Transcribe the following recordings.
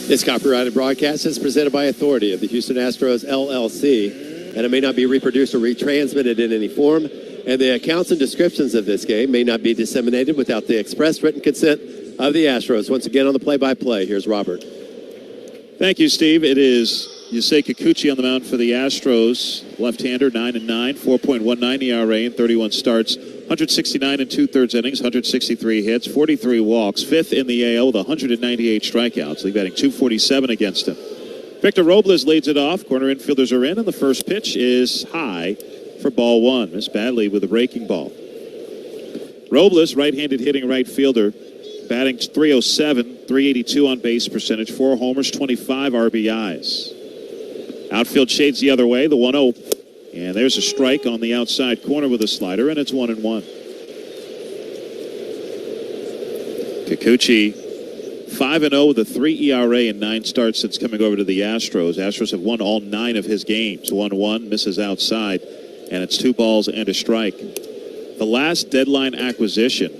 This copyrighted broadcast is presented by authority of the Houston Astros, LLC, and it may not be reproduced or retransmitted in any form, and the accounts and descriptions of this game may not be disseminated without the express written consent of the Astros. Once again on the play-by-play, here's Robert. Thank you, Steve. It is Yusei Kikuchi on the mound for the Astros. Left-hander, 9-9, 4.19 ERA in 31 starts, 169 and 2/3 innings, 163 hits, 43 walks, fifth in the AL with 198 strikeouts. League batting .247 against him. Victor Robles leads it off. Corner infielders are in, and the first pitch is high for ball one. Missed badly with a breaking ball. Robles, right-handed hitting right fielder, batting .307, .382 on base percentage, 4 homers, 25 RBIs. Outfield shades the other way, the 1-0. And there's a strike on the outside corner with a slider, and it's 1-1. Kikuchi, 5-0 with a 3 ERA in 9 starts since coming over to the Astros. Astros have won all 9 of his games. 1-1, misses outside, and it's 2 balls and a strike. The last deadline acquisition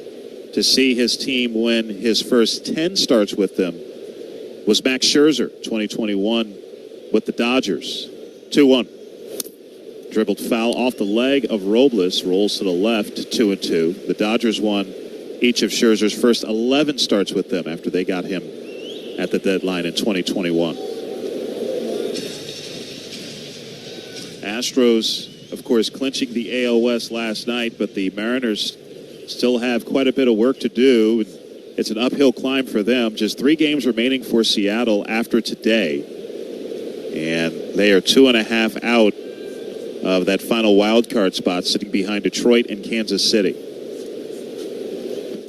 to see his team win his first 10 starts with them was Max Scherzer, 2021, with the Dodgers. 2-1. Dribbled foul off the leg of Robles, rolls to the left, 2-2. The Dodgers won each of Scherzer's first 11 starts with them after they got him at the deadline in 2021. Astros, of course, clinching the AL West last night, but the Mariners still have quite a bit of work to do. It's an uphill climb for them. Just 3 games remaining for Seattle after today. And they are 2.5 out of that final wild card spot, sitting behind Detroit and Kansas City.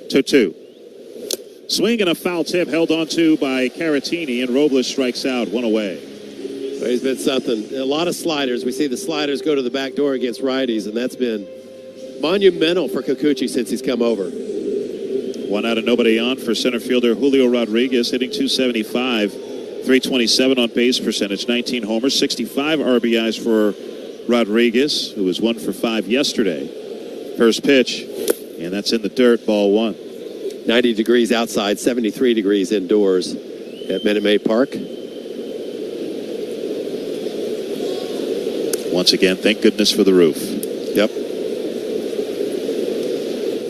2-2. Swing and a foul tip held onto by Caratini, and Robles strikes out, 1 away. Well, he's been something. A lot of sliders. We see the sliders go to the back door against righties, and that's been monumental for Kikuchi since he's come over. 1 out and nobody on for center fielder Julio Rodriguez, hitting .275, .327 on base percentage, 19 homers, 65 RBIs for Rodriguez, who was 1 for 5 yesterday. First pitch, and that's in the dirt, ball 1. 90 degrees outside, 73 degrees indoors at Minute Maid Park. Once again, thank goodness for the roof. Yep.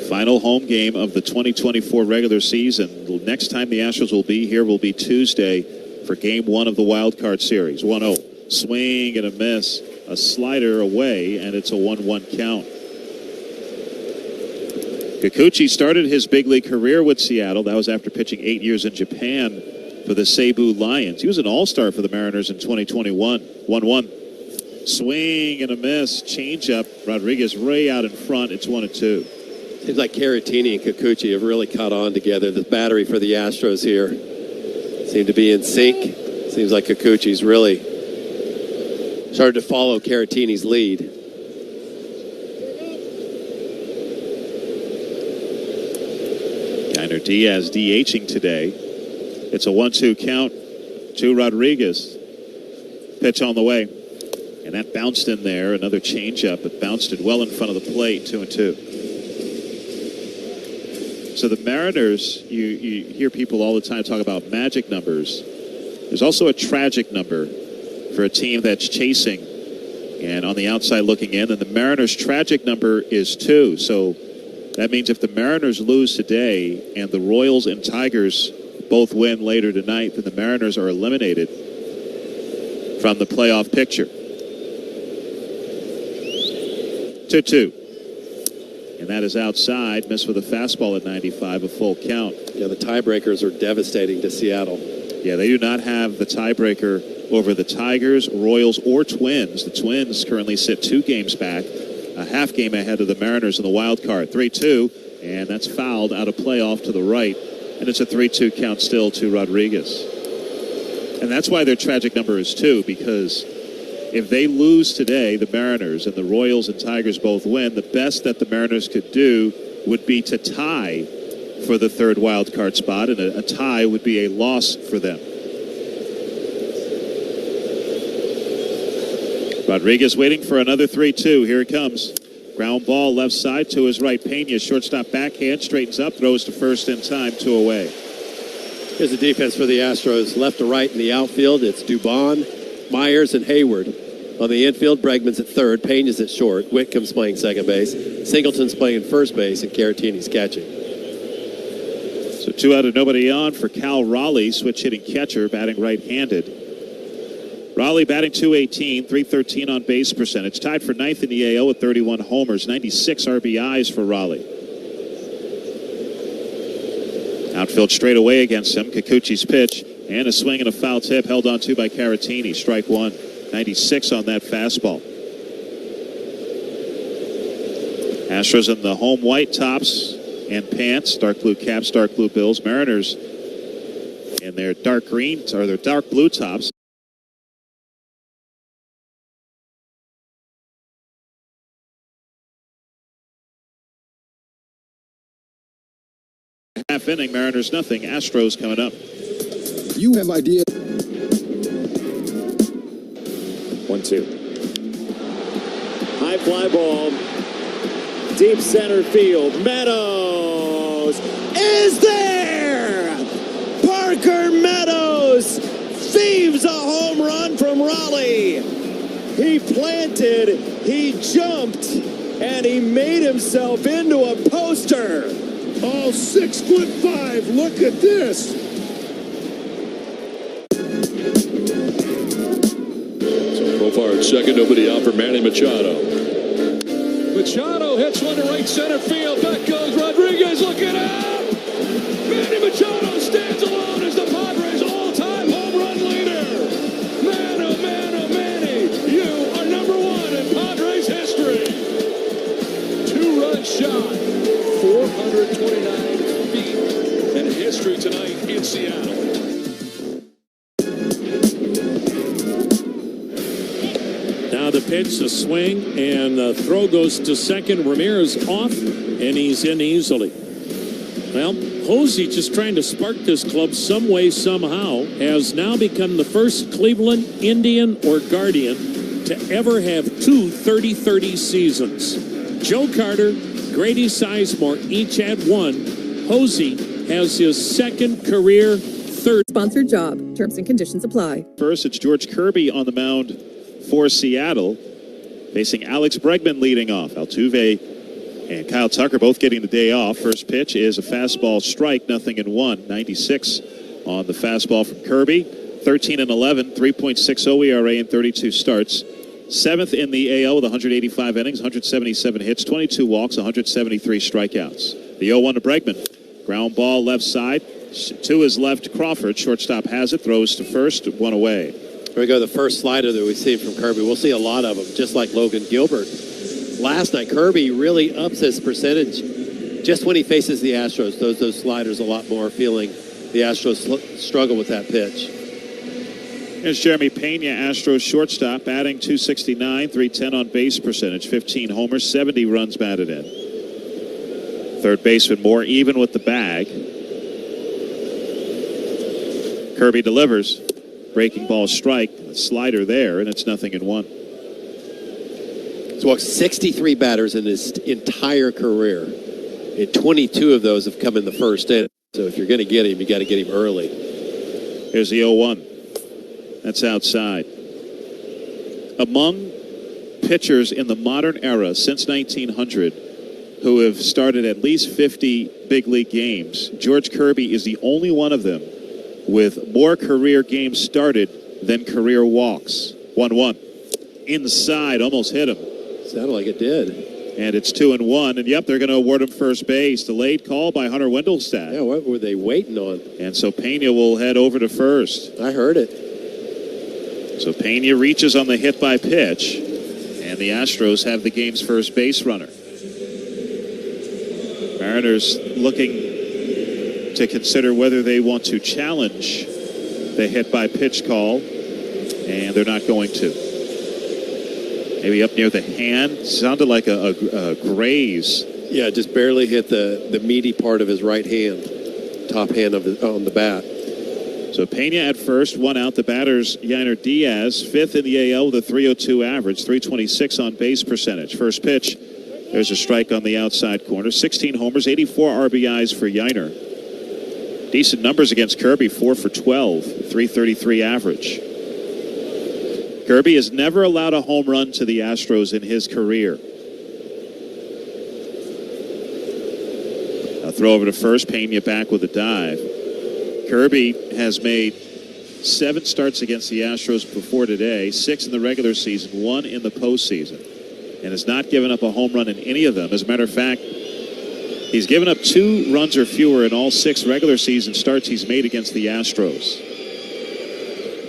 Final home game of the 2024 regular season. The next time the Astros will be here will be Tuesday for Game 1 of the Wild Card Series. 1-0. Swing and a miss. A slider away, and it's a 1-1 count. Kikuchi started his big league career with Seattle. That was after pitching 8 years in Japan for the Cebu Lions. He was an all-star for the Mariners in 2021. 1-1. Swing and a miss. Changeup. Rodriguez way out in front. It's 1-2. Seems like Caratini and Kikuchi have really caught on together. The battery for the Astros here seem to be in sync. Seems like Kikuchi's really started to follow Caratini's lead. Kiner Diaz DHing today. It's a 1-2 count to Rodriguez. Pitch on the way. And that bounced in there. Another changeup. It bounced it well in front of the plate. 2-2. So the Mariners, you hear people all the time talk about magic numbers. There's also a tragic number for a team that's chasing and on the outside looking in. And the Mariners' tragic number is 2. So that means if the Mariners lose today and the Royals and Tigers both win later tonight, then the Mariners are eliminated from the playoff picture. 2-2. And that is outside. Missed with a fastball at 95, a full count. Yeah, the tiebreakers are devastating to Seattle. Yeah, they do not have the tiebreaker over the Tigers, Royals, or Twins. The Twins currently sit 2 games back, a half game ahead of the Mariners in the wild card. 3-2, and that's fouled out of play off to the right. And it's a 3-2 count still to Rodriguez. And that's why their tragic number is 2, because if they lose today, the Mariners, and the Royals and Tigers both win, the best that the Mariners could do would be to tie for the 3rd wild card spot, and a tie would be a loss for them. Rodriguez waiting for another 3-2. Here it comes. Ground ball left side to his right. Pena, shortstop backhand, straightens up, throws to first in time, 2 away. Here's the defense for the Astros. Left to right in the outfield, it's Dubon, Myers, and Hayward. On the infield, Bregman's at third, Pena's at short, Whitcomb's playing second base, Singleton's playing first base, and Caratini's catching. So 2 out and nobody on for Cal Raleigh, switch hitting catcher, batting right-handed. Raleigh batting .218, .313 on base percentage. Tied for 9th in the AL with 31 homers, 96 RBIs for Raleigh. Outfield straight away against him. Kikuchi's pitch and a swing and a foul tip held on to by Caratini. Strike one. 96 on that fastball. Astros in the home white tops and pants. Dark blue caps, dark blue bills. Mariners in their dark green or their dark blue tops. Half inning, Mariners nothing. Astros coming up. You have idea. 1-2. High fly ball. Deep center field. Meadows is there. Parker Meadows thieves a home run from Raleigh. He planted, he jumped, and he made himself into a poster. Oh, 6'5". Look at this. So Profar at second, nobody out for Manny Machado. Machado hits one to right center field. Back goes Rodriguez looking up. Manny Machado stands alone as the Padres' all-time home run leader. Man, oh man, oh Manny, you are number one in Padres history. 2-run shot. 429 feet in history tonight in Seattle. Now the pitch, the swing, and the throw goes to second. Ramirez off, and he's in easily. Well, Hosey, just trying to spark this club some way, somehow, has now become the first Cleveland Indian or Guardian to ever have 2 30-30 seasons. Joe Carter, Grady Sizemore each had one. Hosey has his second career third. Sponsored job. Terms and conditions apply. First, it's George Kirby on the mound for Seattle, facing Alex Bregman leading off. Altuve and Kyle Tucker both getting the day off. First pitch is a fastball strike, 0-1. 96 on the fastball from Kirby. 13-11, 3.60 ERA in 32 starts. 7th in the AL with 185 innings, 177 hits, 22 walks, 173 strikeouts. The 0-1 to Bregman. Ground ball left side. To his left, Crawford. Shortstop has it, throws to first, one away. Here we go, the first slider that we've seen from Kirby. We'll see a lot of them, just like Logan Gilbert. Last night, Kirby really ups his percentage just when he faces the Astros. Those sliders a lot more, feeling the Astros struggle with that pitch. Here's Jeremy Pena, Astros shortstop, batting .269, .310 on base percentage, 15 homers, 70 runs batted in. Third baseman more even with the bag. Kirby delivers. Breaking ball strike, slider there, and it's 0-1. He's walked 63 batters in his entire career, and 22 of those have come in the first inning. So if you're going to get him, you got to get him early. Here's the 0-1. That's outside. Among pitchers in the modern era since 1900 who have started at least 50 big league games, George Kirby is the only one of them with more career games started than career walks. 1-1. Inside, almost hit him. Sounded like it did. And it's 2-1. And yep, they're going to award him first base. Delayed call by Hunter Wendelstedt. Yeah, what were they waiting on? And so Pena will head over to first. I heard it. So Pena reaches on the hit by pitch. And the Astros have the game's first base runner. Mariners looking to consider whether they want to challenge the hit by pitch call, and they're not going to. Maybe up near the hand. Sounded like a graze. Yeah, just barely hit the meaty part of his right hand, top hand on the bat. So Pena at first, one out. The batters, Yainer Diaz, 5th in the AL with a .302 average, .326 on base percentage. First pitch, there's a strike on the outside corner. 16 homers, 84 RBIs for Yainer. Decent numbers against Kirby, 4 for 12, 333 average. Kirby has never allowed a home run to the Astros in his career. A throw over to first, Pena back with a dive. Kirby has made 7 starts against the Astros before today, 6 in the regular season, 1 in the postseason, and has not given up a home run in any of them. As a matter of fact, he's given up 2 runs or fewer in all 6 regular season starts he's made against the Astros.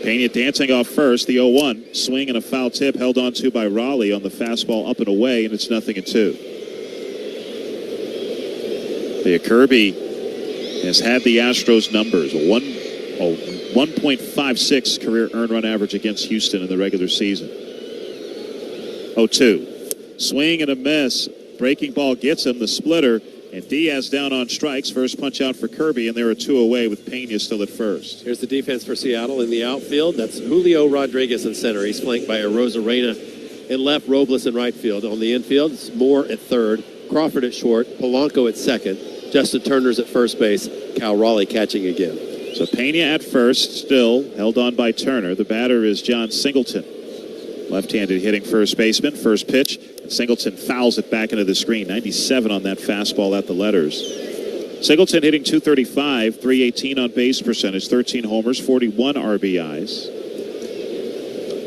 Pena dancing off first, the 0-1. Swing and a foul tip held on to by Raleigh on the fastball up and away, and it's 0-2. Kirby has had the Astros numbers, a 1.56 career earned run average against Houston in the regular season. 0-2. Swing and a miss. Breaking ball gets him, the splitter. And Diaz down on strikes. First punch out for Kirby, and there are 2 away with Pena still at first. Here's the defense for Seattle in the outfield. That's Julio Rodriguez in center. He's flanked by Arozarena in left, Robles in right field. On the infield, it's Moore at third, Crawford at short, Polanco at second, Justin Turner's at first base, Cal Raleigh catching again. So Pena at first, still held on by Turner. The batter is John Singleton. Left-handed hitting first baseman. First pitch. Singleton fouls it back into the screen. 97 on that fastball at the letters. Singleton hitting .235, .318 on base percentage, 13 homers, 41 RBIs.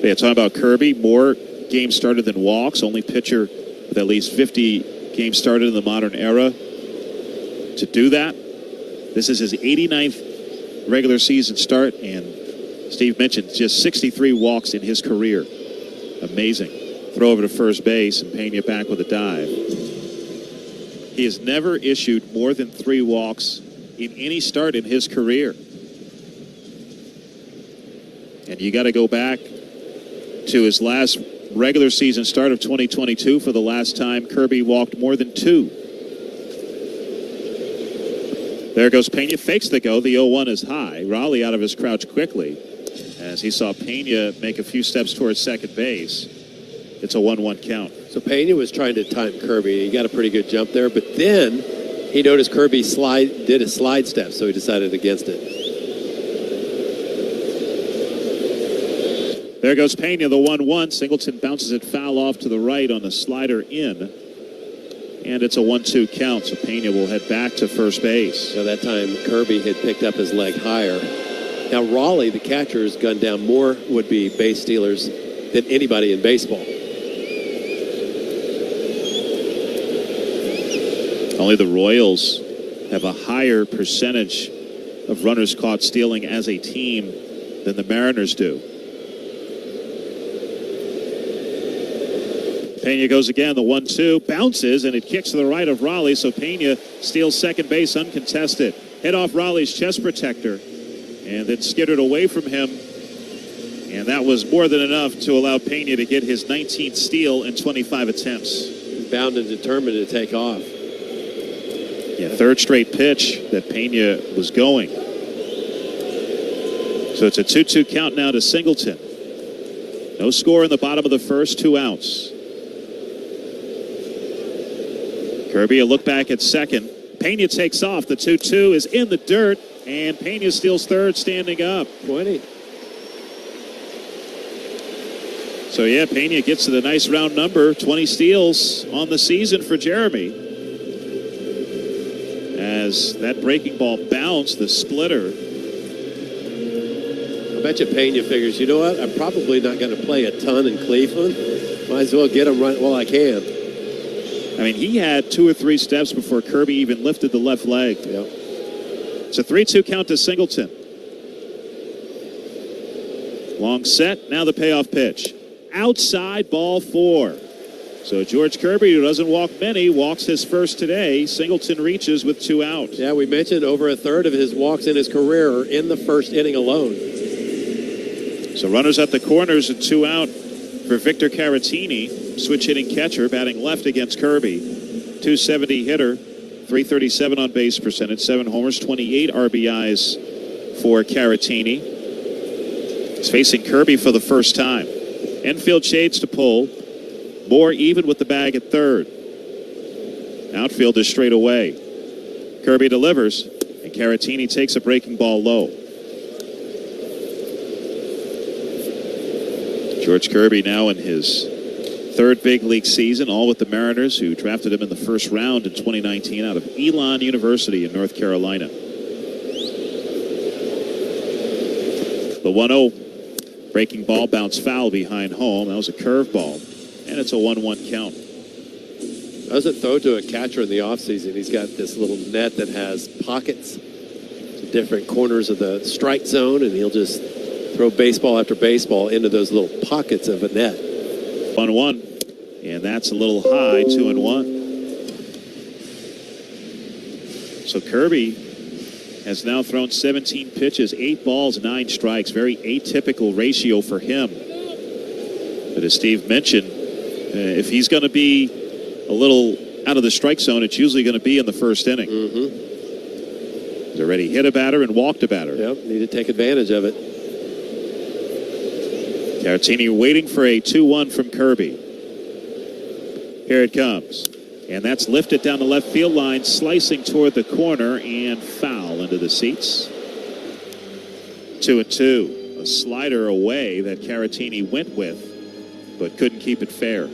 Yeah, talking about Kirby, more games started than walks. Only pitcher with at least 50 games started in the modern era to do that. This is his 89th regular season start, and Steve mentioned just 63 walks in his career. Amazing. Throw over to first base, and Pena back with a dive. He has never issued more than 3 walks in any start in his career. And you got to go back to his last regular season start of 2022 for the last time Kirby walked more than 2. There goes Pena, fakes the go. The 0-1 is high. Raleigh out of his crouch quickly as he saw Pena make a few steps towards second base. It's a 1-1 count. So Pena was trying to time Kirby. He got a pretty good jump there, but then he noticed Kirby did a slide step, so he decided against it. There goes Pena, the 1-1. Singleton bounces it foul off to the right on the slider in. And it's a 1-2 count, so Pena will head back to first base. So that time Kirby had picked up his leg higher. Now Raleigh, the catcher, has gunned down more would-be base stealers than anybody in baseball. Only the Royals have a higher percentage of runners caught stealing as a team than the Mariners do. Pena goes again, the 1-2, bounces, and it kicks to the right of Raleigh, so Pena steals second base uncontested. Hit off Raleigh's chest protector, and then skittered away from him, and that was more than enough to allow Pena to get his 19th steal in 25 attempts. He's bound and determined to take off. Yeah, third straight pitch that Pena was going. So it's a 2-2 count now to Singleton. No score in the bottom of the first, 2 outs. Kirby a look back at second. Pena takes off. The 2-2 is in the dirt, and Pena steals third, standing up. 20. So yeah, Pena gets to the nice round number, 20 steals on the season for Jeremy. As that breaking ball bounced, the splitter. I bet you Pena figures, you know what? I'm probably not going to play a ton in Cleveland. Might as well get him right while I can. I mean, he had 2 or 3 steps before Kirby even lifted the left leg. Yep. It's a 3-2 count to Singleton. Long set, now the payoff pitch. Outside, ball 4. So George Kirby, who doesn't walk many, walks his first today. Singleton reaches with 2 out. Yeah, we mentioned over a third of his walks in his career are in the first inning alone. So runners at the corners and 2 out for Victor Caratini, switch hitting catcher, batting left against Kirby. 270 hitter, 337 on base percentage, 7 homers, 28 RBIs for Caratini. He's facing Kirby for the first time. Infield shades to pull. Moore even with the bag at third. Outfield is straight away. Kirby delivers and Caratini takes a breaking ball low. George Kirby now in his third big league season, all with the Mariners, who drafted him in the first round in 2019 out of Elon University in North Carolina. The 1-0 breaking ball bounced foul behind home. That was a curveball, and it's a 1-1 count. Doesn't throw to a catcher in the offseason. He's got this little net that has pockets to different corners of the strike zone, and he'll just throw baseball after baseball into those little pockets of a net. 1-1, and that's a little high, 2-1. So Kirby has now thrown 17 pitches, 8 balls, 9 strikes. Very atypical ratio for him. But as Steve mentioned, if he's going to be a little out of the strike zone, it's usually going to be in the first inning. He's already hit a batter and walked a batter. Yep, need to take advantage of it. Caratini waiting for a 2-1 from Kirby. Here it comes. And that's lifted down the left field line, slicing toward the corner, and foul into the seats. 2-2. A slider away that Caratini went with, but couldn't keep it fair.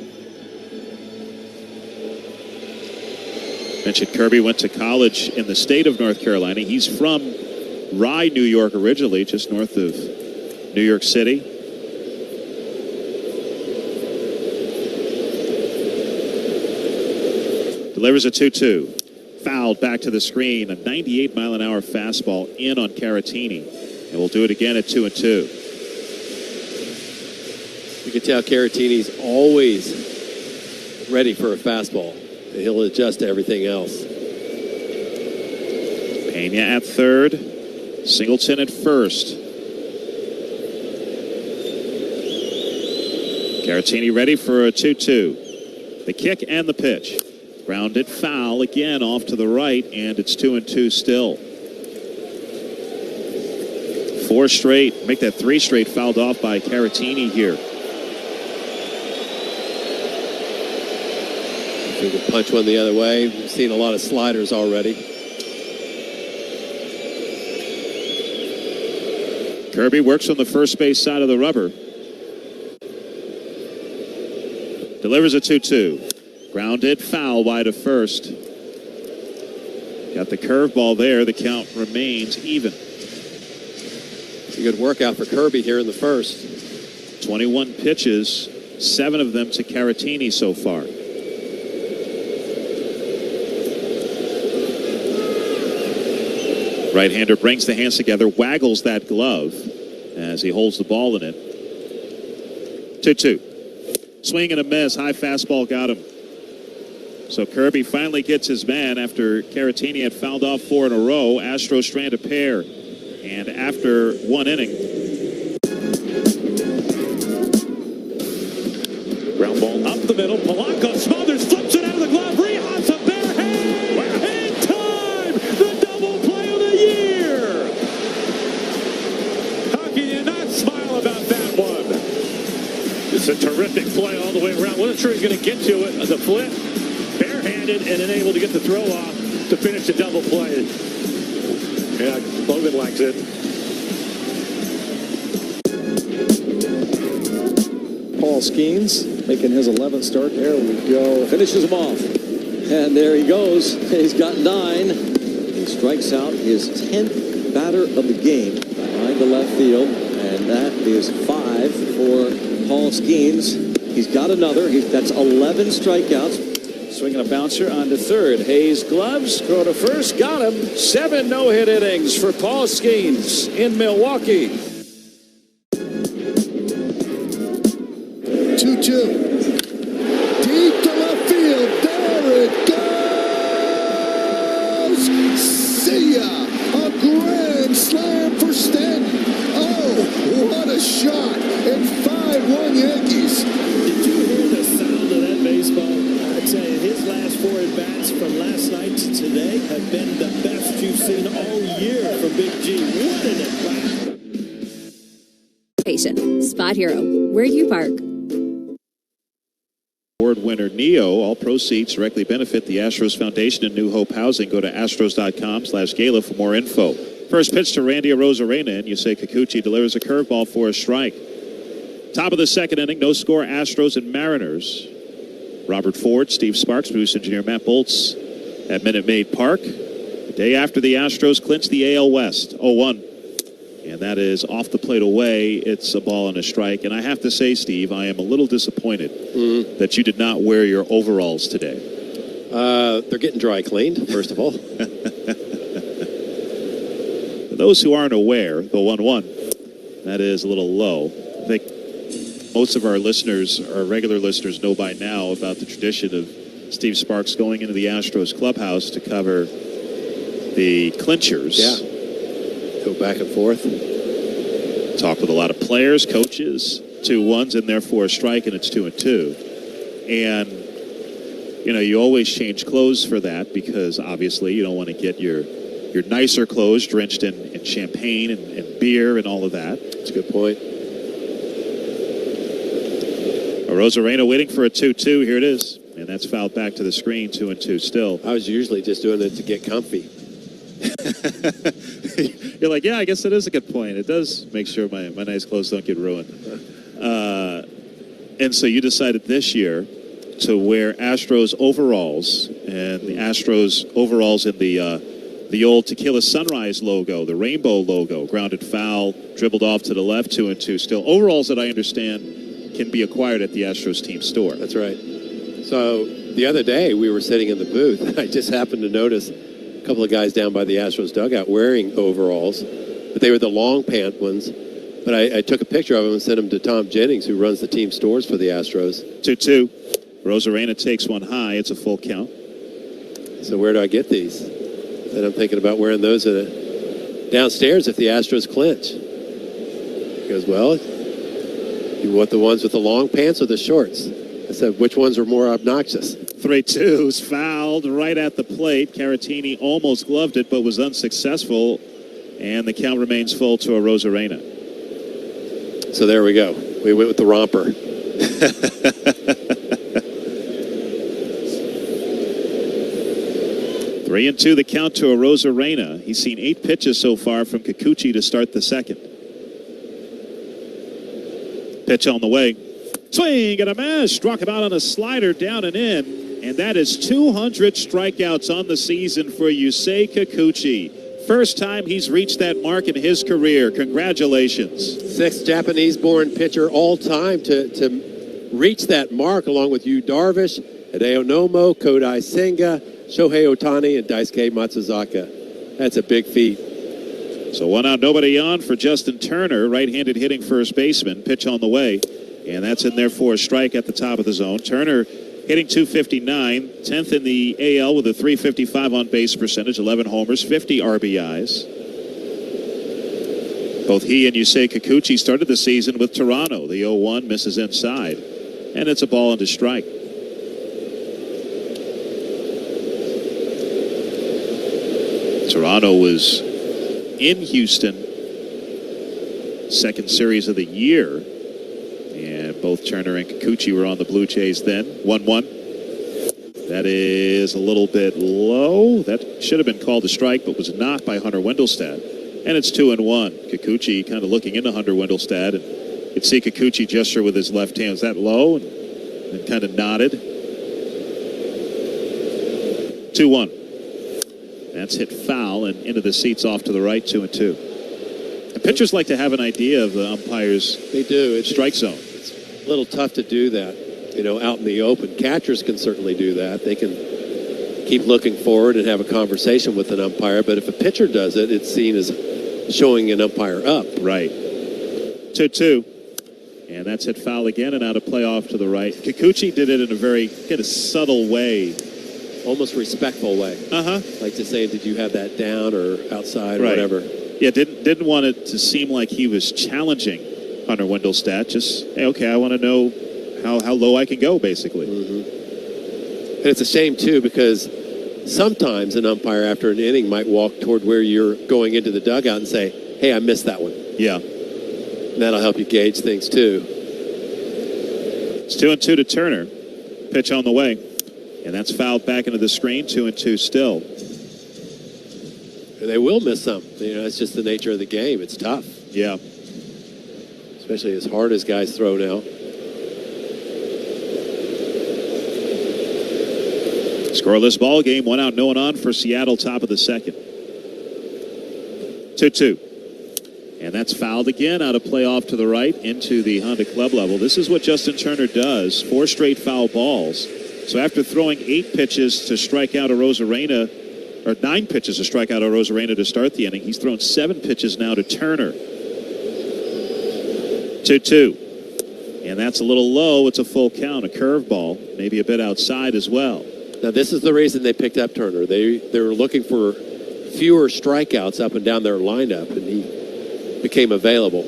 Mentioned Kirby went to college in the state of North Carolina. He's from Rye, New York originally, just north of New York City. Delivers a 2-2. Fouled back to the screen. A 98-mile-an-hour fastball in on Caratini. And we'll do it again at 2-2. You can tell Caratini's always ready for a fastball. He'll adjust to everything else. Pena at third. Singleton at first. Caratini ready for a 2-2. The kick and the pitch. Grounded foul again off to the right, and it's 2-2 still. 4 straight, make that 3 straight fouled off by Caratini here. If we can punch one the other way, we've seen a lot of sliders already. Kirby works on the first base side of the rubber. Delivers a 2-2. Grounded foul wide of first. Got the curveball there. The count remains even. It's a good workout for Kirby here in the first. 21 pitches, 7 of them to Caratini so far. Right-hander brings the hands together, waggles that glove as he holds the ball in it. 2-2. Swing and a miss. High fastball got him. So Kirby finally gets his man after Caratini had fouled off 4 in a row. Astros strand a pair. And after 1 inning. Ground ball up the middle. Polanco smothers, flips it out of the glove. Rehas a bare hand. In time. The double play of the year. How can you not smile about that one? It's a terrific play all the way around. Wasn't sure he's going to get to it. The flip. Barehanded and then able to get the throw off to finish the double play. Yeah, Logan likes it. Paul Skeens making his 11th start. There we go. Finishes him off. And there he goes. He's got 9. He strikes out his 10th batter of the game behind the left field. And that is 5 for Paul Skeens. He's got another. That's 11 strikeouts. Swinging a bouncer onto third. Hayes gloves, throw to first, got him. 7 no-hit innings for Paul Skeens in Milwaukee. 2-2. Deep to left field. There it goes. See ya. A grand slam for Stanton. Oh, what a shot. And 5-1 Yankees. Did you hear the sound of that baseball? I tell you, his last 4 at-bats from last night to today have been the best you've seen all year from Big G. What an at-bat. Spot Hero, where you park. Award winner Neo. All proceeds directly benefit the Astros Foundation and New Hope Housing. Go to astros.com/gala for more info. First pitch to Randy Arozarena, and Yusei Kikuchi delivers a curveball for a strike. Top of the second inning, no score, Astros and Mariners. Robert Ford, Steve Sparks, producer engineer Matt Bolts at Minute Maid Park. The day after the Astros clinched the AL West, 0-1. And that is off the plate away. It's a ball and a strike. And I have to say, Steve, I am a little disappointed that you did not wear your overalls today. They're getting dry cleaned, first of all. For those who aren't aware, the 1-1, that is a little low. I think most of our listeners, our regular listeners, know by now about the tradition of Steve Sparks going into the Astros clubhouse to cover the clinchers. Yeah. Go back and forth. Talk with a lot of players, coaches. 2-1s in there for a strike, and it's 2-2. And, you know, you always change clothes for that because obviously you don't want to get your nicer clothes drenched in champagne and beer and all of that. That's a good point. Arozarena waiting for a 2-2. Here it is. And that's fouled back to the screen, 2-2 still. I was usually just doing it to get comfy. You're like, yeah, I guess that is a good point. It does make sure my nice clothes don't get ruined. And so you decided this year to wear Astros overalls, and the Astros overalls in the old Tequila Sunrise logo, the rainbow logo, grounded foul, dribbled off to the left, 2-2 still. Overalls that I understand can be acquired at the Astros team store. That's right. So the other day we were sitting in the booth, and I just happened to notice a couple of guys down by the Astros dugout wearing overalls, but they were the long pant ones. But I took a picture of them and sent them to Tom Jennings, who runs the team stores for the Astros. 2-2. Arozarena takes one high. It's a full count. So where do I get these? And I'm thinking about wearing those downstairs if the Astros clinch. He goes, well, you want the ones with the long pants or the shorts? I said, which ones are more obnoxious? 3-2's fouled right at the plate. Caratini almost gloved it, but was unsuccessful. And the count remains full to Arozarena. So there we go. We went with the romper. 3-2 the count to Arozarena. He's seen 8 pitches so far from Kikuchi to start the second. Pitch on the way. Swing and a miss. Struck him out on a slider down and in. And that is 200 strikeouts on the season for Yusei Kikuchi. First time he's reached that mark in his career. Congratulations. 6th Japanese-born pitcher all time to reach that mark, along with Yu Darvish, Hideo Nomo, Kodai Senga, Shohei Ohtani, and Daisuke Matsuzaka. That's a big feat. So 1 out, nobody on for Justin Turner, right-handed hitting first baseman. Pitch on the way, and that's in there for a strike at the top of the zone. Turner hitting .259, 10th in the AL with a .355 on base percentage, 11 homers, 50 RBIs. Both he and Yusei Kikuchi started the season with Toronto. The 0-1 misses inside, and it's a ball and a strike. Toronto was in Houston, second series of the year, and both Turner and Kikuchi were on the Blue Jays then. 1-1. That is a little bit low. That should have been called a strike, but was not by Hunter Wendelstedt. And it's 2-1. Kikuchi kind of looking into Hunter Wendelstedt, and you can see Kikuchi gesture with his left hand. Is that low? And kind of nodded. 2-1. That's hit foul and into the seats off to the right, 2-2. And pitchers like to have an idea of the umpire's strike zone. It's a little tough to do that, out in the open. Catchers can certainly do that. They can keep looking forward and have a conversation with an umpire. But if a pitcher does it, it's seen as showing an umpire up. Right. 2-2. And that's hit foul again and out of play off to the right. Kikuchi did it in a very kind of subtle way. Almost respectful way. Like to say, did you have that down or outside or whatever? Yeah, didn't want it to seem like he was challenging Hunter Wendelstedt. Just, hey, okay, I want to know how low I can go, basically. And it's a shame, too, because sometimes an umpire after an inning might walk toward where you're going into the dugout and say, hey, I missed that one. Yeah. And that'll help you gauge things, too. It's 2-2 to Turner. Pitch on the way. And that's fouled back into the screen. 2-2 still. And they will miss some. You know, it's just the nature of the game. It's tough. Yeah. Especially as hard as guys throw now. Scoreless ball game. 1 out, no one on for Seattle, top of the second. 2-2. And that's fouled again out of play off to the right into the Honda Club level. This is what Justin Turner does. 4 straight foul balls. So after throwing 8 pitches to strike out Arozarena, or 9 pitches to strike out Arozarena to start the inning, he's thrown 7 pitches now to Turner. 2-2. And that's a little low. It's a full count, a curveball, maybe a bit outside as well. Now, this is the reason they picked up Turner. They were looking for fewer strikeouts up and down their lineup, and he became available.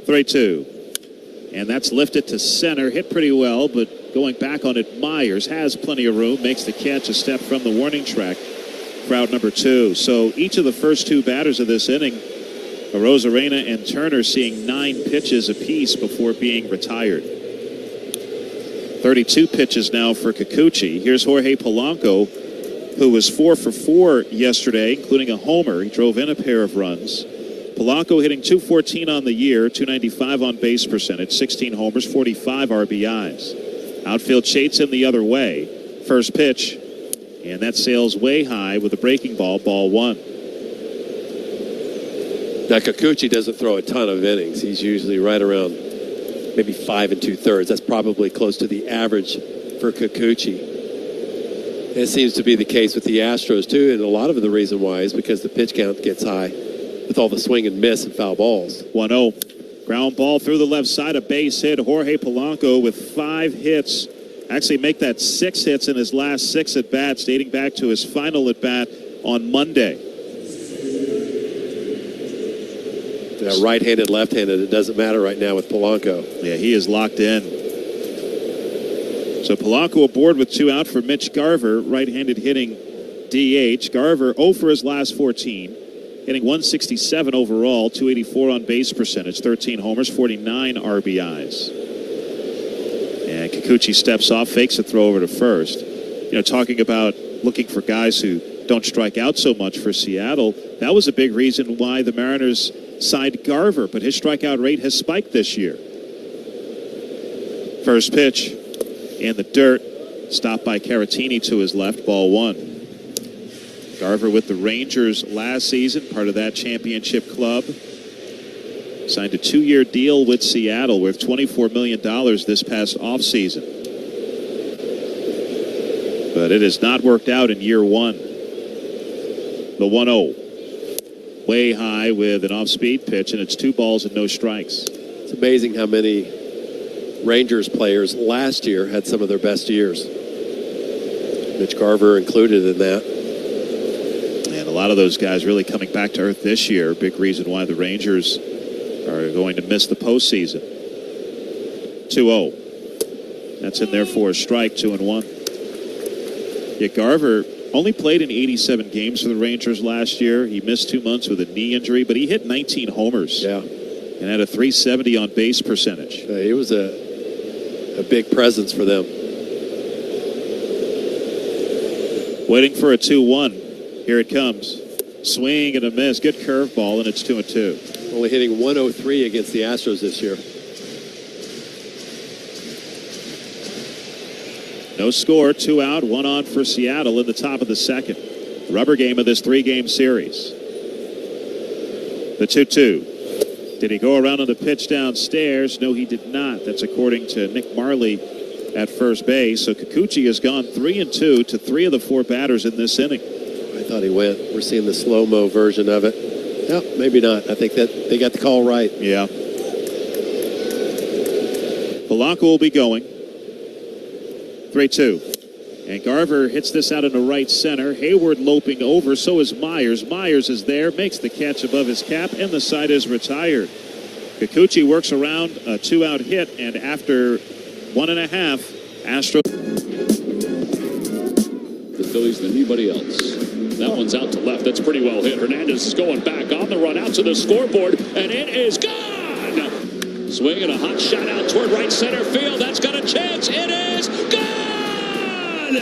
3-2. And that's lifted to center. Hit pretty well, but going back on it, Myers has plenty of room. Makes the catch a step from the warning track. Crowd number 2. So each of the first 2 batters of this inning, Arozarena and Turner, seeing 9 pitches apiece before being retired. 32 pitches now for Kikuchi. Here's Jorge Polanco, who was 4 for 4 yesterday, including a homer. He drove in a pair of runs. Polanco hitting .214 on the year, .295 on base percentage, 16 homers, 45 RBIs. Outfield shades him the other way. First pitch, and that sails way high with a breaking ball, ball 1. Now, Kikuchi doesn't throw a ton of innings. He's usually right around maybe 5 2/3. That's probably close to the average for Kikuchi. And it seems to be the case with the Astros, too, and a lot of the reason why is because the pitch count gets high with all the swing and miss and foul balls. 1-0. Ground ball through the left side, a base hit. Jorge Polanco with 5 hits. Actually make that 6 hits in his last 6 at-bats, dating back to his final at-bat on Monday. Yeah, right-handed, left-handed, it doesn't matter right now with Polanco. Yeah, he is locked in. So Polanco aboard with 2 out for Mitch Garver, right-handed hitting DH. Garver 0 for his last 14, hitting .167 overall, .284 on base percentage, 13 homers, 49 RBIs. And Kikuchi steps off, fakes a throw over to first. You know, talking about looking for guys who don't strike out so much for Seattle, that was a big reason why the Mariners signed Garver, but his strikeout rate has spiked this year. First pitch in the dirt, stopped by Caratini to his left, ball 1. Garver with the Rangers last season, part of that championship club. Signed a 2-year deal with Seattle worth $24 million this past offseason. But it has not worked out in year 1. The 1-0. Way high with an off-speed pitch, and it's 2 balls and no strikes. It's amazing how many Rangers players last year had some of their best years. Mitch Garver included in that. And a lot of those guys really coming back to earth this year. Big reason why the Rangers are going to miss the postseason. 2-0. That's in there for a strike, 2-1. Yeah, Garver only played in 87 games for the Rangers last year. He missed 2 months with a knee injury, but he hit 19 homers. Yeah. And had a .370 on base percentage. He was a big presence for them. Waiting for a 2-1. Here it comes. Swing and a miss. Good curveball, and it's 2-2. Only hitting 103 against the Astros this year. No score, 2 out, 1 on for Seattle in the top of the second. Rubber game of this 3-game series. The 2-2. Did he go around on the pitch downstairs? No, he did not. That's according to Nick Marley at first base. So Kikuchi has gone 3-2 to 3 of the 4 batters in this inning. I thought he went. We're seeing the slow-mo version of it. No, maybe not. I think that they got the call right. Yeah. Polanco will be going. 3-2. And Garver hits this out into right center. Hayward loping over, so is Myers. Myers is there, makes the catch above his cap, and the side is retired. Kikuchi works around a 2-out hit, and after 1.5, Astros. The Phillies than anybody else. That one's out to left. That's pretty well hit. Hernandez is going back on the run out to the scoreboard, and it is gone. Swing and a hot shot out toward right center field. That's got a chance. It is gone!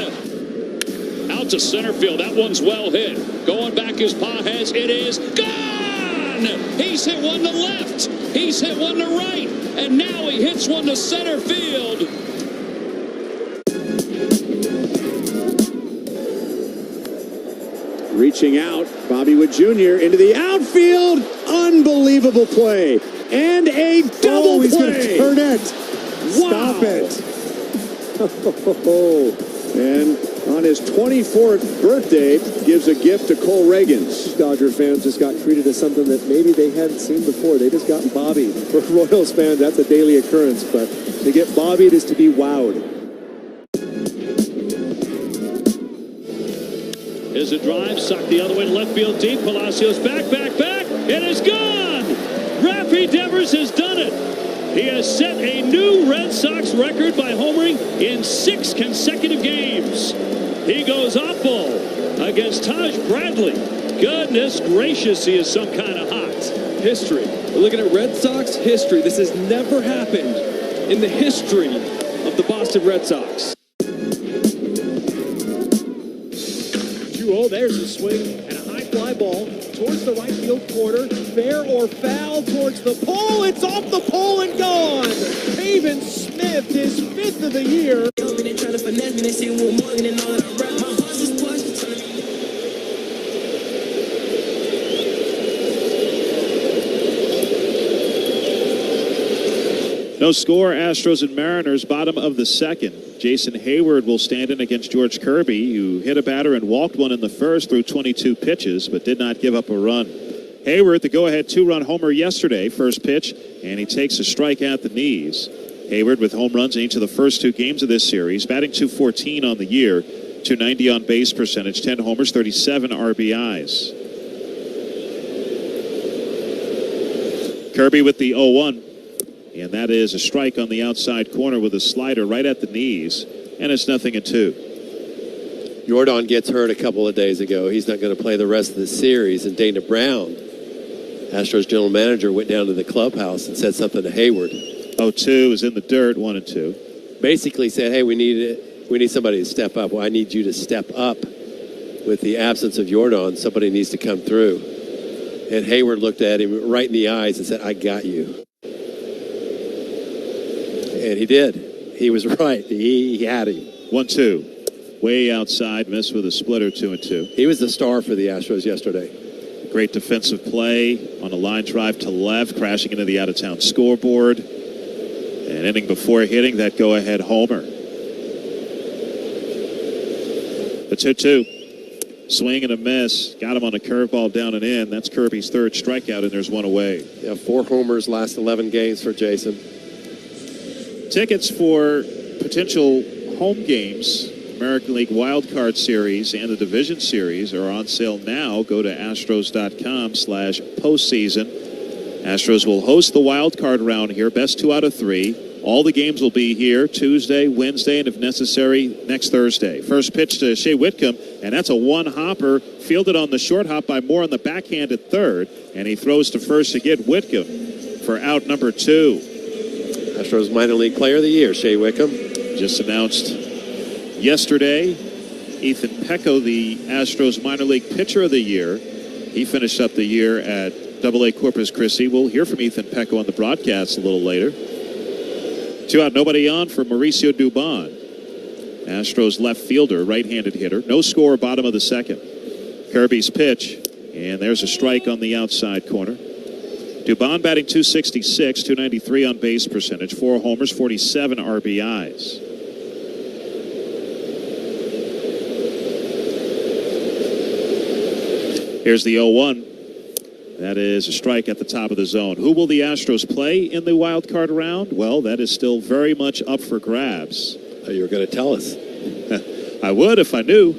Out to center field. That one's well hit. Going back as Pages. It is gone! He's hit one to left. He's hit one to right. And now he hits one to center field. Reaching out, Bobby Wood Jr. into the outfield. Unbelievable play. And a double he's play. He's going to turn it. Wow. Stop it. And on his 24th birthday, gives a gift to Cole Reagans. Dodger fans just got treated as something that maybe they hadn't seen before. They just got Bobby. For Royals fans, that's a daily occurrence, but to get Bobbied is to be wowed. Here's a drive, sucked the other way to left field deep. Palacios back. It is gone! Rafi Devers has done it. He has set a new Red Sox record by homering in 6 consecutive games. He goes oppo against Taj Bradley. Goodness gracious, he is some kind of hot. History. We're looking at Red Sox history. This has never happened in the history of the Boston Red Sox. 2-0, there's a swing and a high fly ball towards the right field corner. Fair or foul towards the pole. It's off the pole and gone. Pavin Smith, his 5th of the year. No score, Astros and Mariners, bottom of the second. Jason Hayward will stand in against George Kirby, who hit a batter and walked one in the first through 22 pitches, but did not give up a run. Hayward, the go-ahead 2-run homer yesterday, first pitch, and he takes a strike at the knees. Hayward with home runs in each of the first 2 games of this series, batting .214 on the year, .290 on base percentage, 10 homers, 37 RBIs. Kirby with the 0-1. And that is a strike on the outside corner with a slider right at the knees. And it's 0-2. Jordan gets hurt a couple of days ago. He's not going to play the rest of the series. And Dana Brown, Astros general manager, went down to the clubhouse and said something to Hayward. 0-2 is in the dirt, 1-2. Basically said, hey, we need somebody to step up. Well, I need you to step up with the absence of Jordan. Somebody needs to come through. And Hayward looked at him right in the eyes and said, I got you. And he did. He was right. He had him. 1-2. Way outside, missed with a splitter, 2-2. He was the star for the Astros yesterday. Great defensive play on a line drive to left, crashing into the out-of-town scoreboard. An inning before hitting that go-ahead homer. The 2-2. Swing and a miss. Got him on a curveball down and in. That's Kirby's 3rd strikeout, and there's 1 away. Yeah, 4 homers last 11 games for Jason. Tickets for potential home games, American League Wild Card Series and the Division Series are on sale now. Go to Astros.com/postseason. Astros will host the wild card round here, best 2 out of 3. All the games will be here Tuesday, Wednesday, and if necessary, next Thursday. First pitch to Shea Whitcomb, and that's a 1-hopper fielded on the short hop by Moore on the backhand at third, and he throws to first to get Whitcomb for out number 2. Astros minor league player of the year, Shea Whitcomb. Just announced yesterday, Ethan Pecco, the Astros minor league pitcher of the year. He finished up the year at AA Corpus Christi. We'll hear from Ethan Pecco on the broadcast a little later. 2 out, nobody on for Mauricio Dubon. Astros left fielder, right-handed hitter. No score, bottom of the second. Kirby's pitch, and there's a strike on the outside corner. Dubon batting .266, .293 on base percentage, 4 homers, 47 RBIs. Here's the 0-1. That is a strike at the top of the zone. Who will the Astros play in the wild card round? Well, that is still very much up for grabs. Oh, you were going to tell us. I would if I knew.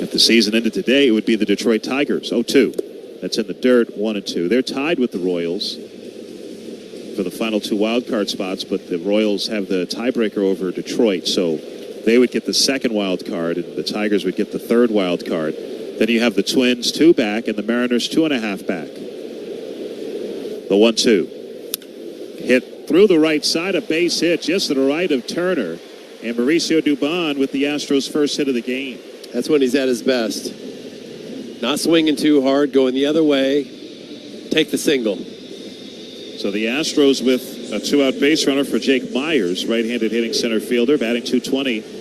If the season ended today, it would be the Detroit Tigers. 0-2. That's in the dirt, 1-2. They're tied with the Royals for the final 2 wild card spots, but the Royals have the tiebreaker over Detroit, so they would get the second wild card, and the Tigers would get the 3rd wild card. Then you have the Twins 2 back and the Mariners 2.5 back. The 1-2. Hit through the right side, a base hit just to the right of Turner. And Mauricio Dubon with the Astros' first hit of the game. That's when he's at his best. Not swinging too hard, going the other way. Take the single. So the Astros with a 2-out base runner for Jake Myers, right-handed hitting center fielder, batting .220,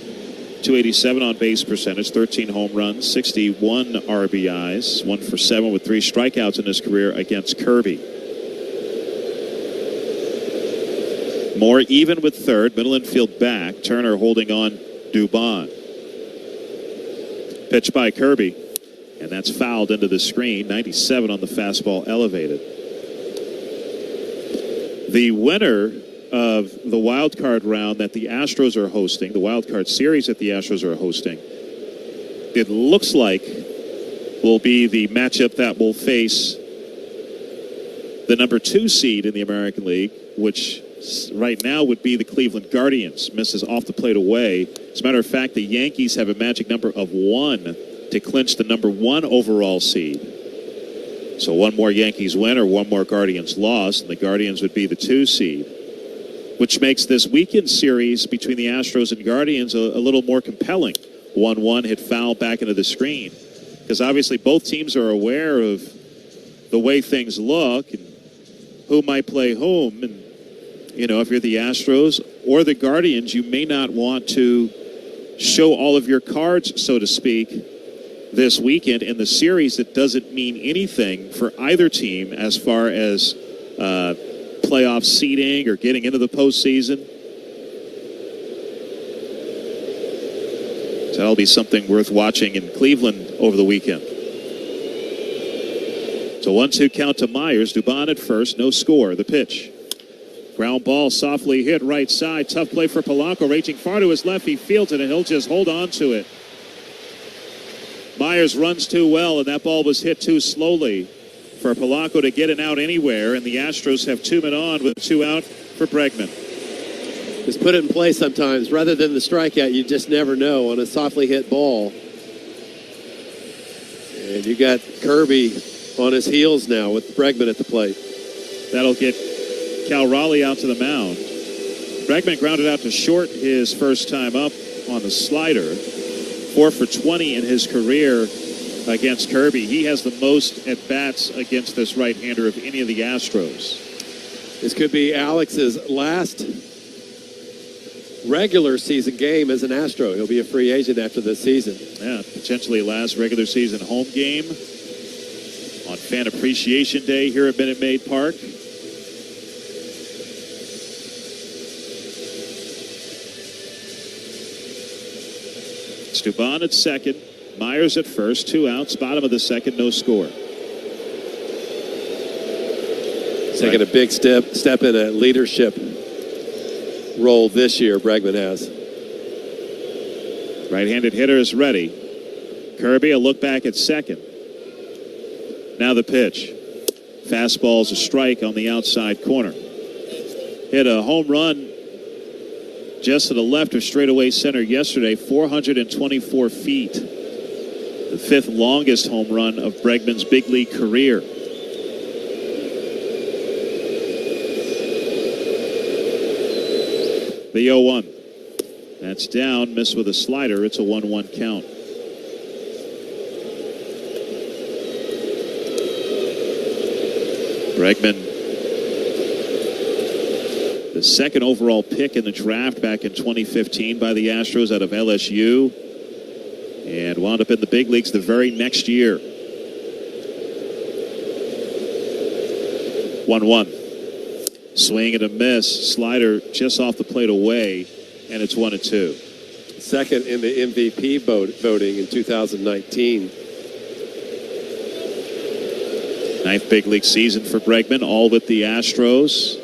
.287 on base percentage, 13 home runs, 61 RBIs, 1 for 7 with 3 strikeouts in his career against Kirby. Moore even with third, middle infield back. Turner holding on Dubon. Pitch by Kirby, and that's fouled into the screen. 97 on the fastball elevated. The winner of the wild card round that the Astros are hosting, the wild card series that the Astros are hosting, it looks like will be the matchup that will face the number 2 seed in the American League, which right now would be the Cleveland Guardians. Misses off the plate away. As a matter of fact, the Yankees have a magic number of 1 to clinch the number 1 overall seed. So 1 more Yankees win or 1 more Guardians loss, and the Guardians would be the 2 seed, which makes this weekend series between the Astros and Guardians a little more compelling. 1-1 hit foul back into the screen, because obviously both teams are aware of the way things look and who might play whom. And you know, if you're the Astros or the Guardians, you may not want to show all of your cards, so to speak, this weekend in the series that doesn't mean anything for either team as far as playoff seeding or getting into the postseason. So that'll be something worth watching in Cleveland over the weekend. So 1-2 count to Myers. Dubon at first, no score. The pitch. Ground ball softly hit right side. Tough play for Polanco, reaching far to his left. He fields it, and he'll just hold on to it. Myers runs too well, and that ball was hit too slowly for Polanco to get an out anywhere, and the Astros have 2 men on with 2 out for Bregman. Just put it in play sometimes. Rather than the strikeout, you just never know on a softly hit ball. And you got Kirby on his heels now with Bregman at the plate. That'll get Cal Raleigh out to the mound. Bregman grounded out to short his first time up on the slider. 4 for 20 in his career against Kirby. He has the most at-bats against this right-hander of any of the Astros. This could be Alex's last regular season game as an Astro. He'll be a free agent after this season. Yeah, potentially last regular season home game on Fan Appreciation Day here at Minute Maid Park. Dubon at second, Myers at first, 2 outs, bottom of the second, no score. Taking a big step in a leadership role this year, Bregman has. Right-handed hitter is ready. Kirby, a look back at second. Now the pitch. Fastball's a strike on the outside corner. Hit a home run just to the left of straightaway center yesterday, 424 feet. The 5th longest home run of Bregman's big league career. The 0-1. That's down, missed with a slider. It's a 1-1 count. Bregman, the 2nd overall pick in the draft back in 2015 by the Astros out of LSU, and wound up in the big leagues the very next year. 1-1. Swing and a miss. Slider just off the plate away, and it's 1-2. Second in the MVP voting in 2019. 9th big league season for Bregman, all with the Astros.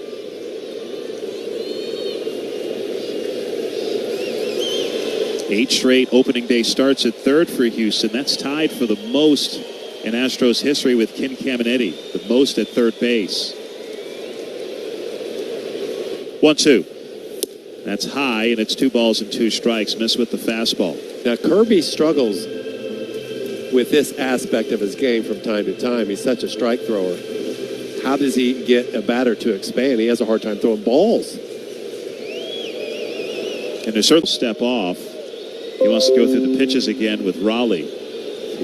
Eight straight opening day starts at third for Houston. That's tied for the most in Astros history with Ken Caminiti, the most at third base. 1-2. That's high, and it's 2 balls and 2 strikes. Missed with the fastball. Now Kirby struggles with this aspect of his game from time to time. He's such a strike thrower. How does he get a batter to expand? He has a hard time throwing balls. And to certainly step off, he wants to go through the pitches again with Raleigh.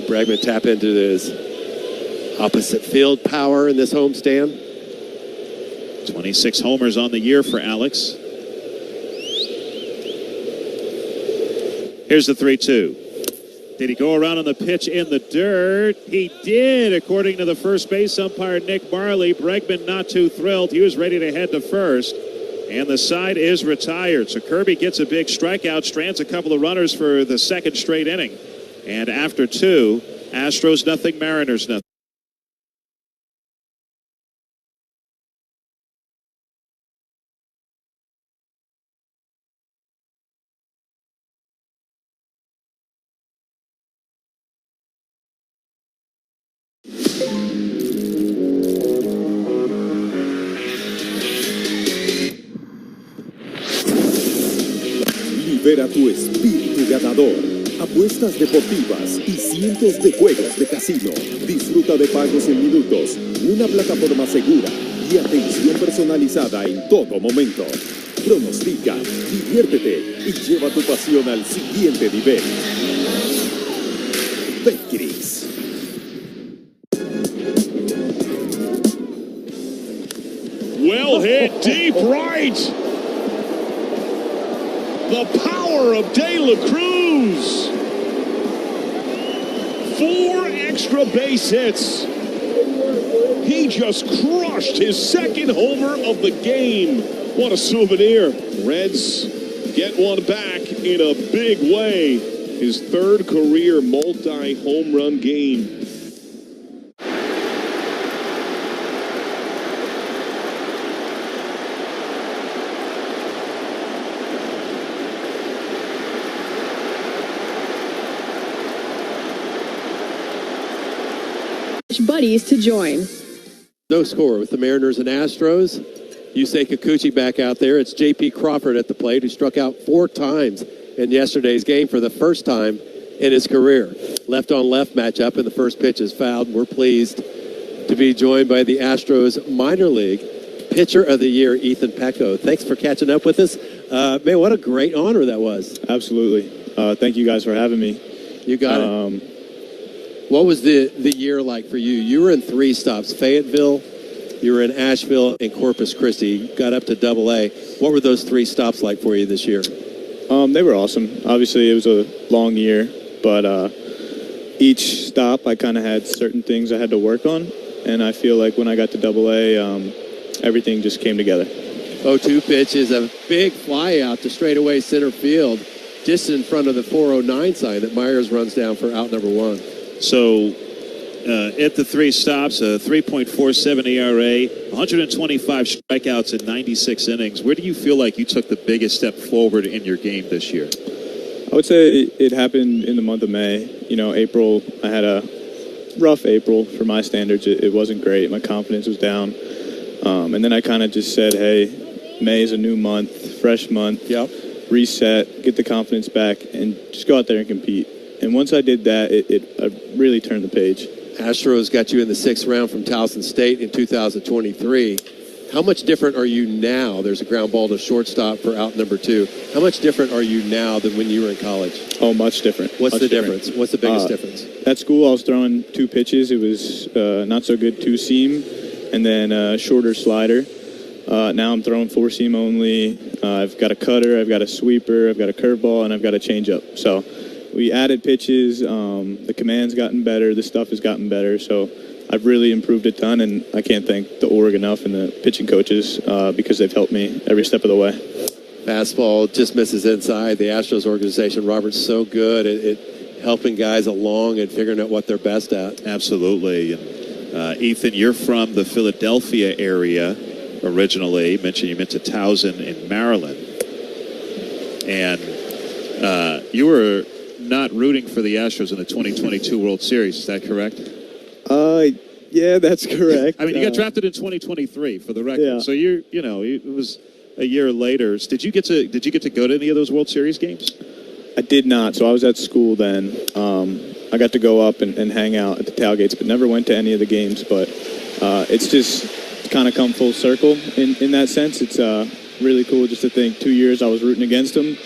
Bregman tap into his opposite field power in this homestand. 26 homers on the year for Alex. Here's the 3-2. Did he go around on the pitch in the dirt? He did, according to the first base umpire, Nick Marley. Bregman not too thrilled. He was ready to head to first, and the side is retired. So Kirby gets a big strikeout, strands a couple of runners for the second straight inning. And after 2, Astros nothing, Mariners nothing. Libera tu espíritu ganador. Apuestas deportivas y cientos de juegos de casino. Disfruta de pagos en minutos, una plataforma segura y atención personalizada en todo momento. Pronostica, diviértete y lleva tu pasión al siguiente nivel. Betcris. Well hit deep right. The power of De La Cruz. 4 extra base hits. He just crushed his second homer of the game. What a souvenir. Reds get one back in a big way. His 3rd career multi-home run game. Buddies to join. No score with the Mariners and Astros. Yusei Kikuchi back out there. It's J.P. Crawford at the plate, who struck out 4 times in yesterday's game for the first time in his career. Left-on-left matchup, and the first pitch is fouled. We're pleased to be joined by the Astros minor league pitcher of the year, Ethan Pecco. Thanks for catching up with us. Man, what a great honor that was. Absolutely. Thank you guys for having me. You got it. What was the year like for you? You were in 3 stops, Fayetteville, you were in Asheville, and Corpus Christi. You got up to AA. What were those 3 stops like for you this year? They were awesome. Obviously, it was a long year, but each stop I kind of had certain things I had to work on, and I feel like when I got to AA, everything just came together. 0-2 pitch is a big fly out to straightaway center field, just in front of the 409 sign that Myers runs down for out number 1. So at the 3 stops, a 3.47 ERA, 125 strikeouts in 96 innings. Where do you feel like you took the biggest step forward in your game this year? I would say it happened in the month of May. You know, April, I had a rough April for my standards. It wasn't great. My confidence was down. And then I kind of just said, hey, May is a new month, fresh month. Yep. Reset, get the confidence back, and just go out there and compete. And once I did that, I really turned the page. Astros got you in the 6th round from Towson State in 2023. How much different are you now? There's a ground ball to shortstop for out number 2. How much different are you now than when you were in college? Oh, much different. What's the difference? What's the biggest difference? At school, I was throwing 2 pitches. It was not so good 2-seam, and then a shorter slider. Now I'm throwing 4-seam only. I've got a cutter, I've got a sweeper, I've got a curveball, and I've got a changeup. So we added pitches. The command's gotten better. The stuff has gotten better. So I've really improved a ton, and I can't thank the org enough and the pitching coaches because they've helped me every step of the way. Fastball just misses inside. The Astros organization, Robert's so good at helping guys along and figuring out what they're best at. Absolutely. Ethan, you're from the Philadelphia area originally. You mentioned to Towson in Maryland. And you were not rooting for the Astros in the 2022 World Series. Is that correct? Yeah, that's correct. I mean, you got drafted in 2023 for the record. Yeah. So it was a year later. Did you get to go to any of those World Series games? I did not. So I was at school then. I got to go up and hang out at the tailgates, but never went to any of the games. But it's just kind of come full circle in that sense. It's really cool just to think 2 years I was rooting against them,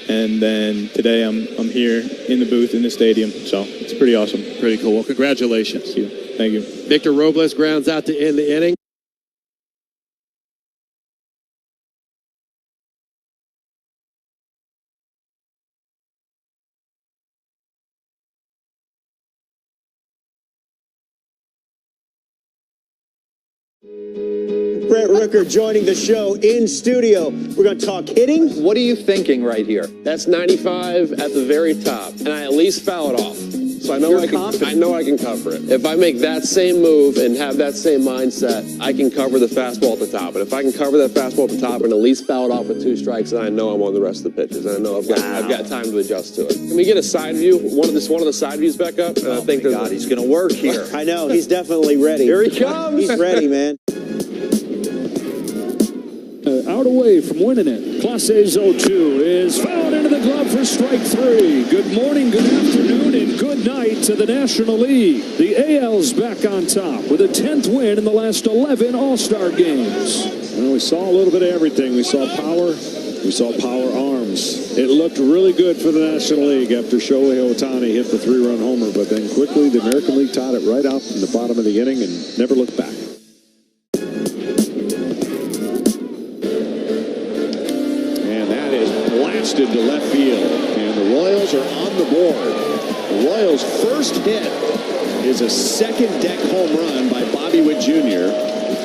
and then today I'm here in the booth in the stadium. So it's pretty awesome. Pretty cool. Well, congratulations. Thank you. Thank you. Victor Robles grounds out to end the inning. Brett Rooker joining the show in studio. We're going to talk hitting. What are you thinking right here? That's 95 at the very top, and I at least foul it off. So I know I can cover it. If I make that same move and have that same mindset, I can cover the fastball at the top. And if I can cover that fastball at the top and at least foul it off with 2 strikes, then I know I'm on the rest of the pitches. And I know I've got time to adjust to it. Can we get a side view? One of the side views back up? And I think God, he's going to work here. I know, he's definitely ready. Here he comes. He's ready, man. Out away from winning it. Clase's 0-2 is fouled into the glove for strike 3. Good morning, good afternoon, and good night to the National League. The AL's back on top with a 10th win in the last 11 All-Star games. Well, we saw a little bit of everything. We saw power. We saw power arms. It looked really good for the National League after Shohei Ohtani hit the 3-run homer, but then quickly the American League tied it right out in the bottom of the inning and never looked back. Blasted to left field, and the Royals are on the board. The Royals' first hit is a second deck home run by Bobby Witt Jr.,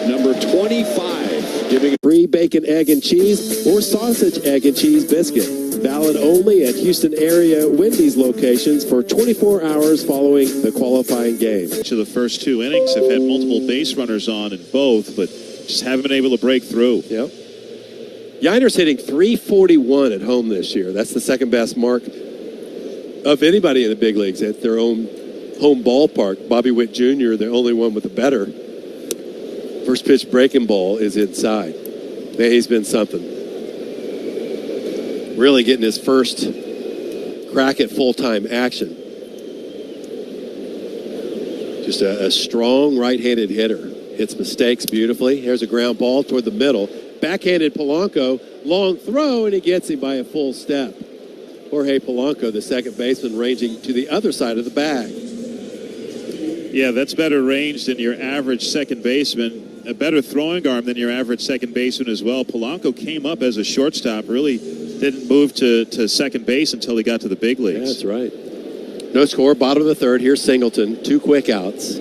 number 25, giving free bacon, egg, and cheese or sausage, egg, and cheese biscuit. Valid only at Houston area Wendy's locations for 24 hours following the qualifying game. To the first 2 innings, have had multiple base runners on in both, but just haven't been able to break through. Yep. Yiner's hitting .341 at home this year. That's the second best mark of anybody in the big leagues at their own home ballpark. Bobby Witt Jr., the only one with a better. First pitch breaking ball is inside. Man, he's been something. Really getting his first crack at full-time action. Just a strong right-handed hitter. Hits mistakes beautifully. Here's a ground ball toward the middle. Backhanded Polanco, long throw, and he gets him by a full step. Jorge Polanco, the second baseman, ranging to the other side of the bag. Yeah, that's better range than your average second baseman. A better throwing arm than your average second baseman as well. Polanco came up as a shortstop, really didn't move to second base until he got to the big leagues. Yeah, that's right. No score, bottom of the third. Here's Singleton, 2 quick outs.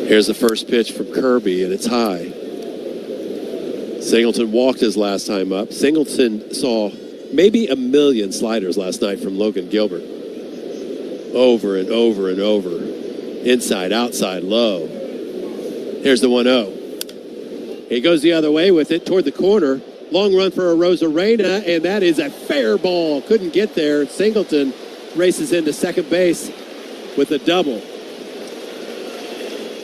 Here's the first pitch from Kirby, and it's high. Singleton walked his last time up. Singleton saw maybe 1 million sliders last night from Logan Gilbert. Over and over and over. Inside, outside, low. Here's the 1-0. He goes the other way with it toward the corner. Long run for Arozarena, and that is a fair ball. Couldn't get there. Singleton races into second base with a double.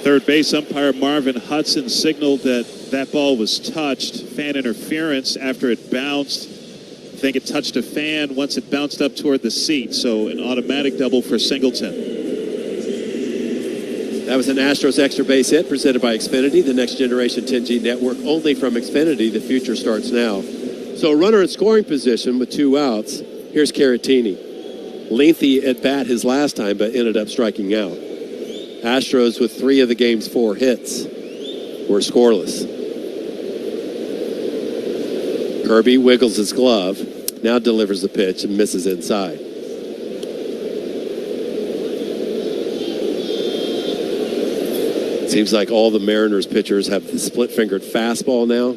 Third base umpire Marvin Hudson signaled that ball was touched. Fan interference after it bounced. I think it touched a fan once it bounced up toward the seat. So an automatic double for Singleton. That was an Astros extra base hit presented by Xfinity, the next generation 10G network. Only from Xfinity, the future starts now. So a runner in scoring position with 2 outs. Here's Caratini. Lengthy at bat his last time, but ended up striking out. Astros with 3 of the game's 4 hits were scoreless. Kirby wiggles his glove, now delivers the pitch and misses inside. Seems like all the Mariners pitchers have the split-fingered fastball now.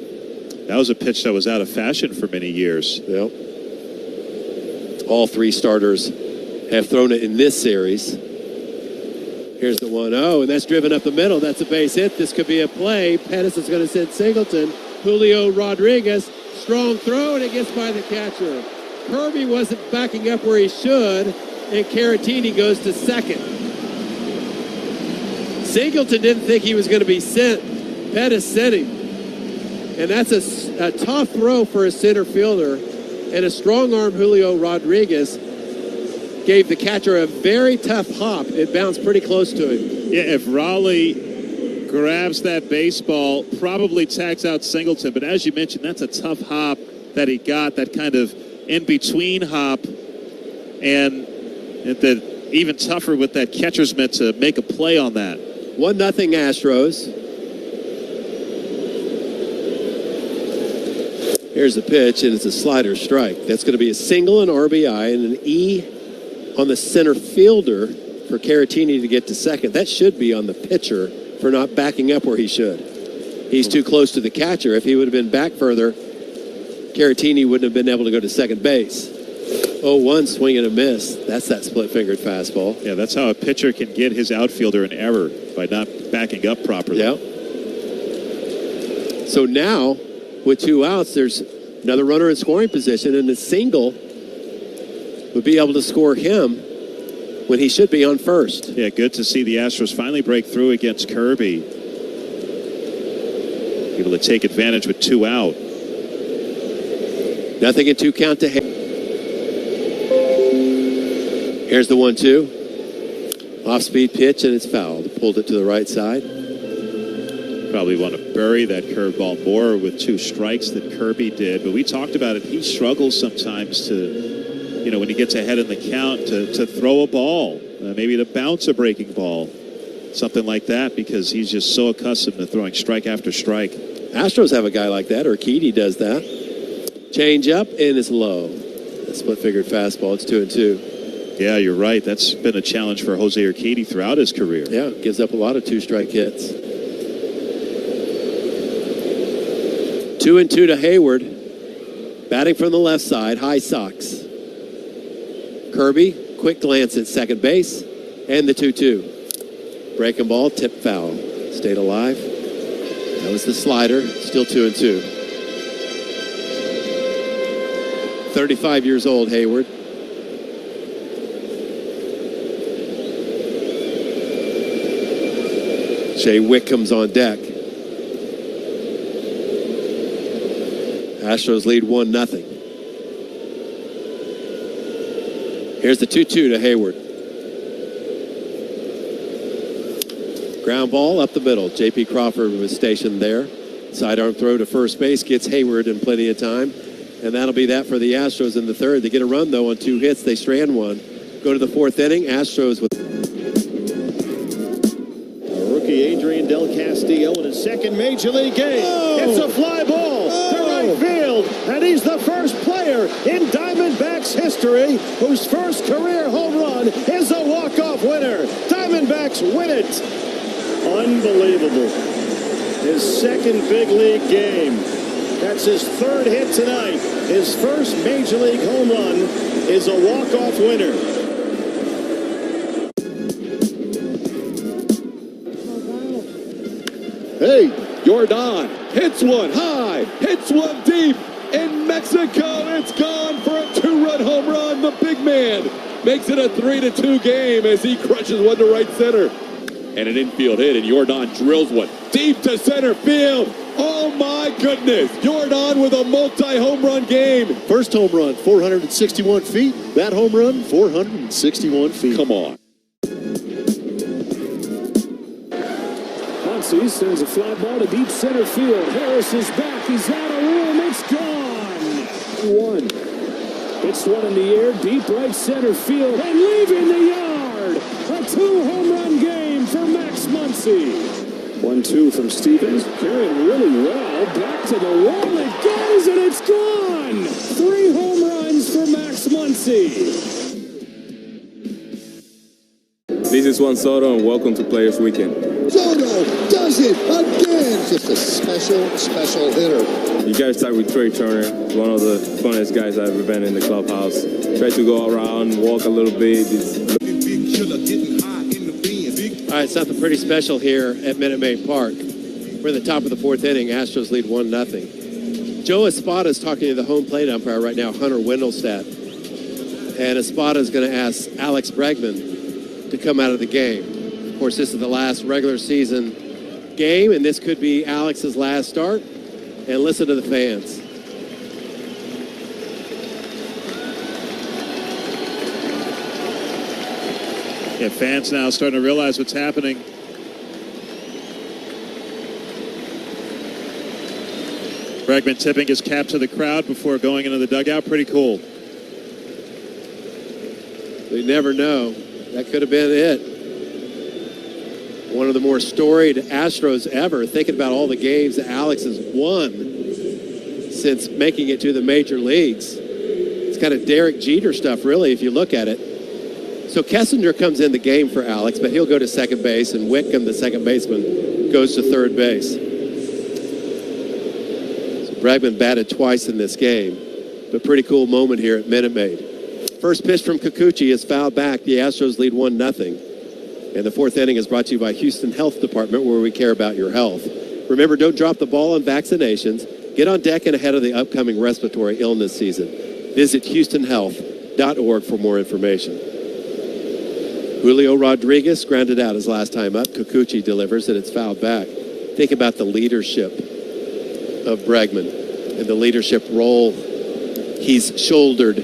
That was a pitch that was out of fashion for many years. Yep. All 3 starters have thrown it in this series. Here's the 1-0, and that's driven up the middle. That's a base hit. This could be a play. Pettis is going to send Singleton. Julio Rodriguez, strong throw, and it gets by the catcher. Kirby wasn't backing up where he should, and Caratini goes to second. Singleton didn't think he was going to be sent. Pettis sent him. And that's a tough throw for a center fielder. And a strong arm Julio Rodriguez gave the catcher a very tough hop. It bounced pretty close to him. Yeah, if Raleigh grabs that baseball, probably tags out Singleton. But as you mentioned, that's a tough hop that he got, that kind of in-between hop. And the even tougher with that catcher's mitt to make a play on that. 1-0 Astros. Here's the pitch, and it's a slider strike. That's going to be a single, an RBI, and an E on the center fielder for Caratini to get to second. That should be on the pitcher for not backing up where he should. He's too close to the catcher. If he would have been back further, Caratini wouldn't have been able to go to second base. 0-1 swing and a miss. That's that split-fingered fastball. Yeah, that's how a pitcher can get his outfielder in error, by not backing up properly. Yeah. So now, with 2 outs, there's another runner in scoring position, and a single would be able to score him when he should be on first. Yeah, good to see the Astros finally break through against Kirby. Able to take advantage with 2 out. 0-2 count to Haywood. Here's the 1-2. Off-speed pitch, and it's fouled. Pulled it to the right side. Probably want to bury that curveball more with 2 strikes than Kirby did. But we talked about it. He struggles sometimes to, you know, when he gets ahead in the count, to throw a ball. Maybe to bounce a breaking ball. Something like that, because he's just so accustomed to throwing strike after strike. Astros have a guy like that. Urquidy does that. Change up, and it's low. A split-fingered fastball. It's 2-2. Yeah, you're right. That's been a challenge for Jose Urquidy throughout his career. Yeah, gives up a lot of 2-strike hits. 2-2 to Hayward. Batting from the left side, high socks. Kirby, quick glance at second base, and the 2-2. Breaking ball, tip foul. Stayed alive. That was the slider. Still 2-2. 35 years old, Hayward. Jay Wick comes on deck. Astros lead 1-0. Here's the 2-2 to Hayward. Ground ball up the middle. J.P. Crawford was stationed there. Sidearm throw to first base gets Hayward in plenty of time. And that'll be that for the Astros in the third. They get a run, though, on 2 hits. They strand 1. Go to the 4th inning. Astros with... Adrian Del Castillo in his second major league game. It's a fly ball to right field, and he's the first player in Diamondbacks history whose first career home run is a walk-off winner. Diamondbacks win it. Unbelievable. His second big league game. That's his 3rd hit tonight. His first major league home run is a walk-off winner. Hey, Jordan hits one high, hits one deep. In Mexico, it's gone for a 2-run home run. The big man makes it a 3-2 game as he crushes one to right center. And an infield hit, and Jordan drills one deep to center field. Oh, my goodness. Jordan with a multi-home run game. First home run, 461 feet. That home run, 461 feet. Come on. Muncy sends a fly ball to deep center field. Harris is back. He's out of room. It's gone. 1. Hits one in the air, deep right center field, and leaving the yard. A 2-home run game for Max Muncy. 1-2 from Stevens. Carrying really well. Back to the wall it goes, and it's gone. 3 home runs for Max Muncy. This is Juan Soto, and welcome to Players Weekend. Soto does it again. Just a special hitter. You got to start with Trey Turner, one of the funnest guys I've ever been in the clubhouse. Try to go around, walk a little bit. All right, something pretty special here at Minute Maid Park. We're in the top of the 4th inning. Astros lead 1-0. Joe Espada is talking to the home plate umpire right now, Hunter Wendelstedt. And Espada is going to ask Alex Bregman to come out of the game. Of course, this is the last regular season game, and this could be Alex's last start. And listen to the fans. Yeah, fans now starting to realize what's happening. Bregman tipping his cap to the crowd before going into the dugout. Pretty cool. We never know. That could have been it. One of the more storied Astros ever. Thinking about all the games that Alex has won since making it to the major leagues. It's kind of Derek Jeter stuff, really, if you look at it. So Kessinger comes in the game for Alex, but he'll go to second base, and Wickham, the second baseman, goes to third base. So Bregman batted twice in this game, but pretty cool moment here at Minute Maid. First pitch from Kikuchi is fouled back. The Astros lead 1-0. And the fourth inning is brought to you by Houston Health Department, where we care about your health. Remember, don't drop the ball on vaccinations. Get on deck and ahead of the upcoming respiratory illness season. Visit HoustonHealth.org for more information. Julio Rodriguez grounded out his last time up. Kikuchi delivers, and it's fouled back. Think about the leadership of Bregman and the leadership role he's shouldered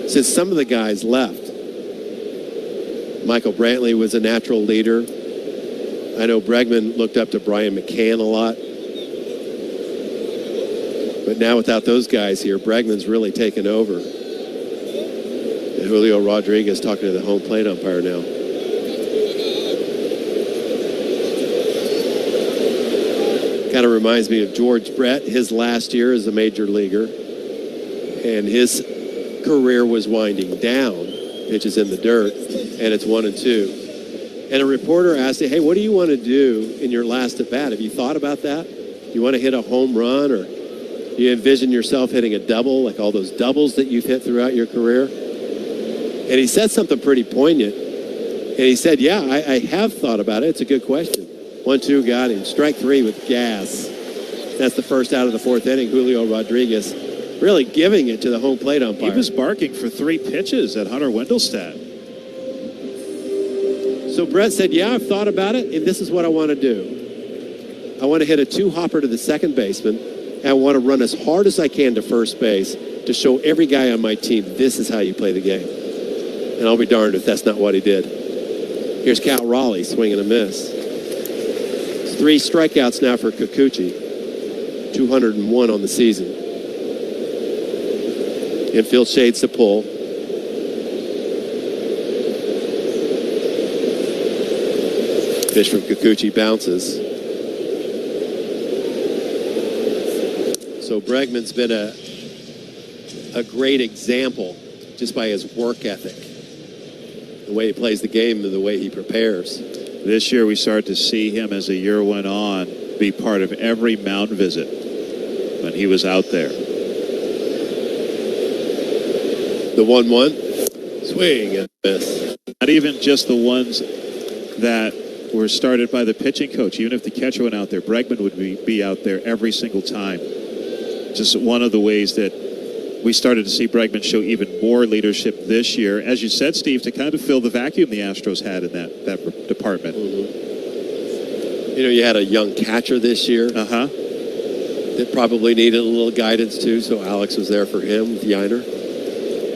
since some of the guys left. Michael Brantley was a natural leader. I know Bregman looked up to Brian McCann a lot. But now without those guys here, Bregman's really taken over. And Julio Rodriguez talking to the home plate umpire now. Kind of reminds me of George Brett, his last year as a major leaguer. And his career was winding down. Pitches in the dirt, and it's 1-2. And a reporter asked him, hey, what do you want to do in your last at bat? Have you thought about that? Do you want to hit a home run, or do you envision yourself hitting a double, like all those doubles that you've hit throughout your career? And he said something pretty poignant. And he said, yeah, I have thought about it. It's a good question. 1-2, got him. Strike three with gas. That's the first out of the fourth inning. Julio Rodriguez really giving it to the home plate umpire. He was barking for 3 pitches at Hunter Wendelstedt. So Brett said, yeah, I've thought about it, and this is what I want to do. I want to hit a 2-hopper to the second baseman, and I want to run as hard as I can to first base to show every guy on my team this is how you play the game. And I'll be darned if that's not what he did. Here's Cal Raleigh swinging a miss. It's 3 strikeouts now for Kikuchi. 201 on the season. Infield shades to pull. Pitch from Kikuchi bounces. So Bregman's been a great example just by his work ethic. The way he plays the game and the way he prepares. This year we start to see him, as the year went on, be part of every mound visit when he was out there. The 1-1. Swing and miss. Not even just the ones that were started by the pitching coach. Even if the catcher went out there, Bregman would be out there every single time. Just one of the ways that we started to see Bregman show even more leadership this year. As you said, Steve, to kind of fill the vacuum the Astros had in that department. Mm-hmm. You know, you had a young catcher this year. That probably needed a little guidance, too, so Alex was there for him with Yiner.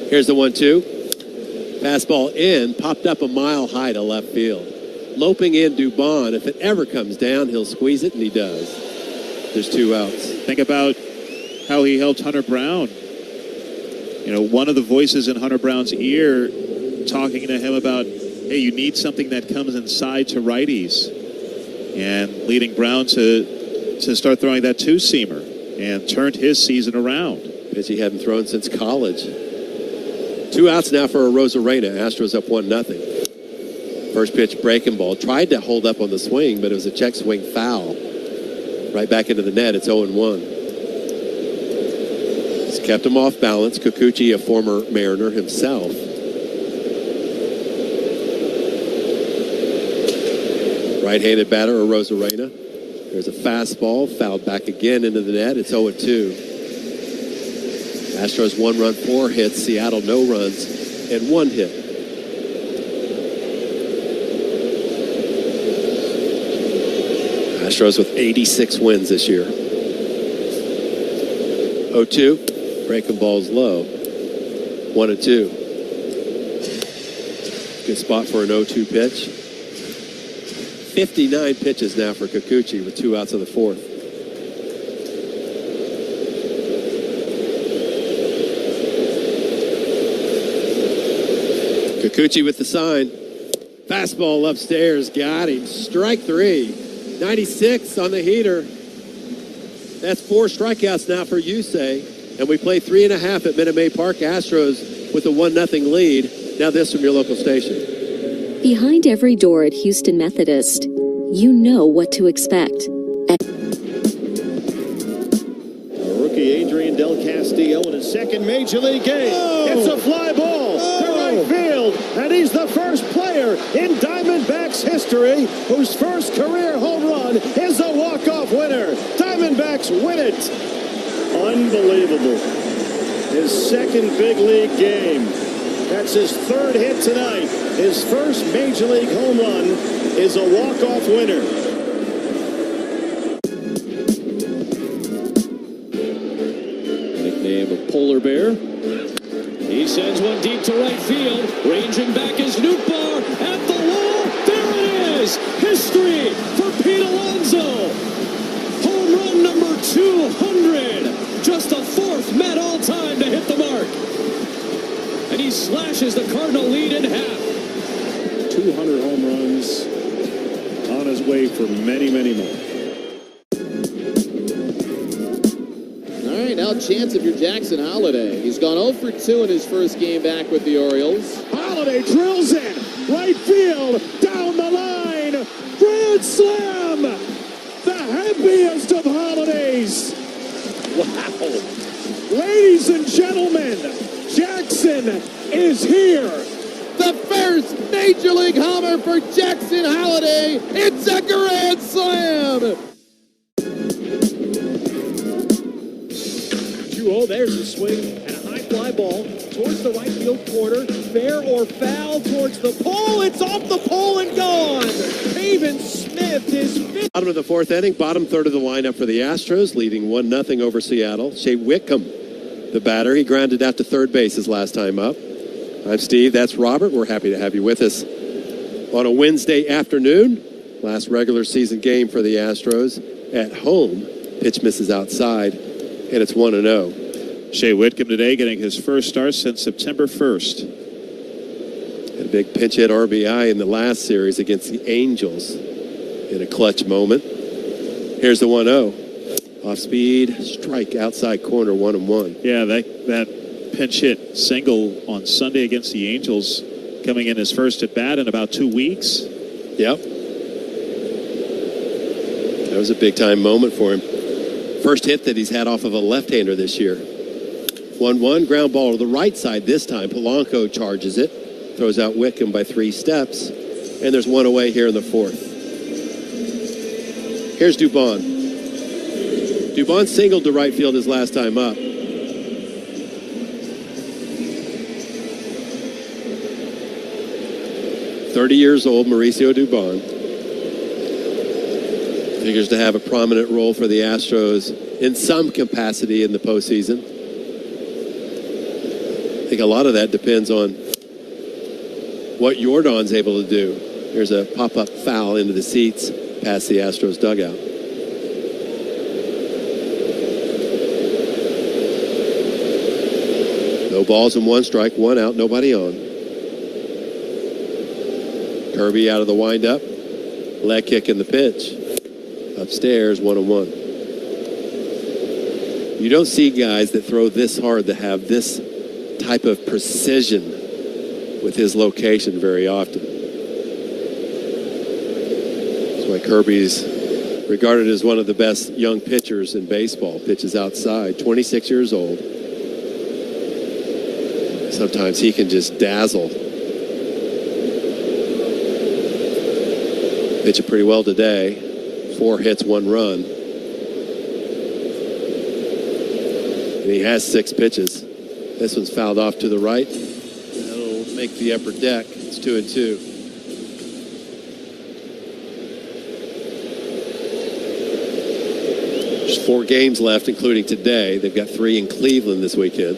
Here's the 1-2. Fastball in, popped up a mile high to left field. Loping in Dubon. If it ever comes down, he'll squeeze it, and he does. There's 2 outs. Think about how he helped Hunter Brown. You know, one of the voices in Hunter Brown's ear talking to him about, hey, you need something that comes inside to righties. And leading Brown to start throwing that 2-seamer and turned his season around. Pitch he hadn't thrown since college. 2 outs now for Arozarena. Astros up 1-0. First pitch breaking ball. Tried to hold up on the swing, but it was a check swing foul. Right back into the net. It's 0-1. It's kept him off balance. Kikuchi, a former Mariner himself. Right-handed batter, Arozarena. There's a fastball. Fouled back again into the net. It's 0-2. Astros 1 run, 4 hits. Seattle no runs and 1 hit. Astros with 86 wins this year. 0-2. Breaking ball's low. 1-2. Good spot for an 0-2 pitch. 59 pitches now for Kikuchi with 2 outs of the 4th. Kikuchi with the sign. Fastball upstairs, got him. Strike 3. 96 on the heater. That's 4 strikeouts now for Yusei. And we play 3.5 at Minute Maid Park. Astros with a 1-0 lead. Now this from your local station. Behind every door at Houston Methodist, you know what to expect. Rookie Adrian Del Castillo in his second major league game. It's a fly ball to right field, and he's the first player in Diamondbacks history whose first career home run is a walk-off winner. Diamondbacks win it. Unbelievable. His second big league game. That's his 3rd hit tonight. His first major league home run is a walk-off winner. Nickname of Polar Bear. He sends one deep to right field. Ranging back is Nootbaar at the wall. There it is. History for Pete Alonso. Home run number 200. Just the 4th Met all-time to hit the mark. And he slashes the Cardinal lead in half. 200 home runs on his way for many, many more. All right, now chance of your Jackson Holiday. He's gone 0 for 2 in his first game back with the Orioles. Holiday drills in. Right field. Down the line. Grand slam. The happiest of holidays. Wow. Ladies and gentlemen, Jackson is here. The first Major League homer for Jackson Holiday. It's a grand slam. 2-0, there's a swing and a high fly ball towards the right field corner. Fair or foul towards the pole. It's off the pole and gone. Pavin Smith is fifth. Bottom of the 4th inning, bottom third of the lineup for the Astros, leading 1-0 over Seattle. Shea Whitcomb, the batter. He grounded out to third base his last time up. I'm Steve. That's Robert. We're happy to have you with us on a Wednesday afternoon. Last regular season game for the Astros at home. Pitch misses outside, and it's 1-0. Shea Whitcomb today getting his first start since September 1st. And a big pinch hit RBI in the last series against the Angels in a clutch moment. Here's the 1-0. Off speed, strike outside corner, 1-1. Yeah, that pinch hit single on Sunday against the Angels coming in his first at bat in about 2 weeks. Yep. That was a big time moment for him. First hit that he's had off of a left-hander this year. 1-1, ground ball to the right side this time. Polanco charges it, throws out Whitcomb by 3 steps, and there's 1 away here in the 4th. Here's Dubon. Dubon singled to right field his last time up. "30 years old, Mauricio Dubon. Figures to have a prominent role for the Astros in some capacity in the postseason. I think a lot of that depends on what Jordan's able to do. Here's a pop-up foul into the seats past the Astros dugout. No balls and 1 strike, 1 out, nobody on. Kirby out of the windup. Leg kick in the pitch. Upstairs, 1-1. You don't see guys that throw this hard that have this type of precision with his location very often. That's why Kirby's regarded as one of the best young pitchers in baseball. Pitches outside, 26 years old. Sometimes he can just dazzle. Pitching pretty well today. 4 hits, 1 run. And he has 6 pitches. This one's fouled off to the right. That'll make the upper deck. It's 2-2. There's 4 games left, including today. They've got 3 in Cleveland this weekend.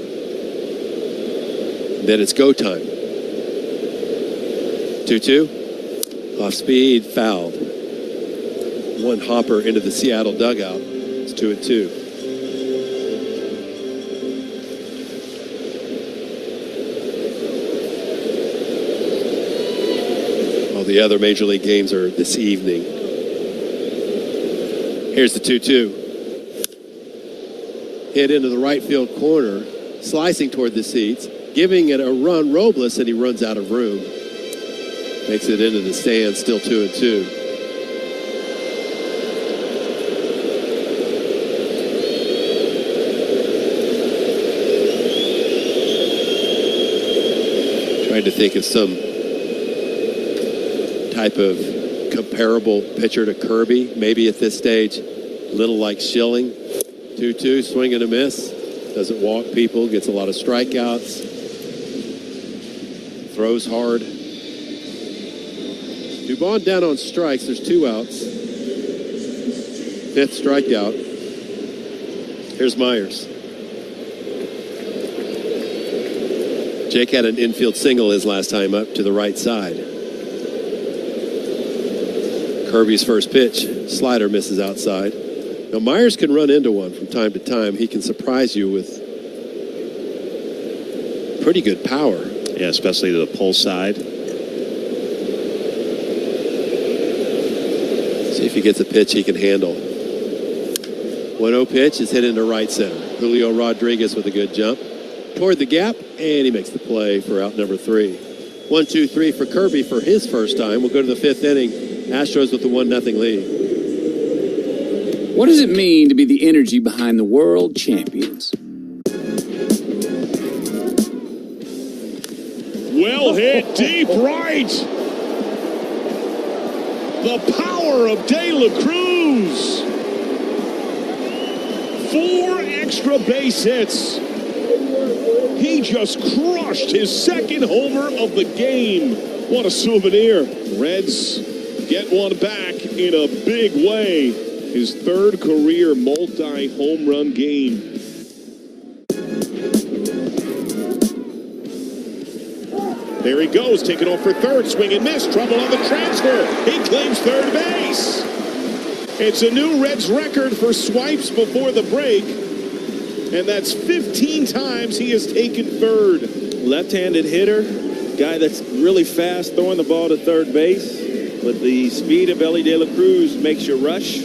Then it's go time. 2-2. Off speed, fouled. One hopper into the Seattle dugout. It's 2-2. All the other major league games are this evening. Here's the 2-2. Hit into the right field corner, slicing toward the seats, giving it a run, Robles, and he runs out of room. Makes it into the stands, still 2-2. Trying to think of some type of comparable pitcher to Kirby. Maybe at this stage, a little like Schilling. 2-2, swing and a miss. Doesn't walk people, gets a lot of strikeouts. Throws hard. Dubon down on strikes. There's 2 outs. 5th strikeout. Here's Myers. Jake had an infield single his last time up to the right side. Kirby's first pitch. Slider misses outside. Now, Myers can run into one from time to time. He can surprise you with pretty good power. Yeah, especially to the pull side. See if he gets a pitch he can handle. 1-0 pitch is hit into right center. Julio Rodriguez with a good jump toward the gap, and he makes the play for out number 3. 1-2-3 for Kirby for his first time. We'll go to the 5th inning. Astros with the 1-0 lead. What does it mean to be the energy behind the world champions? Well hit deep right. The power of De La Cruz. 4 extra base hits. He just crushed his second homer of the game. What a souvenir. Reds get one back in a big way. His 3rd career multi-home run game. There he goes, taking off for 3rd, swing and miss, trouble on the transfer. He claims 3rd base. It's a new Reds record for swipes before the break, and that's 15 times he has taken 3rd. Left-handed hitter, guy that's really fast throwing the ball to 3rd base, but the speed of Ellie De La Cruz makes you rush.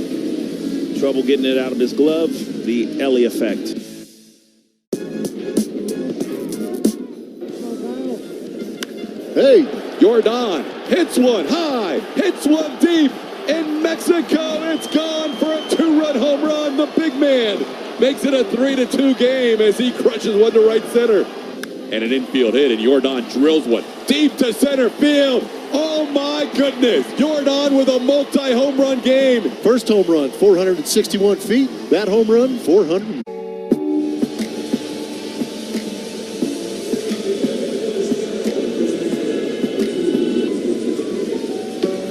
Trouble getting it out of his glove, the Ellie effect. Hey, Jordan hits one high, hits one deep. In Mexico, it's gone for a 2-run home run. The big man makes it a 3-2 game as he crushes one to right center. And an infield hit, and Jordan drills one deep to center field. Oh my goodness, Jordan with a multi-home run game. First home run, 461 feet. That home run, 400.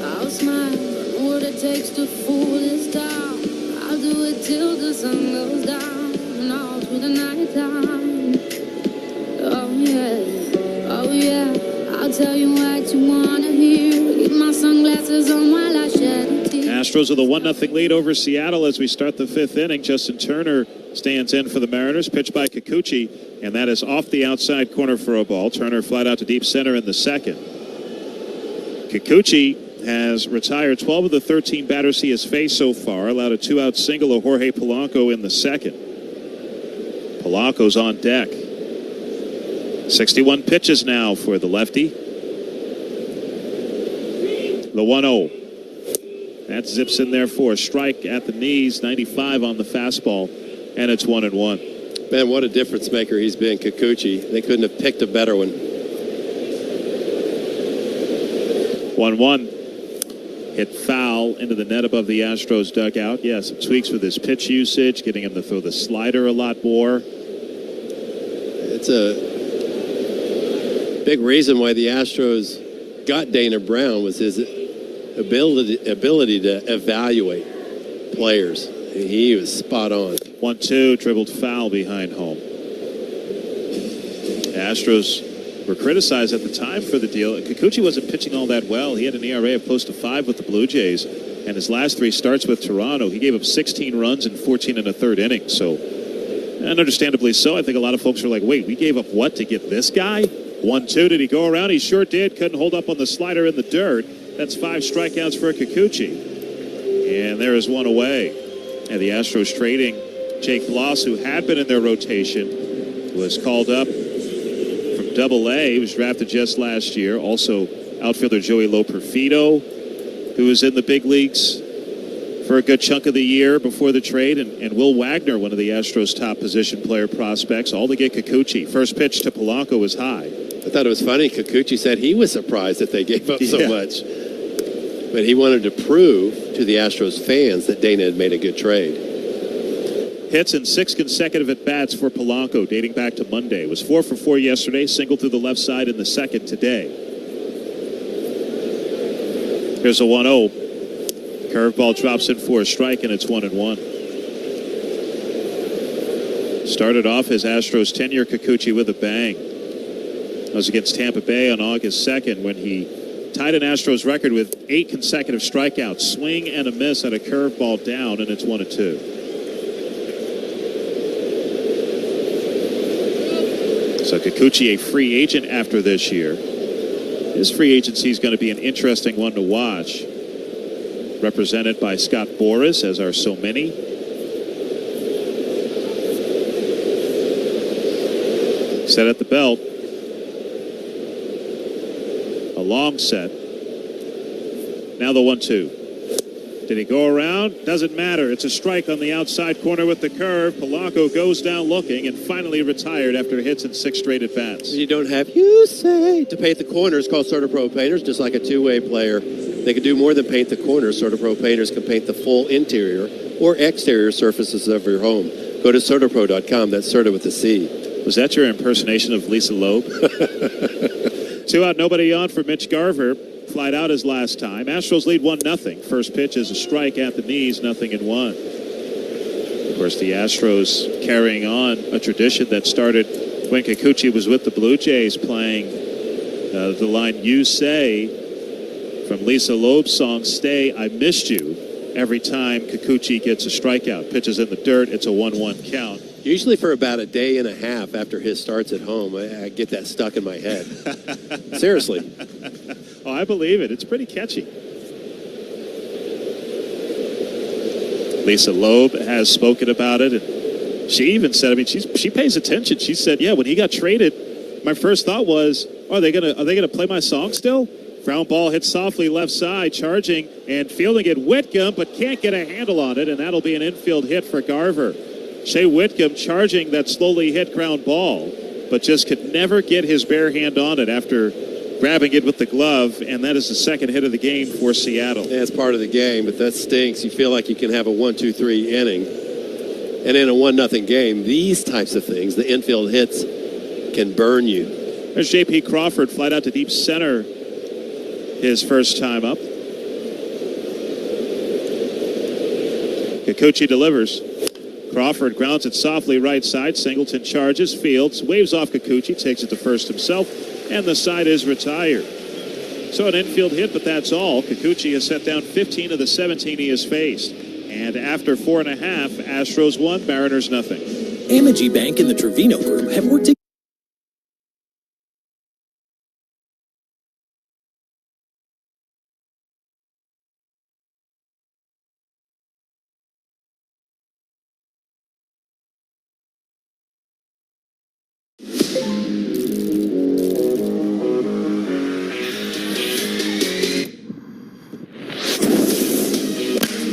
I'll smile what it takes to fool this town. I'll do it till the sun goes down and all through the night time. Oh yeah, I'll tell you what you want to hear. Get my sunglasses on while I shed a tear. Astros with a 1-0 lead over Seattle as we start the 5th inning. Justin Turner stands in for the Mariners. Pitched by Kikuchi, and that is off the outside corner for a ball. Turner flat out to deep center in the 2nd. Kikuchi has retired 12 of the 13 batters he has faced so far. Allowed a 2-out single to Jorge Polanco in the 2nd. Polanco's on deck. 61 pitches now for the lefty. The 1-0. That zips in there for a strike at the knees. 95 on the fastball, and it's 1-1. Man, what a difference maker he's been, Kikuchi. They couldn't have picked a better one. 1-1. Hit foul into the net above the Astros dugout. Yeah, some tweaks with his pitch usage, getting him to throw the slider a lot more. It's a big reason why the Astros got Dana Brown was his ability to evaluate players. He was spot on. 1-2, dribbled foul behind home. Astros were criticized at the time for the deal. Kikuchi wasn't pitching all that well. He had an ERA of close to 5 with the Blue Jays. And his last 3 starts with Toronto, he gave up 16 runs in 14 1/3 innings. So, and understandably so, I think a lot of folks are like, wait, we gave up what to get this guy? 1-2, did he go around? He sure did. Couldn't hold up on the slider in the dirt. That's 5 strikeouts for Kikuchi. And there is one away. And the Astros trading Jake Bloss, who had been in their rotation, was called up from Double-A. He was drafted just last year. Also, outfielder Joey Loperfido, who was in the big leagues for a good chunk of the year before the trade, and Will Wagner, one of the Astros' top position player prospects, all to get Kikuchi. First pitch to Polanco was high. I thought it was funny. Kikuchi said he was surprised that they gave up so much. But he wanted to prove to the Astros fans that Dana had made a good trade. Hits in 6 consecutive at-bats for Polanco dating back to Monday. Was 4 for 4 yesterday, single through the left side in the second today. Here's a 1-0. Curveball drops in for a strike, and it's 1-1. Started off his Astros tenure, Kikuchi, with a bang. That was against Tampa Bay on August 2nd when he tied an Astros record with 8 consecutive strikeouts. Swing and a miss at a curveball down, and it's 1-2. So Kikuchi, a free agent after this year. His free agency is going to be an interesting one to watch. Represented by Scott Boras, as are so many. Set at the belt. A long set. Now the 1-2. Did he go around? Doesn't matter. It's a strike on the outside corner with the curve. Polanco goes down looking and finally retired after hits in 6 straight at-bats. You don't have you say to paint the corners called Certapro painters, just like a two-way player. They can do more than paint the corners. Certapro painters can paint the full interior or exterior surfaces of your home. Go to Certapro.com. That's Certa with a C. Was that your impersonation of Lisa Loeb? 2 out, nobody on for Mitch Garver. Flied out his last time. Astros lead 1-0. First pitch is a strike at the knees, 0-1. Of course, the Astros carrying on a tradition that started when Kikuchi was with the Blue Jays, playing the line "You Say" from Lisa Loeb's song "Stay, I Missed You" every time Kikuchi gets a strikeout. Pitches in the dirt. It's a 1-1 count. Usually for about a day and a half after his starts at home, I get that stuck in my head. Seriously. Oh, I believe it. It's pretty catchy. Lisa Loeb has spoken about it, and she even said, I mean, she pays attention. She said, yeah, when he got traded, my first thought was, are they gonna play my song still? Ground ball hits softly left side, charging and fielding it Whitcomb, but can't get a handle on it, and that'll be an infield hit for Garver. Shea Whitcomb charging that slowly hit ground ball, but just could never get his bare hand on it after grabbing it with the glove, and that is the second hit of the game for Seattle. Yeah, it's part of the game, but that stinks. You feel like you can have a 1-2-3 inning, and in a 1-0 game, these types of things, the infield hits, can burn you. There's J.P. Crawford, flied out to deep center his first time up. Kikuchi delivers. Crawford grounds it softly right side. Singleton charges, fields, waves off Kikuchi, takes it to first himself, and the side is retired. So an infield hit, but that's all. Kikuchi has set down 15 of the 17 he has faced. And after 4.5, Astros 1, Mariners 0. M&G Bank and the Trevino Group have worked together.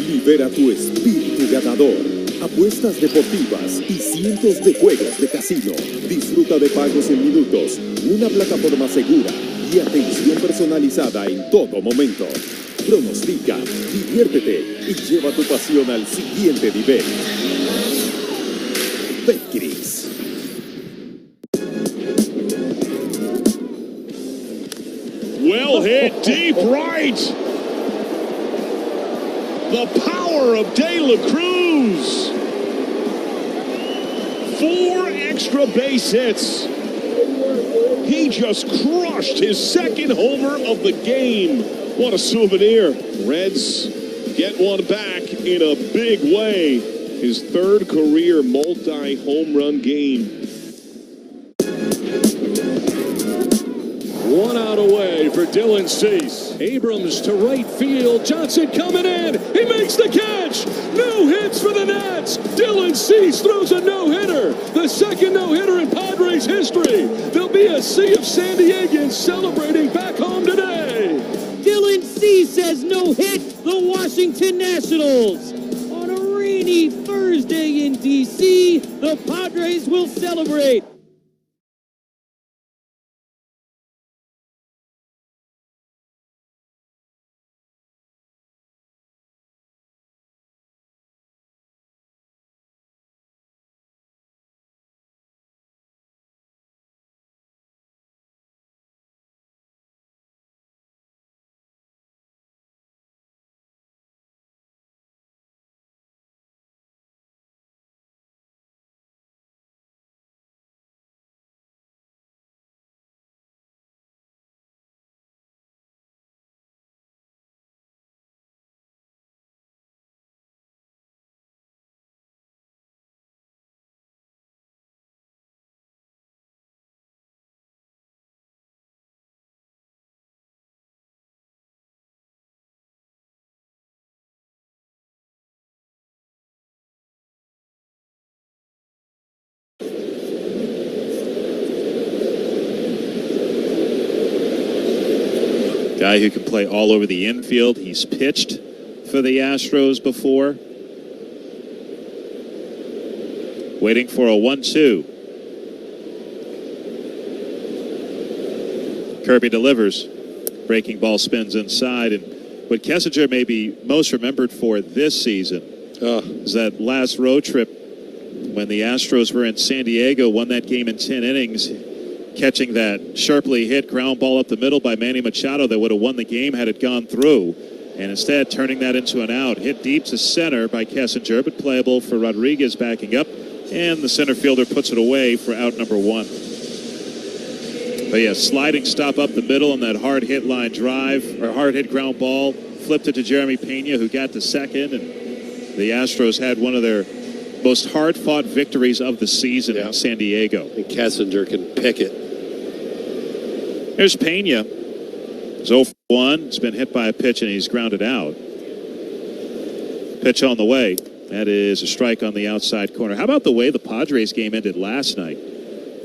Libera tu espíritu ganador. Apuestas deportivas y cientos de juegos de casino. Disfruta de pagos en minutos, una plataforma segura y atención personalizada en todo momento. Pronostica, diviértete y lleva tu pasión al siguiente nivel. Betcris. Well hit deep right. The power of De La Cruz. 4 extra base hits. He just crushed his second homer of the game. What a souvenir. Reds get one back in a big way. His third career multi-home run game. One out away for Dylan Cease. Abrams to right field. Johnson coming in. He makes the catch. No hits for the Nats. Dylan Cease throws a no-hitter. The second no-hitter in Padres history. There'll be a sea of San Diegans celebrating back home today. Dylan Cease has no-hit the Washington Nationals. On a rainy Thursday in D.C., the Padres will celebrate. Guy who can play all over the infield. He's pitched for the Astros before. Waiting for a 1-2. Kirby delivers. Breaking ball spins inside. And what Kessinger may be most remembered for this season is that last road trip when the Astros were in San Diego, won that game in 10 innings. Catching that sharply hit ground ball up the middle by Manny Machado that would have won the game had it gone through. And instead turning that into an out. Hit deep to center by Kessinger, but playable for Rodriguez backing up. And the center fielder puts it away for out number 1. But yeah, sliding stop up the middle on that hard hit line drive, or hard hit ground ball. Flipped it to Jeremy Pena, who got to second. And the Astros had one of their most hard-fought victories of the season in San Diego. And Kessinger can pick it. There's Pena. It's 0-for-1. It's been hit by a pitch and he's grounded out. Pitch on the way. That is a strike on the outside corner. How about the way the Padres game ended last night?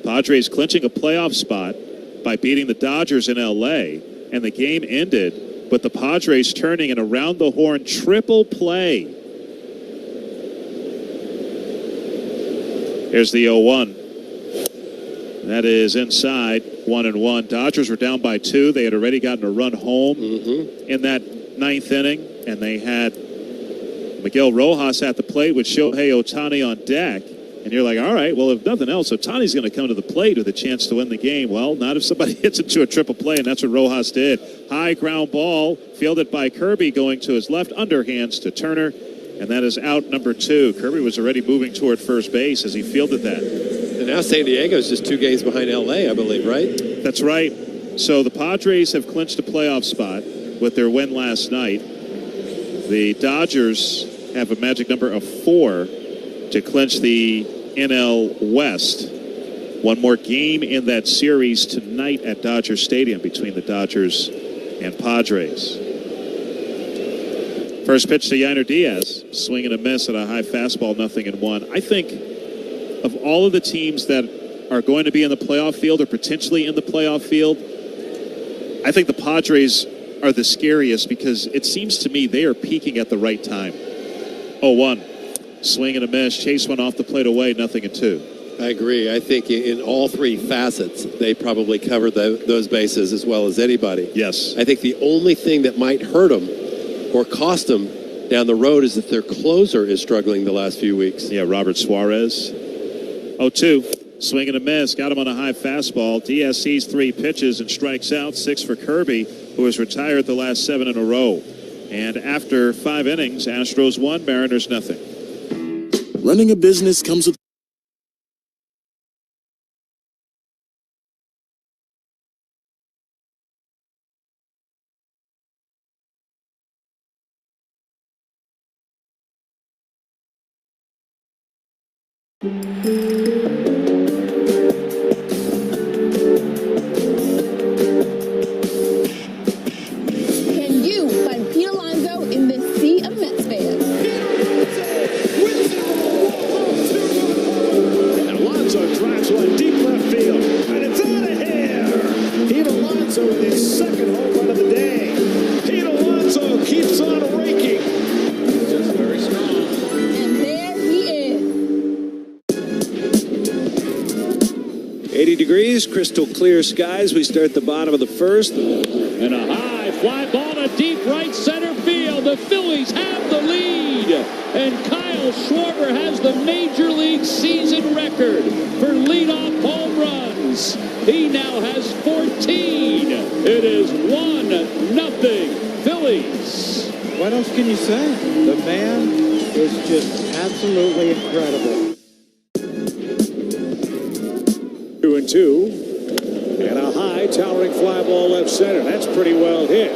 Padres clinching a playoff spot by beating the Dodgers in L.A. And the game ended with the Padres turning an around-the-horn triple play. Here's the 0-1. That is inside, 1-1. Dodgers were down by 2. They had already gotten a run home in that 9th inning, and they had Miguel Rojas at the plate with Shohei Ohtani on deck. And you're like, all right, well, if nothing else, Ohtani's going to come to the plate with a chance to win the game. Well, not if somebody hits into a triple play, and that's what Rojas did. High ground ball, fielded by Kirby, going to his left, underhands to Turner, and that is out number 2. Kirby was already moving toward first base as he fielded that. And now San Diego is just 2 games behind L.A., I believe, right? That's right. So the Padres have clinched a playoff spot with their win last night. The Dodgers have a magic number of 4 to clinch the NL West. One more game in that series tonight at Dodger Stadium between the Dodgers and Padres. First pitch to Yainer Diaz. Swing and a miss at a high fastball, 0-1. I think of all of the teams that are going to be in the playoff field or potentially in the playoff field, I think the Padres are the scariest because it seems to me they are peaking at the right time. 0-1. Swing and a miss. Chase one off the plate away, 0-2. I agree. I think in all 3 facets, they probably covered those bases as well as anybody. Yes. I think the only thing that might hurt them or cost them down the road is that their closer is struggling the last few weeks. Yeah, Robert Suarez. 0-2. Swing and a miss. Got him on a high fastball. Diaz sees 3 pitches and strikes out. 6 for Kirby, who has retired the last 7 in a row. And after 5 innings, Astros 1, Mariners 0. Running a business comes with Can you find Pete Alonso in this sea of Mets fans? And Alonso drives one deep left field, and it's out of here. Pete Alonso with his second home run of the day. Pete Alonso keeps on raking. Just very strong. And there he is. 80 degrees, crystal clear skies. We start the bottom of the first. And a high fly ball to deep right center field. The Phillies have the lead. And Kyle Schwarber has the Major League season record for leadoff home runs. He now has 14. It is 1-0 Phillies. What else can you say? The man is just absolutely incredible. 2-2. And a high towering fly ball left center. That's pretty well hit.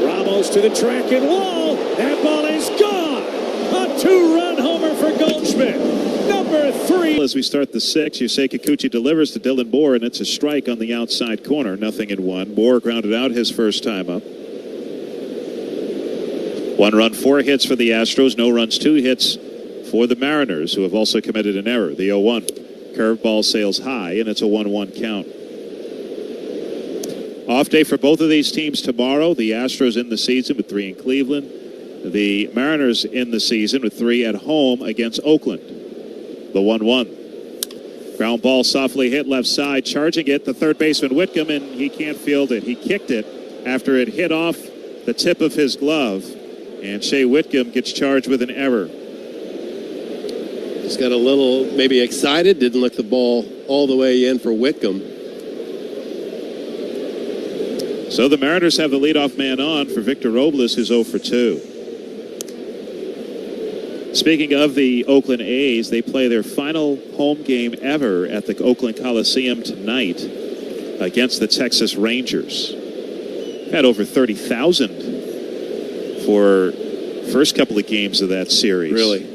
Ramos to the track and wall. That ball is gone. A two-run homer for Goldschmidt. Number 3. As we start the 6th, Yusei Kikuchi delivers to Dylan Moore, and it's a strike on the outside corner. 0-1. Moore grounded out his first time up. 1 run, 4 hits for the Astros. No runs, 2 hits for the Mariners, who have also committed an error. The 0-1. Curveball sails high, and it's a 1-1 count. Off day for both of these teams tomorrow. The Astros in the season with 3 in Cleveland. The Mariners in the season with 3 at home against Oakland. The 1-1. Ground ball softly hit left side. Charging it, the third baseman Whitcomb, and he can't field it. He kicked it after it hit off the tip of his glove. And Shea Whitcomb gets charged with an error. Just got a little maybe excited. Didn't look the ball all the way in for Whitcomb. So the Mariners have the leadoff man on for Victor Robles, who's 0 for 2. Speaking of the Oakland A's, they play their final home game ever at the Oakland Coliseum tonight against the Texas Rangers. Had over 30,000 for first couple of games of that series. Really?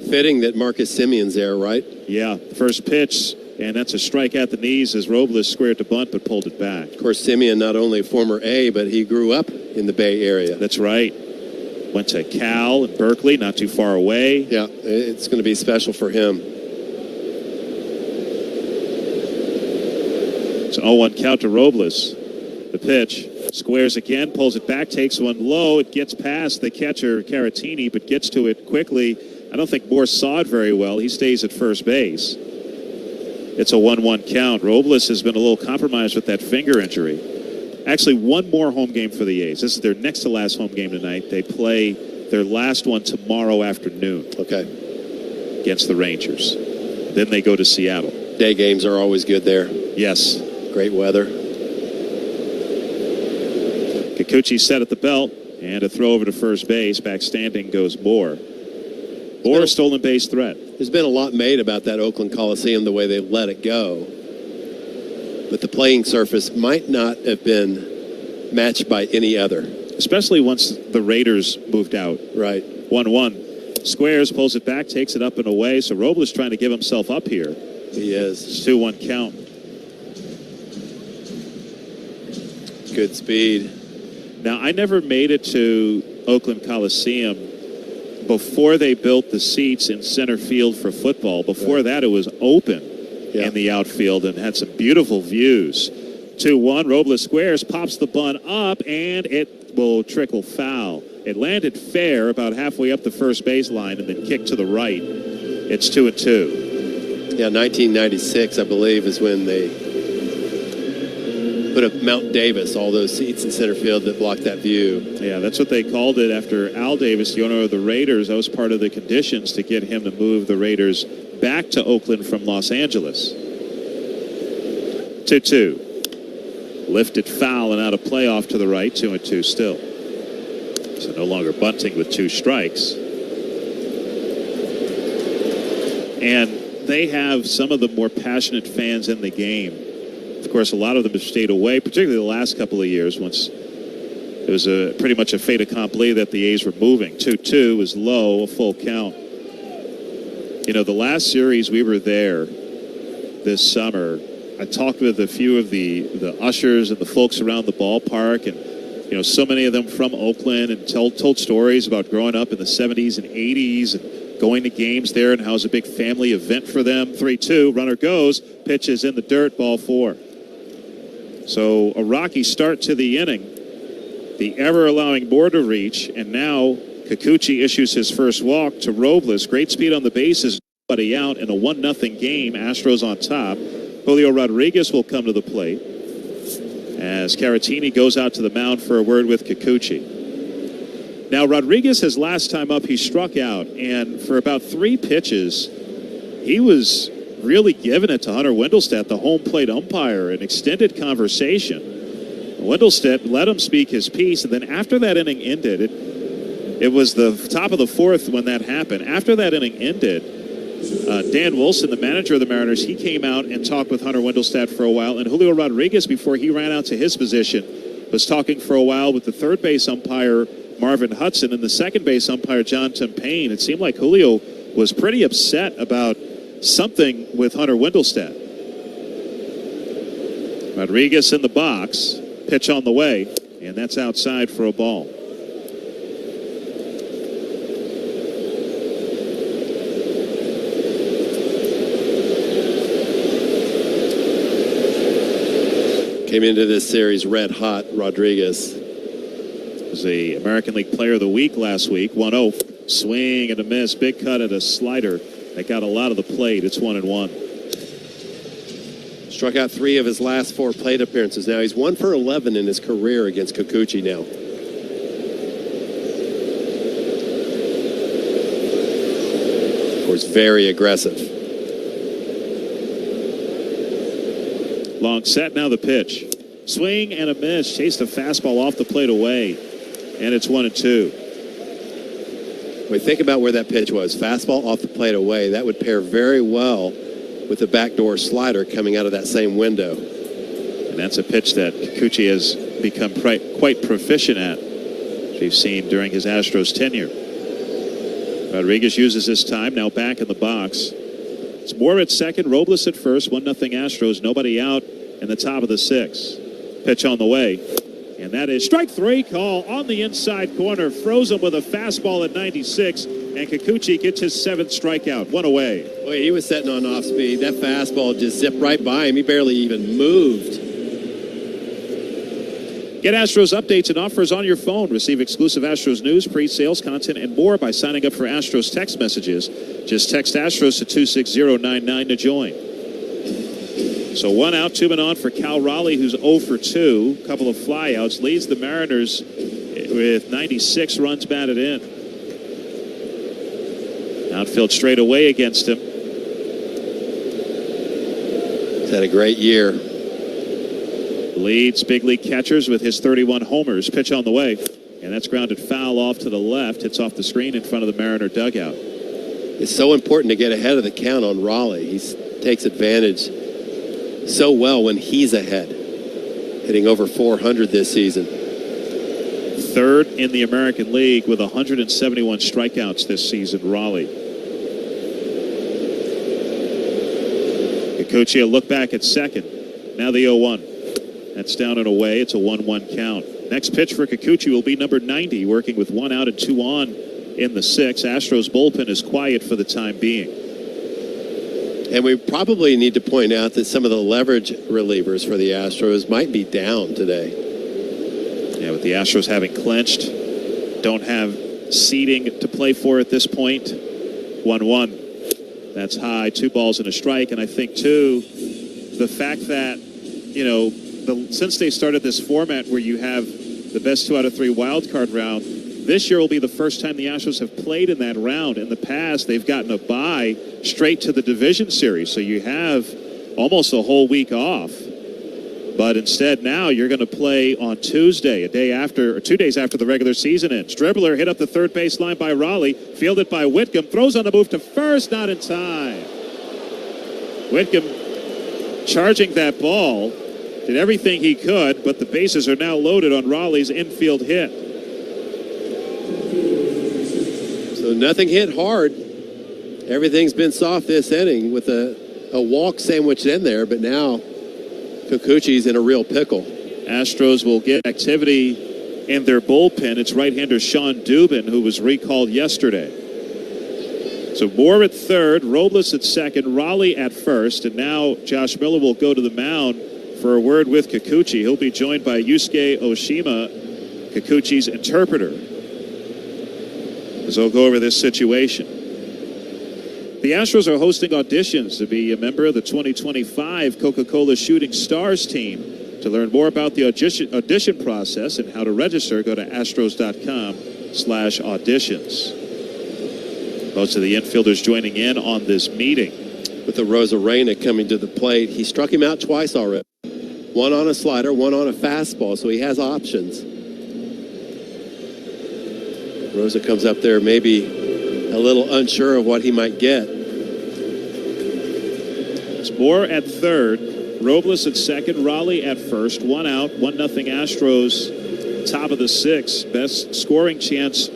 Fitting that Marcus Simeon's there, right? Yeah, first pitch, and that's a strike at the knees as Robles squared to bunt but pulled it back. Of course, Simeon, not only former A, but he grew up in the Bay Area. That's right. Went to Cal and Berkeley, not too far away. Yeah, it's going to be special for him. It's an 0-1 count to Robles. The pitch. Squares again, pulls it back, takes one low. It gets past the catcher, Caratini, but gets to it quickly. I don't think Moore saw it very well. He stays at first base. It's a 1-1 count. Robles has been a little compromised with that finger injury. Actually, one more home game for the A's. This is their next to last home game tonight. They play their last one tomorrow afternoon. Okay. Against the Rangers. Then they go to Seattle. Day games are always good there. Yes. Great weather. Kikuchi set at the belt, and a throw over to first base. Back standing goes Moore. Moore, stolen base threat. There's been a lot made about that Oakland Coliseum, the way they let it go. But the playing surface might not have been matched by any other. Especially once the Raiders moved out. Right. 1-1. Squares, pulls it back, takes it up and away. So Robles trying to give himself up here. He is. It's 2-1 count. Good speed. Now, I never made it to Oakland Coliseum before they built the seats in center field for football. Before that, it was open in the outfield and had some beautiful views. 2-1, Robles squares, pops the bunt up, and it will trickle foul. It landed fair about halfway up the first baseline and then kicked to the right. It's 2-2. Yeah, 1996, I believe, is when they put up Mount Davis, all those seats in center field that blocked that view. Yeah, that's what they called it after Al Davis, the owner of the Raiders. That was part of the conditions to get him to move the Raiders back to Oakland from Los Angeles. 2-2. Lifted foul and out of play off to the right. 2-2 still. So no longer bunting with 2 strikes. And they have some of the more passionate fans in the game. Of course, a lot of them have stayed away, particularly the last couple of years, once it was pretty much a fait accompli that the A's were moving. 2-2 is low, a full count. You know, the last series we were there this summer, I talked with a few of the ushers and the folks around the ballpark, and you know, so many of them from Oakland, and told stories about growing up in the 70s and 80s and going to games there and how it was a big family event for them. 3-2, runner goes, pitch is in the dirt, ball 4. So a rocky start to the inning. The error allowing more to reach, and now Kikuchi issues his first walk to Robles. Great speed on the bases, nobody out in a 1-0 game. Astros on top. Julio Rodriguez will come to the plate as Caratini goes out to the mound for a word with Kikuchi. Now, Rodriguez, his last time up, he struck out, and for about 3 pitches, he was really giving it to Hunter Wendelstedt, the home plate umpire, an extended conversation. Wendelstedt let him speak his piece, and then after that inning ended, it was the top of the 4th when that happened. After that inning ended, Dan Wilson, the manager of the Mariners, he came out and talked with Hunter Wendelstedt for a while, and Julio Rodriguez, before he ran out to his position, was talking for a while with the third base umpire, Marvin Hudson, and the second base umpire, John Tempane. It seemed like Julio was pretty upset about something with Hunter Wendelstedt. Rodriguez in the box, pitch on the way, and that's outside for a ball. Came into this series red hot, Rodriguez. Was the American League Player of the Week last week. 1-0. Swing and a miss. Big cut at a slider that got a lot of the plate. It's 1-1. Struck out 3 of his last 4 plate appearances. Now he's 1 for 11 in his career against Kikuchi now. Of course, very aggressive. Long set, now the pitch. Swing and a miss. Chased a fastball off the plate away. And it's 1-2. When we think about where that pitch was, fastball off the plate away, that would pair very well with the backdoor slider coming out of that same window. And that's a pitch that Kikuchi has become quite proficient at, as we've seen during his Astros tenure. Rodriguez uses his time, now back in the box. It's Moore at second, Robles at first, 1-0 Astros, nobody out in the top of the 6th. Pitch on the way, and that is strike 3 call on the inside corner. Froze him with a fastball at 96, and Kikuchi gets his 7th strikeout. 1 away. Boy, he was setting on off speed. That fastball just zipped right by him. He barely even moved. Get Astros updates and offers on your phone. Receive exclusive Astros news, pre-sales, content, and more by signing up for Astros text messages. Just text Astros to 26099 to join. So 1 out, 2 men on for Cal Raleigh, who's 0 for 2. Couple of flyouts. Leads the Mariners with 96 runs batted in. Outfield straight away against him. He's had a great year. Leads big league catchers with his 31 homers. Pitch on the way. And that's grounded foul off to the left. Hits off the screen in front of the Mariner dugout. It's so important to get ahead of the count on Raleigh. He takes advantage so well when he's ahead. Hitting over 400 this season. 3rd in the American League with 171 strikeouts this season, Raleigh. Kikuchi a look back at second. Now the 0-1. That's down and away. It's a 1-1 count. Next pitch for Kikuchi will be number 90, working with 1 out and 2 on in the 6th. Astros bullpen is quiet for the time being. And we probably need to point out that some of the leverage relievers for the Astros might be down today. Yeah, with the Astros having clinched, don't have seeding to play for at this point. 1-1. That's high. 2 balls and a strike. And I think, too, the fact that, you know, since they started this format where you have the best 2 out of 3 wild card round, this year will be the first time the Astros have played in that round. In the past, they've gotten a bye straight to the division series. So you have almost a whole week off. But instead now you're going to play on Tuesday, a day after, or 2 days after the regular season ends. Dribbler hit up the third base line by Raleigh, fielded by Whitcomb, throws on the move to first, not in time. Whitcomb charging that ball, did everything he could, but the bases are now loaded on Raleigh's infield hit. So nothing hit hard. Everything's been soft this inning with a walk sandwiched in there, but now Kikuchi's in a real pickle. Astros will get activity in their bullpen. It's right-hander Sean Dubin, who was recalled yesterday. So Moore at third, Robles at second, Raleigh at first, and now Josh Miller will go to the mound for a word with Kikuchi. He'll be joined by Yusuke Oshima, Kikuchi's interpreter, as they'll go over this situation. The Astros are hosting auditions to be a member of the 2025 Coca-Cola Shooting Stars team. To learn more about the audition process and how to register, go to astros.com/auditions. Most of the infielders joining in on this meeting. With the Rosarena coming to the plate, he struck him out twice already. One on a slider, one on a fastball, so he has options. Rosa comes up there maybe a little unsure of what he might get. It's Moore at third, Robles at second, Raleigh at first. 1 out, 1-0 Astros, top of the sixth. Best scoring chance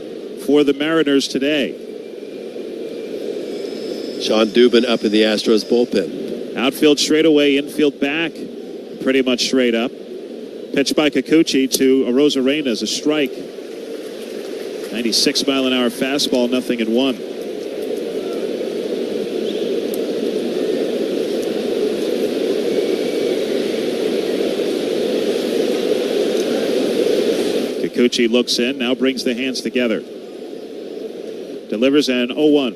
for the Mariners today. Sean Dubin up in the Astros bullpen. Outfield straight away, infield back, pretty much straight up. Pitch by Kikuchi to Arozarena as a strike. 96-mile-an-hour fastball, 0-1. Kikuchi looks in, now brings the hands together. Delivers an 0-1.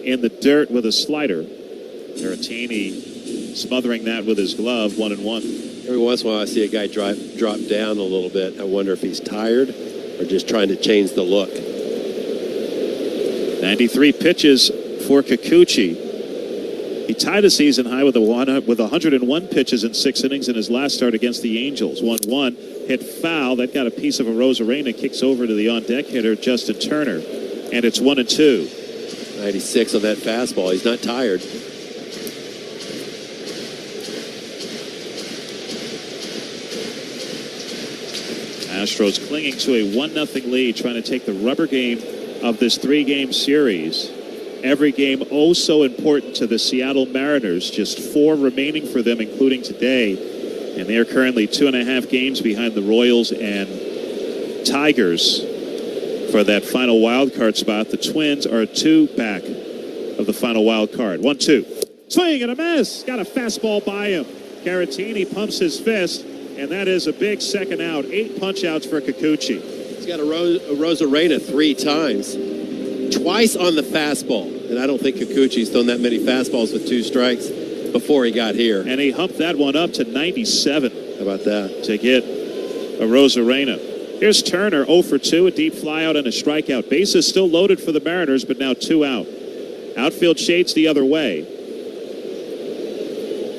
In the dirt with a slider. Caratini smothering that with his glove, 1-1. Every once in a while I see a guy drop down a little bit. I wonder if he's tired or just trying to change the look. 93 pitches for Kikuchi. He tied a season high with 101 pitches in 6 innings in his last start against the Angels. 1-1, hit foul. That got a piece of a Rosarena, kicks over to the on-deck hitter, Justin Turner. And it's 1-2. 96 on that fastball. He's not tired. Astros clinging to a 1-0 lead, trying to take the rubber game of this 3-game series. Every game oh so important to the Seattle Mariners. Just 4 remaining for them, including today. And they are currently 2.5 games behind the Royals and Tigers for that final wild card spot. The Twins are 2 back of the final wild card. 1-2. Swing and a miss. Got a fastball by him. Caratini pumps his fist, and that is a big second out. 8 punch outs for Kikuchi. He's got a Rosarena 3 times. Twice on the fastball. And I don't think Kikuchi's thrown that many fastballs with 2 strikes before he got here. And he humped that one up to 97. How about that? To get a Rosarena. Here's Turner, 0 for 2, a deep flyout and a strikeout. Bases still loaded for the Mariners, but now 2 out. Outfield shades the other way.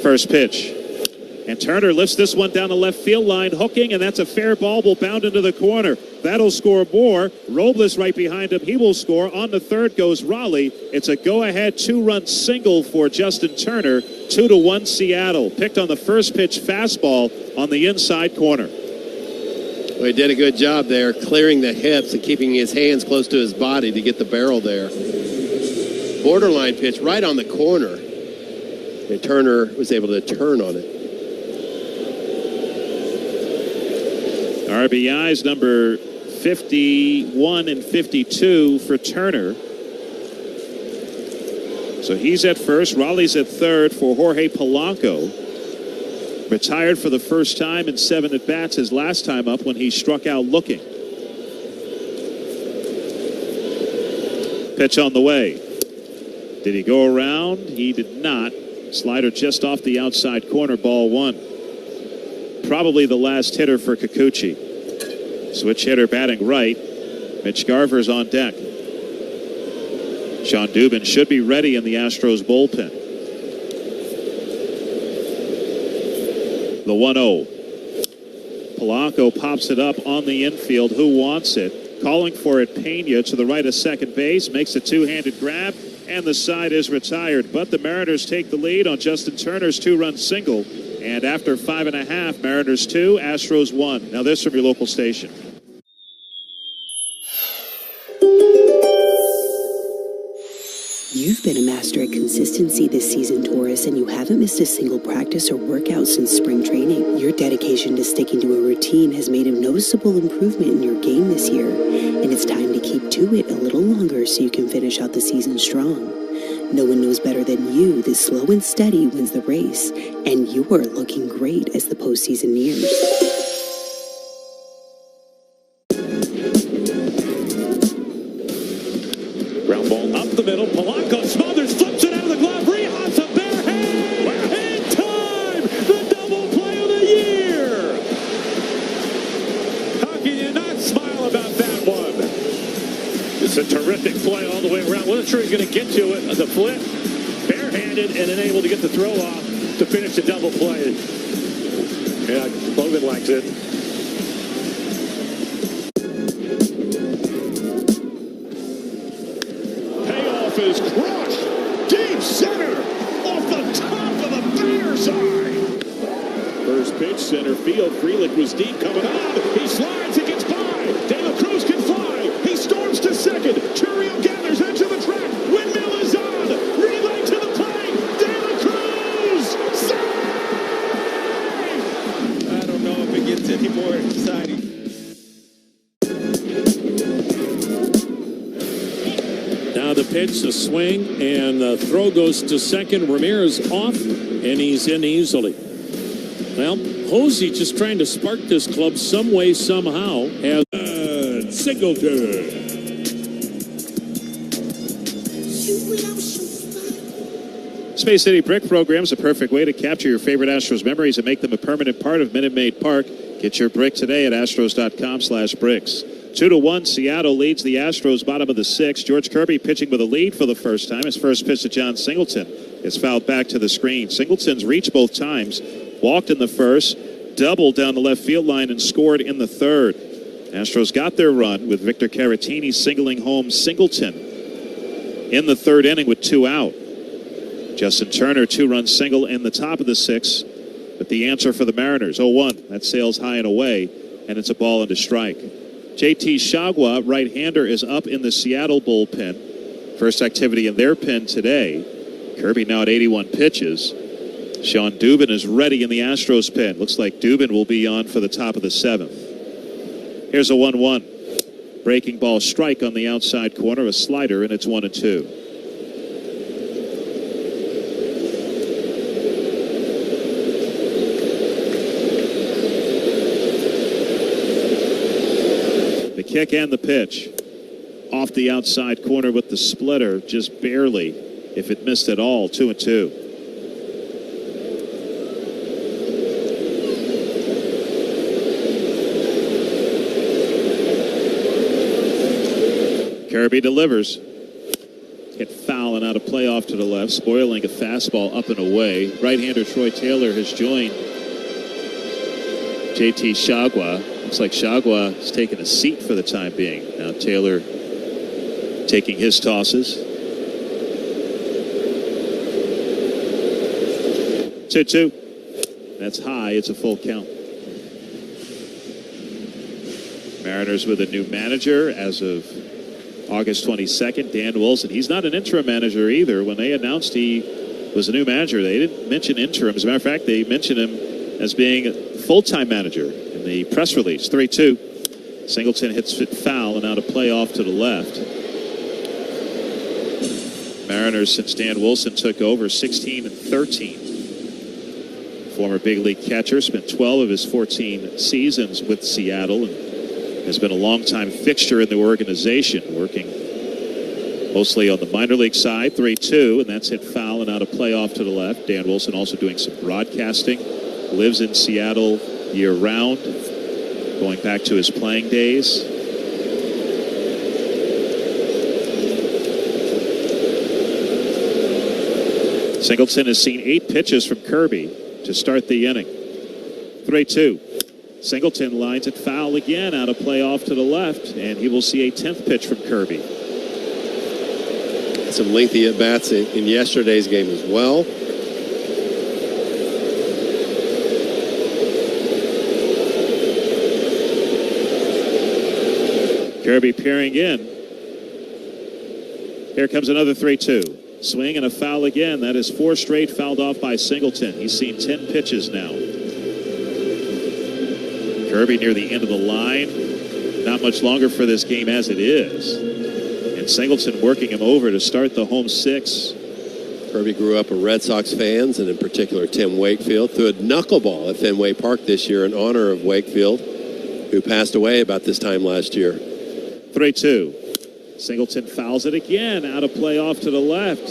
First pitch. And Turner lifts this one down the left field line, hooking, and that's a fair ball, will bound into the corner. That'll score more. Robles right behind him. He will score. On the third goes Raleigh. It's a go-ahead 2-run single for Justin Turner. 2-1 Seattle. Picked on the first pitch fastball on the inside corner. Well, he did a good job there, clearing the hips and keeping his hands close to his body to get the barrel there. Borderline pitch right on the corner. And Turner was able to turn on it. RBIs number 51 and 52 for Turner. So he's at first. Raleigh's at third for Jorge Polanco. Retired for the first time in 7 at-bats his last time up when he struck out looking. Pitch on the way. Did he go around? He did not. Slider just off the outside corner, ball 1. Probably the last hitter for Kikuchi. Switch hitter batting right. Mitch Garver's on deck. Sean Dubin should be ready in the Astros bullpen. The 1-0. Polanco pops it up on the infield. Who wants it? Calling for it, Pena to the right of second base. Makes a 2-handed grab, and the side is retired. But the Mariners take the lead on Justin Turner's 2-run single. And after 5.5, Mariners 2, Astros 1. Now this from your local station. You've You've been a master at consistency this season, Taurus, and you haven't missed a single practice or workout since spring training. Your dedication to sticking to a routine has made a noticeable improvement in your game this year, and it's time to keep to it a little longer so you can finish out the season strong. No one knows better than you that slow and steady wins the race, and you are looking great as the postseason nears. Ground ball up the middle. Polanco smothers, flips it out of the glove. Rehas a bare hand. In time, the double play of the year. How can you not smile about that one? It's a terrific play all the way around. Wasn't sure he's going to get to it. The flip, barehanded, and then able to get the throw off to finish the double play. Yeah, Logan likes it. Payoff is crushed. Deep center. Off the top of the Bears' eye. First pitch, center field. Frelick was deep coming on. He slides. He gets by. De La Cruz can fly. He storms to second. Churio gathers edge of the track. Windmill is on. Relay to the plate. De La Cruz. Save! I don't know if it gets any more exciting. Now the pitch, the swing, and the throw goes to second. Ramirez off, and he's in easily. Well, Hosey just trying to spark this club some way, somehow. Has Singleton. Space City Brick Program is a perfect way to capture your favorite Astros memories and make them a permanent part of Minute Maid Park. Get your brick today at astros.com/bricks. 2-1, Seattle leads the Astros, bottom of the sixth. George Kirby pitching with a lead for the first time. His first pitch to John Singleton is fouled back to the screen. Singleton's reached both times, walked in the first, doubled down the left field line, and scored in the third. Astros got their run with Victor Caratini singling home Singleton in the third inning with 2 out. Justin Turner, 2-run single in the top of the sixth, but the answer for the Mariners, 0-1. That sails high and away, and it's a ball and a strike. JT Chagua, right-hander, is up in the Seattle bullpen. First activity in their pen today. Kirby now at 81 pitches. Sean Dubin is ready in the Astros pen. Looks like Dubin will be on for the top of the seventh. Here's a 1-1. Breaking ball strike on the outside corner, a slider, and it's 1-2. The kick and the pitch. Off the outside corner with the splitter, just barely. If it missed at all, 2-2. Kirby delivers. Hit foul and out of play off to the left, spoiling a fastball up and away. Right-hander Troy Taylor has joined JT Chagua. Looks like Chagua is taking a seat for the time being. Now Taylor taking his tosses. 2-2. That's high. It's a full count. Mariners with a new manager as of August 22nd, Dan Wilson. He's not an interim manager either. When they announced he was a new manager, they didn't mention interim. As a matter of fact, they mentioned him as being a full-time manager in the press release. 3-2. Singleton hits it foul and out of play off to the left. Mariners, since Dan Wilson took over, 16-13. Former big league catcher, spent 12 of his 14 seasons with Seattle and has been a longtime fixture in the organization, working mostly on the minor league side. 3-2, and that's hit foul and out of play off to the left. Dan Wilson also doing some broadcasting, lives in Seattle year-round, going back to his playing days. Singleton has seen 8 pitches from Kirby to start the inning. 3-2. Singleton lines it foul again, out of play off to the left, and he will see a 10th pitch from Kirby. Some lengthy at-bats in yesterday's game as well. Kirby peering in. Here comes another 3-2. Swing and a foul again. That is 4 straight fouled off by Singleton. He's seen 10 pitches now. Kirby near the end of the line. Not much longer for this game as it is. And Singleton working him over to start the home 6. Kirby grew up a Red Sox fans, and in particular Tim Wakefield, threw a knuckleball at Fenway Park this year in honor of Wakefield, who passed away about this time last year. 3-2. Singleton fouls it again. Out of play off to the left.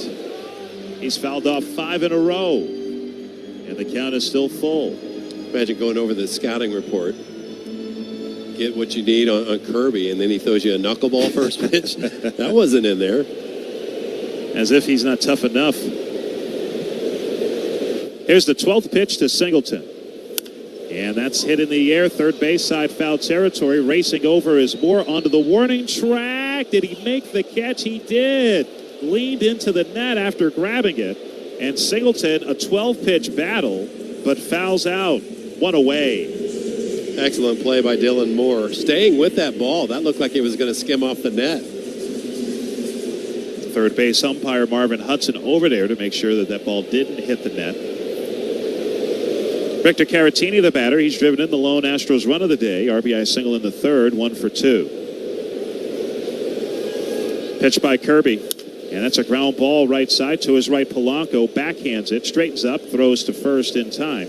He's fouled off 5 in a row. And the count is still full. Imagine going over the scouting report. Get what you need on Kirby, and then he throws you a knuckleball first pitch. That wasn't in there. As if he's not tough enough. Here's the 12th pitch to Singleton. And that's hit in the air. Third base side foul territory. Racing over is Moore onto the warning track. Did he make the catch? He did. Leaned into the net after grabbing it. And Singleton, a 12-pitch battle, but fouls out. 1 away. Excellent play by Dylan Moore. Staying with that ball. That looked like it was going to skim off the net. Third base umpire Marvin Hudson over there to make sure that that ball didn't hit the net. Victor Caratini, the batter. He's driven in the lone Astros run of the day. RBI single in the third, 1 for 2. Pitch by Kirby. And that's a ground ball right side to his right. Polanco backhands it, straightens up, throws to first in time.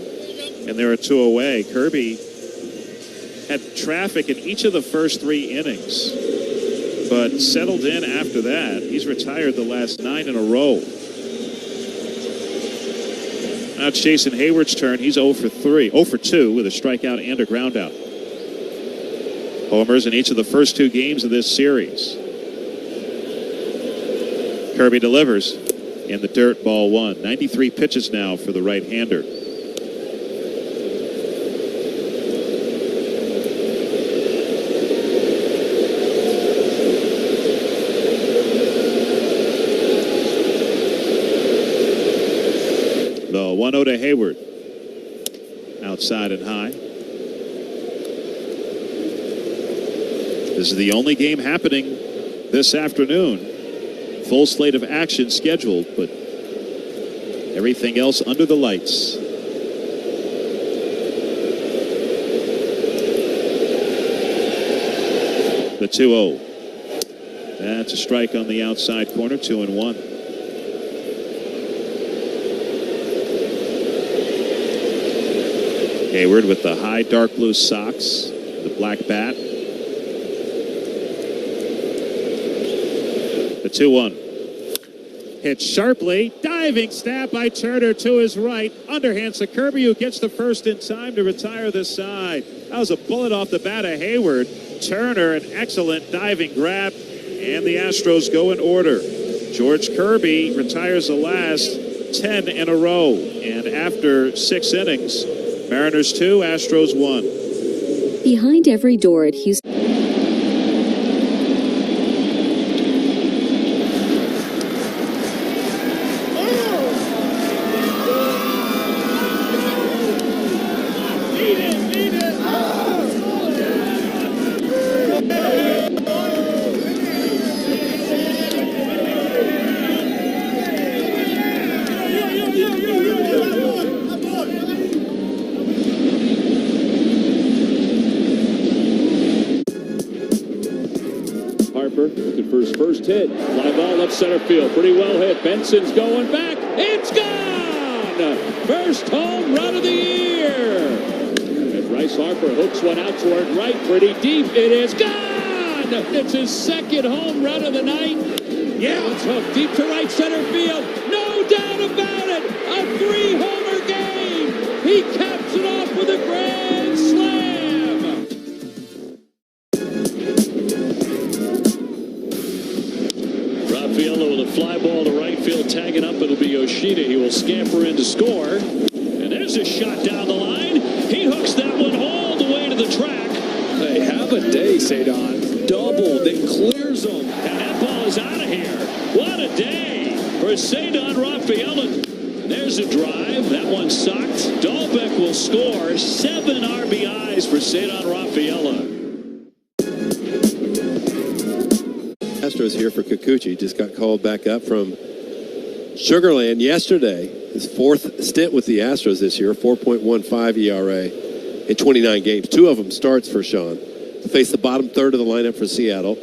And there are 2 away. Kirby had traffic in each of the first 3 innings, but settled in after that. He's retired the last 9 in a row. Now it's Jason Hayward's turn. He's 0 for 2 with a strikeout and a ground out. Homers in each of the first 2 games of this series. Kirby delivers in the dirt, ball 1. 93 pitches now for the right-hander. The 1-0 to Hayward. Outside and high. This is the only game happening this afternoon. Full slate of action scheduled, but everything else under the lights. The 2-0. That's a strike on the outside corner, 2-1. Hayward with the high dark blue socks, the black bat. The 2-1. Hit sharply. Diving stab by Turner to his right. Underhands to Kirby, who gets the first in time to retire this side. That was a bullet off the bat of Hayward. Turner, an excellent diving grab. And the Astros go in order. George Kirby retires the last 10 in a row. And after 6 innings, Mariners 2, Astros 1. Behind every door at Houston. Looking for his first hit. Fly ball left center field. Pretty well hit. Benson's going back. It's gone! First home run of the year. And Bryce Harper hooks one out toward right. Pretty deep. It is gone! It's his second home run of the night. Yeah, it's hooked deep to right center field. No doubt about it. A 3-homer game. He caps it off with a grand slam. Rafaela with a fly ball to right field, tagging up. It'll be Yoshida. He will scamper in to score. And there's a shot down the line. He hooks that one all the way to the track. They have a day, Cedon. Double, then clears them. And that ball is out of here. What a day for Cedon Rafaela. There's a drive. That one sucked. Dahlbeck will score. 7 RBIs for Cedon Rafaela. Astros here for Kikuchi. Just got called back up from Sugarland yesterday, his fourth stint with the Astros this year, 4.15 ERA in 29 games. 2 of them starts for Sean. He faced the bottom third of the lineup for Seattle.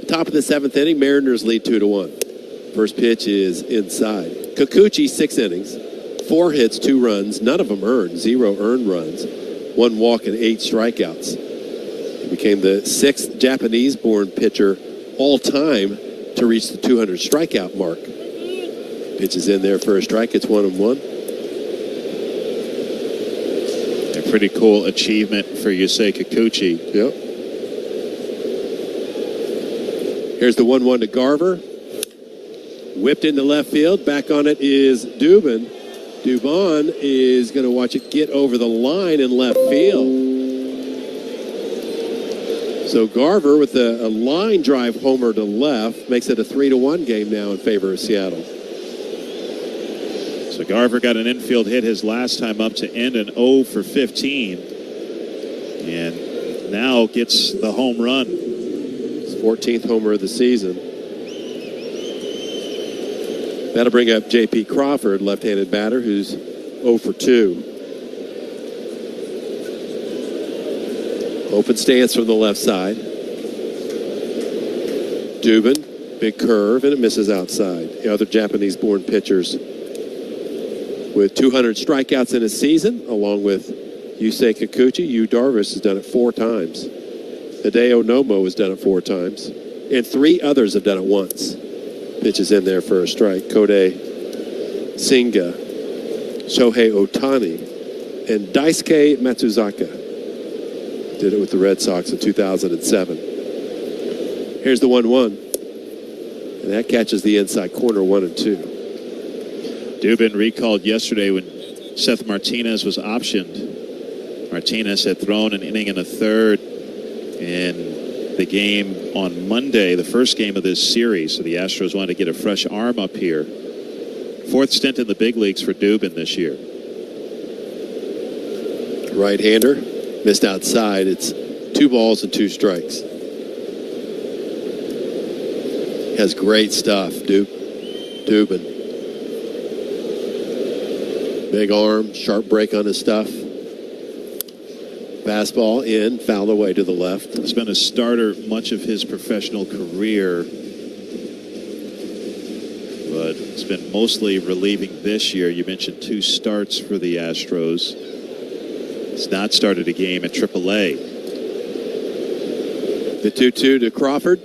Top of the 7th inning, Mariners lead 2-1. First pitch is inside. Kikuchi, 6 innings, 4 hits, 2 runs, none of them earned, 0 earned runs, 1 walk and 8 strikeouts. He became the 6th Japanese-born pitcher all time to reach the 200 strikeout mark. Pitch is in there for a strike. It's 1-1. A pretty cool achievement for Yusei Kikuchi. Yep. Here's the 1-1 to Garver. Whipped into left field. Back on it is Dubin. Dubon is going to watch it get over the line in left field. So Garver with a line drive homer to left makes it a 3-1 game now in favor of Seattle. So Garver got an infield hit his last time up to end an 0 for 15. And now gets the home run. His 14th homer of the season. That'll bring up J.P. Crawford, left-handed batter, who's 0 for 2. Open stance from the left side. Dubin, big curve, and it misses outside. The other Japanese-born pitchers with 200 strikeouts in a season, along with Yusei Kikuchi. Yu Darvish has done it 4 times. Hideo Nomo has done it 4 times. And 3 others have done it once. Pitch is in there for a strike. Kodai Senga, Shohei Ohtani, and Daisuke Matsuzaka did it with the Red Sox in 2007. Here's the 1-1. And that catches the inside corner, 1-2. Dubin recalled yesterday when Seth Martinez was optioned. Martinez had thrown an inning and a third in the game on Monday, the first game of this series. So the Astros wanted to get a fresh arm up here. 4th stint in the big leagues for Dubin this year. Right-hander, missed outside. It's 2 balls and 2 strikes. Has great stuff, Dubin. Big arm, sharp break on his stuff. Fastball in, foul away to the left. He's been a starter much of his professional career, but it's been mostly relieving this year. You mentioned 2 starts for the Astros. He's not started a game at AAA. The 2-2 to Crawford.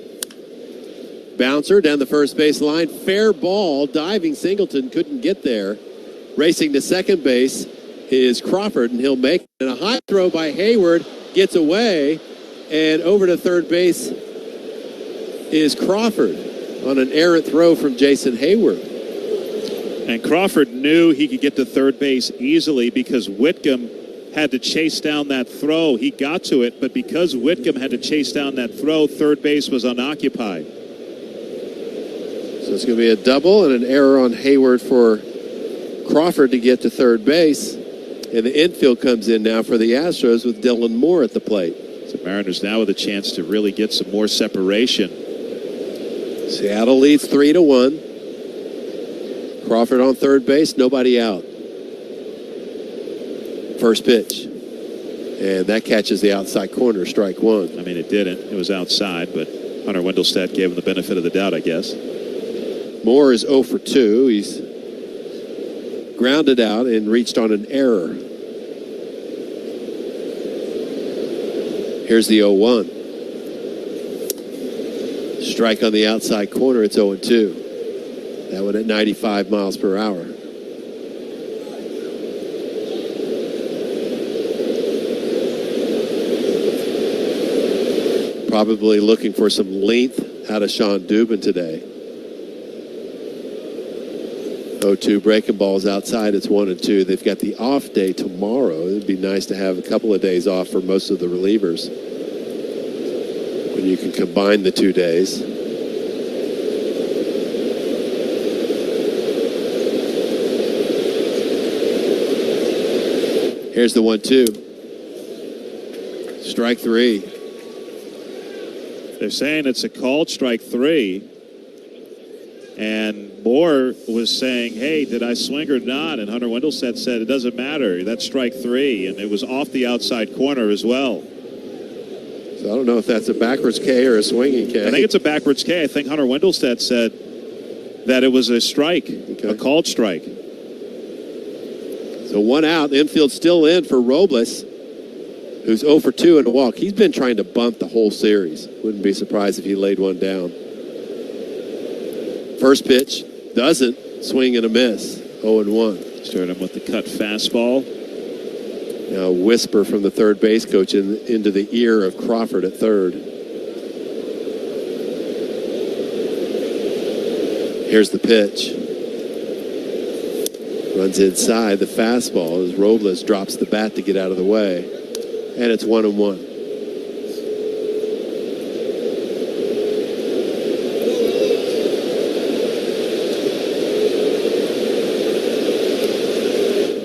Bouncer down the first base line. Fair ball. Diving Singleton couldn't get there. Racing to second base is Crawford, and he'll make it. And a high throw by Hayward gets away, and over to third base is Crawford on an errant throw from Jason Hayward. And Crawford knew he could get to third base easily because Whitcomb had to chase down that throw. He got to it, but because Whitcomb had to chase down that throw, third base was unoccupied. So it's going to be a double and an error on Hayward for Crawford to get to third base. And the infield comes in now for the Astros with Dylan Moore at the plate. So Mariners now with a chance to really get some more separation. Seattle leads 3-1. Crawford on third base, nobody out. First pitch. And that catches the outside corner, strike 1. I mean, it didn't. It was outside, but Hunter Wendelstedt gave him the benefit of the doubt, I guess. Moore is 0 for 2. He's grounded out and reached on an error. Here's the 0-1. Strike on the outside corner. It's 0-2. That one at 95 miles per hour. Probably looking for some length out of Sean Dubin today. 0-2 breaking balls outside. It's 1-2. They've got the off day tomorrow. It'd be nice to have a couple of days off for most of the relievers when you can combine the 2 days. Here's the 1-2. Strike 3. They're saying it's a called strike 3. And Moore was saying, hey, did I swing or not? And Hunter Wendelstedt said, it doesn't matter. That's strike 3. And it was off the outside corner as well. So I don't know if that's a backwards K or a swinging K. I think it's a backwards K. I think Hunter Wendelstedt said that it was a strike, a called strike. So 1 out. The infield still in for Robles, who's 0 for 2 in a walk. He's been trying to bunt the whole series. Wouldn't be surprised if he laid one down. First pitch, doesn't, swing and a miss, 0-1. Started him with the cut fastball. Now a whisper from the third base coach into the ear of Crawford at third. Here's the pitch. Runs inside the fastball as Robles drops the bat to get out of the way. And it's 1-1.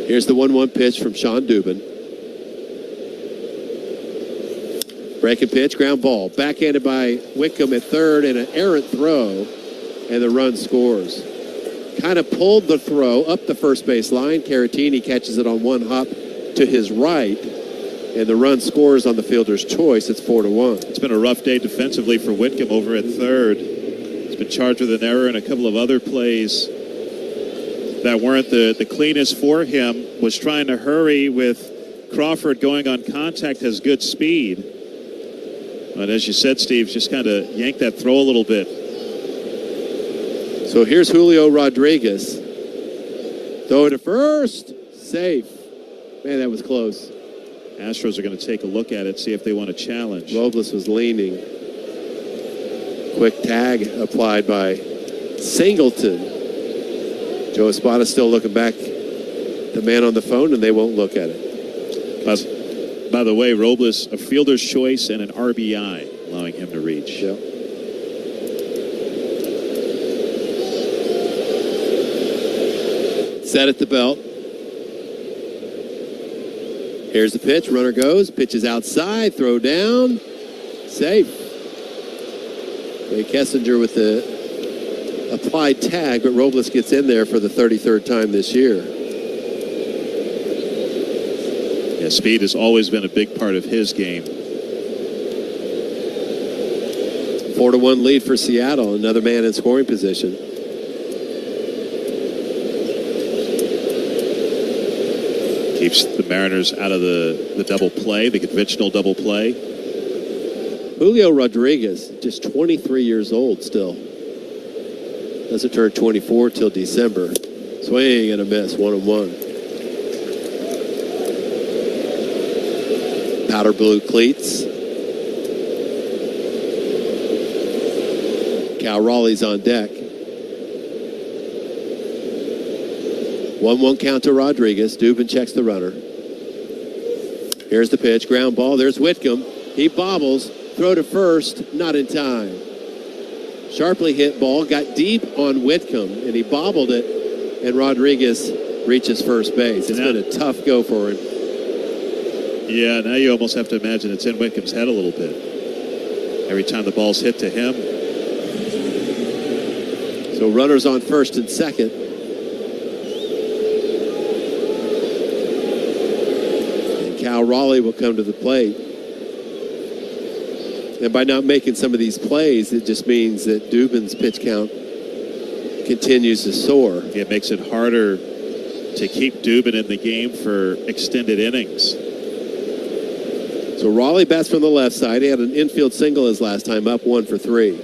Here's the 1-1 pitch from Sean Dubin. Breaking pitch, ground ball. Backhanded by Whitcomb at third, and an errant throw, and the run scores. Kind of pulled the throw up the first base line. Caratini catches it on one hop to his right, and the run scores on the fielder's choice. It's 4-1. It's been a rough day defensively for Whitcomb over at third. He's been charged with an error and a couple of other plays that weren't the cleanest for him. Was trying to hurry with Crawford going on contact, has good speed. But as you said, Steve, just kind of yanked that throw a little bit. So here's Julio Rodriguez. Throw to first. Safe. Man, that was close. Astros are going to take a look at it, see if they want to challenge. Robles was leaning. Quick tag applied by Singleton. Joe Espada still looking back the man on the phone, and they won't look at it. By the way, Robles, a fielder's choice and an RBI, allowing him to reach. Yep. Set at the belt. Here's the pitch. Runner goes. Pitches outside. Throw down. Safe. Ray Kessinger with the applied tag, but Robles gets in there for the 33rd time this year. Yeah, speed has always been a big part of his game. 4-1 lead for Seattle. Another man in scoring position. Keeps the Mariners out of the double play, the conventional double play. Julio Rodriguez, just 23 years old still. Doesn't turn 24 till December. Swing and a miss, 1-1. Powder blue cleats. Cal Raleigh's on deck. 1-1 count to Rodriguez. Dubin checks the runner. Here's the pitch. Ground ball. There's Whitcomb. He bobbles. Throw to first. Not in time. Sharply hit ball. Got deep on Whitcomb, and he bobbled it, and Rodriguez reaches first base. It's been a tough go for him. Yeah, now you almost have to imagine it's in Whitcomb's head a little bit. Every time the ball's hit to him. So runners on first and second. And Cal Raleigh will come to the plate. And by not making some of these plays, it just means that Dubin's pitch count continues to soar. It makes it harder to keep Dubin in the game for extended innings. So Raleigh bats from the left side. He had an infield single his last time up, 1 for 3.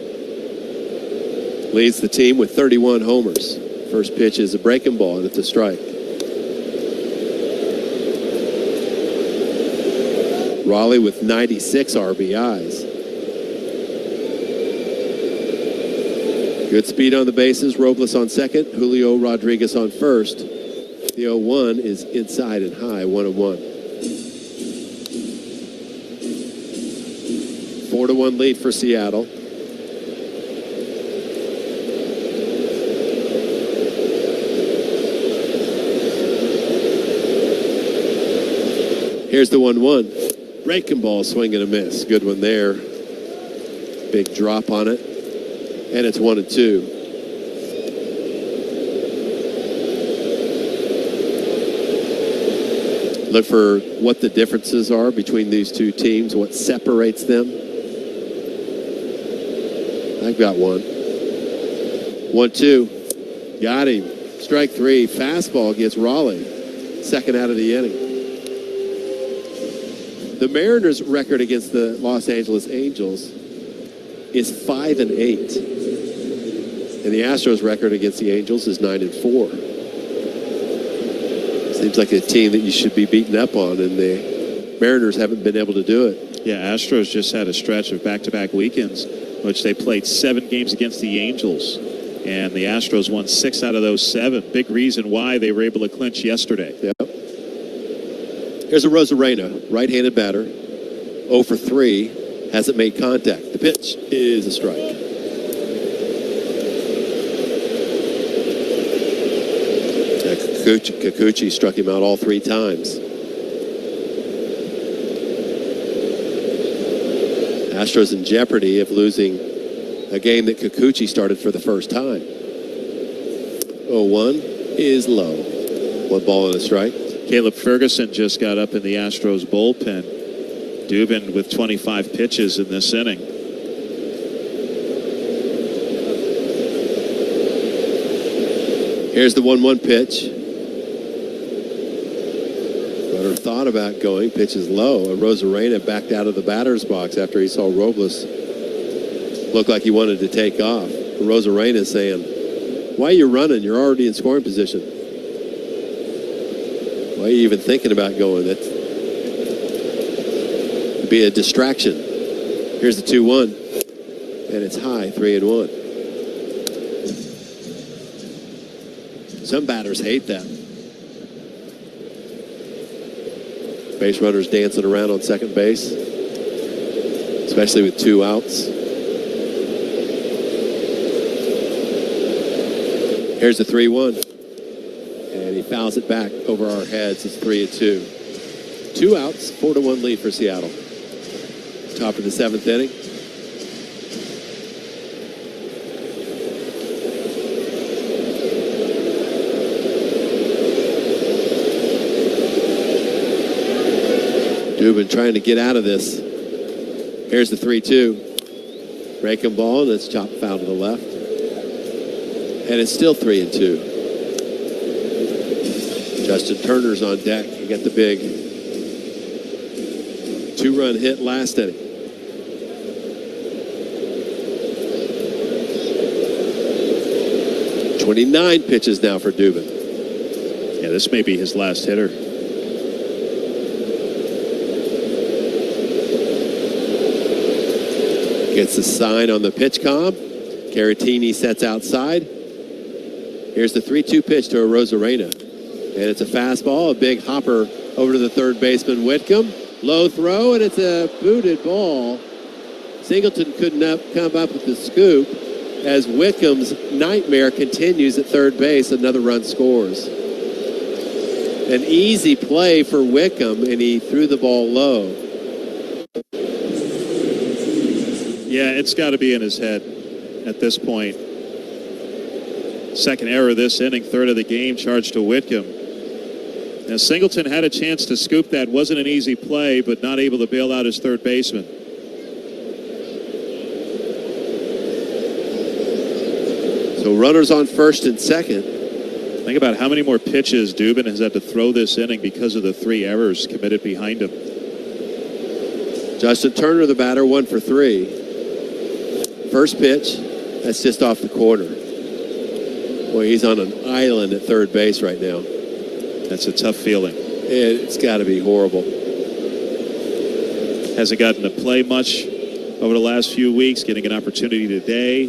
Leads the team with 31 homers. First pitch is a breaking ball, and it's a strike. Raleigh with 96 RBIs. Good speed on the bases. Robles on second. Julio Rodriguez on first. The 0-1 is inside and high, 1-1. 4-1 lead for Seattle. Here's the 1-1. Breaking ball, swing and a miss. Good one there. Big drop on it. And it's 1-2. Look for what the differences are between these two teams, what separates them. I've got one. 1-2. Got him. Strike three. Fastball gets Raleigh. Second out of the inning. The Mariners' record against the Los Angeles Angels is 5-8. And the Astros' record against the Angels is 9-4. Seems like a team that you should be beaten up on, and the Mariners haven't been able to do it. Yeah, Astros just had a stretch of back-to-back weekends, which they played 7 games against the Angels. And the Astros won 6 out of those 7. Big reason why they were able to clinch yesterday. Yep. Here's a Rosarena, right-handed batter, 0 for 3, hasn't made contact. The pitch is a strike. Kikuchi struck him out all 3 times. Astros in jeopardy of losing a game that Kikuchi started for the first time. 0-1 is low. 1 ball and a strike. Caleb Ferguson just got up in the Astros bullpen. Dubin with 25 pitches in this inning. Here's the 1-1 pitch. Runner thought about going. Pitch is low. And Rosarena backed out of the batter's box after he saw Robles look like he wanted to take off. Rosarena saying, "Why are you running? You're already in scoring position. Why are you even thinking about going? That'd be a distraction." Here's the 2-1. And it's high, 3-1. Some batters hate that. Base runners dancing around on second base, especially with 2 outs. Here's the 3-1. And he fouls it back over our heads. It's 3-2. 2 outs, 4-1 lead for Seattle. Top of the 7th inning. Dubin trying to get out of this. Here's the 3-2. Breaking ball, and it's chopped foul to the left. And it's still 3-2. Justin Turner's on deck. He got the big 2-run hit last inning. .29 pitches now for Dubin. Yeah, this may be his last hitter. Gets the sign on the pitch comm. Caratini sets outside. Here's the 3-2 pitch to Rosarena. And it's a fastball, a big hopper over to the third baseman, Whitcomb. Low throw, and it's a booted ball. Singleton couldn't come up with the scoop as Whitcomb's nightmare continues at third base. Another run scores. An easy play for Whitcomb, and he threw the ball low. Yeah, it's got to be in his head at this point. Second error this inning, third of the game, charged to Whitcomb. Now, Singleton had a chance to scoop that. Wasn't an easy play, but not able to bail out his third baseman. So runners on first and second. Think about how many more pitches Dubin has had to throw this inning because of the 3 errors committed behind him. Justin Turner, the batter, 1 for 3. First pitch, that's just off the corner. Boy, he's on an island at third base right now. That's a tough feeling. It's got to be horrible. Hasn't gotten to play much over the last few weeks, getting an opportunity today.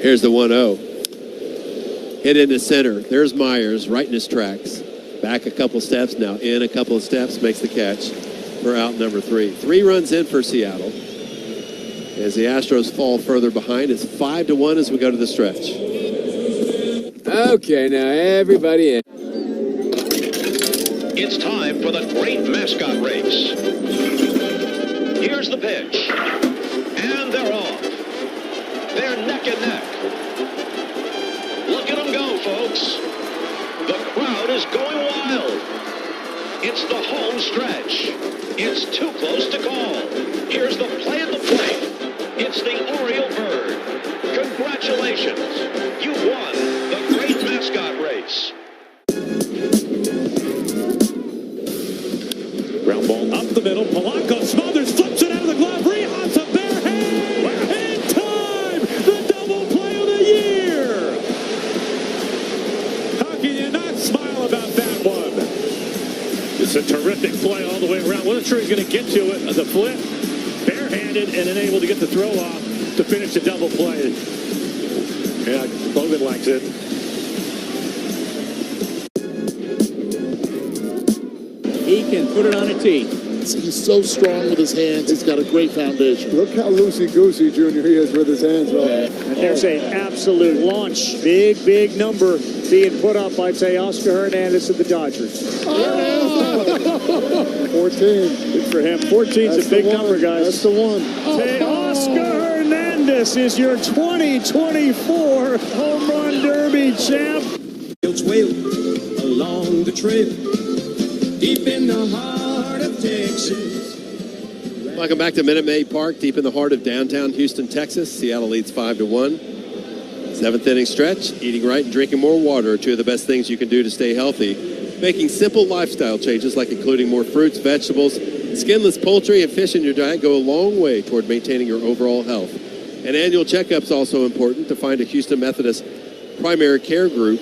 Here's the 1-0. Hit into center. There's Myers right in his tracks. Back a couple steps, now in a couple of steps, makes the catch for out number 3. 3 runs in for Seattle. As the Astros fall further behind, it's 5-1 as we go to the stretch. Okay, now everybody in. It's time for the great mascot race. Here's the pitch. And they're off. They're neck and neck. Look at them go, folks. The crowd is going wild. It's the home stretch. It's too close to call. Here's the play at the plate. It's the Oriole Bird. Congratulations. You won the Great Mascot Race. Ground ball up the middle. Polanco smothers, flips it out of the glove. Rehot's a bare hand. In time, the double play of the year. How can you not smile about that one? It's a terrific play all the way around. Wasn't sure he's going to get to it. The flip, barehanded, and then able to get the throw off to finish the double play. Yeah, Logan likes it. He can put it on a tee. He's so strong with his hands. He's got a great foundation. Look how loosey-goosey Junior he is with his hands. And there's an absolute launch. Big, big number being put up by Teoscar Hernandez of the Dodgers. 14. Good for him. 14's a big number, guys. That's the one. Teoscar Hernandez is your 2024 Home Run Derby champ. Wail along the trail, deep in the heart of Texas. Welcome back to Minute Maid Park, deep in the heart of downtown Houston, Texas. Seattle leads 5-1. Seventh inning stretch. Eating right and drinking more water are two of the best things you can do to stay healthy. Making simple lifestyle changes like including more fruits, vegetables, skinless poultry, and fish in your diet go a long way toward maintaining your overall health. An annual checkup is also important. To find a Houston Methodist primary care group,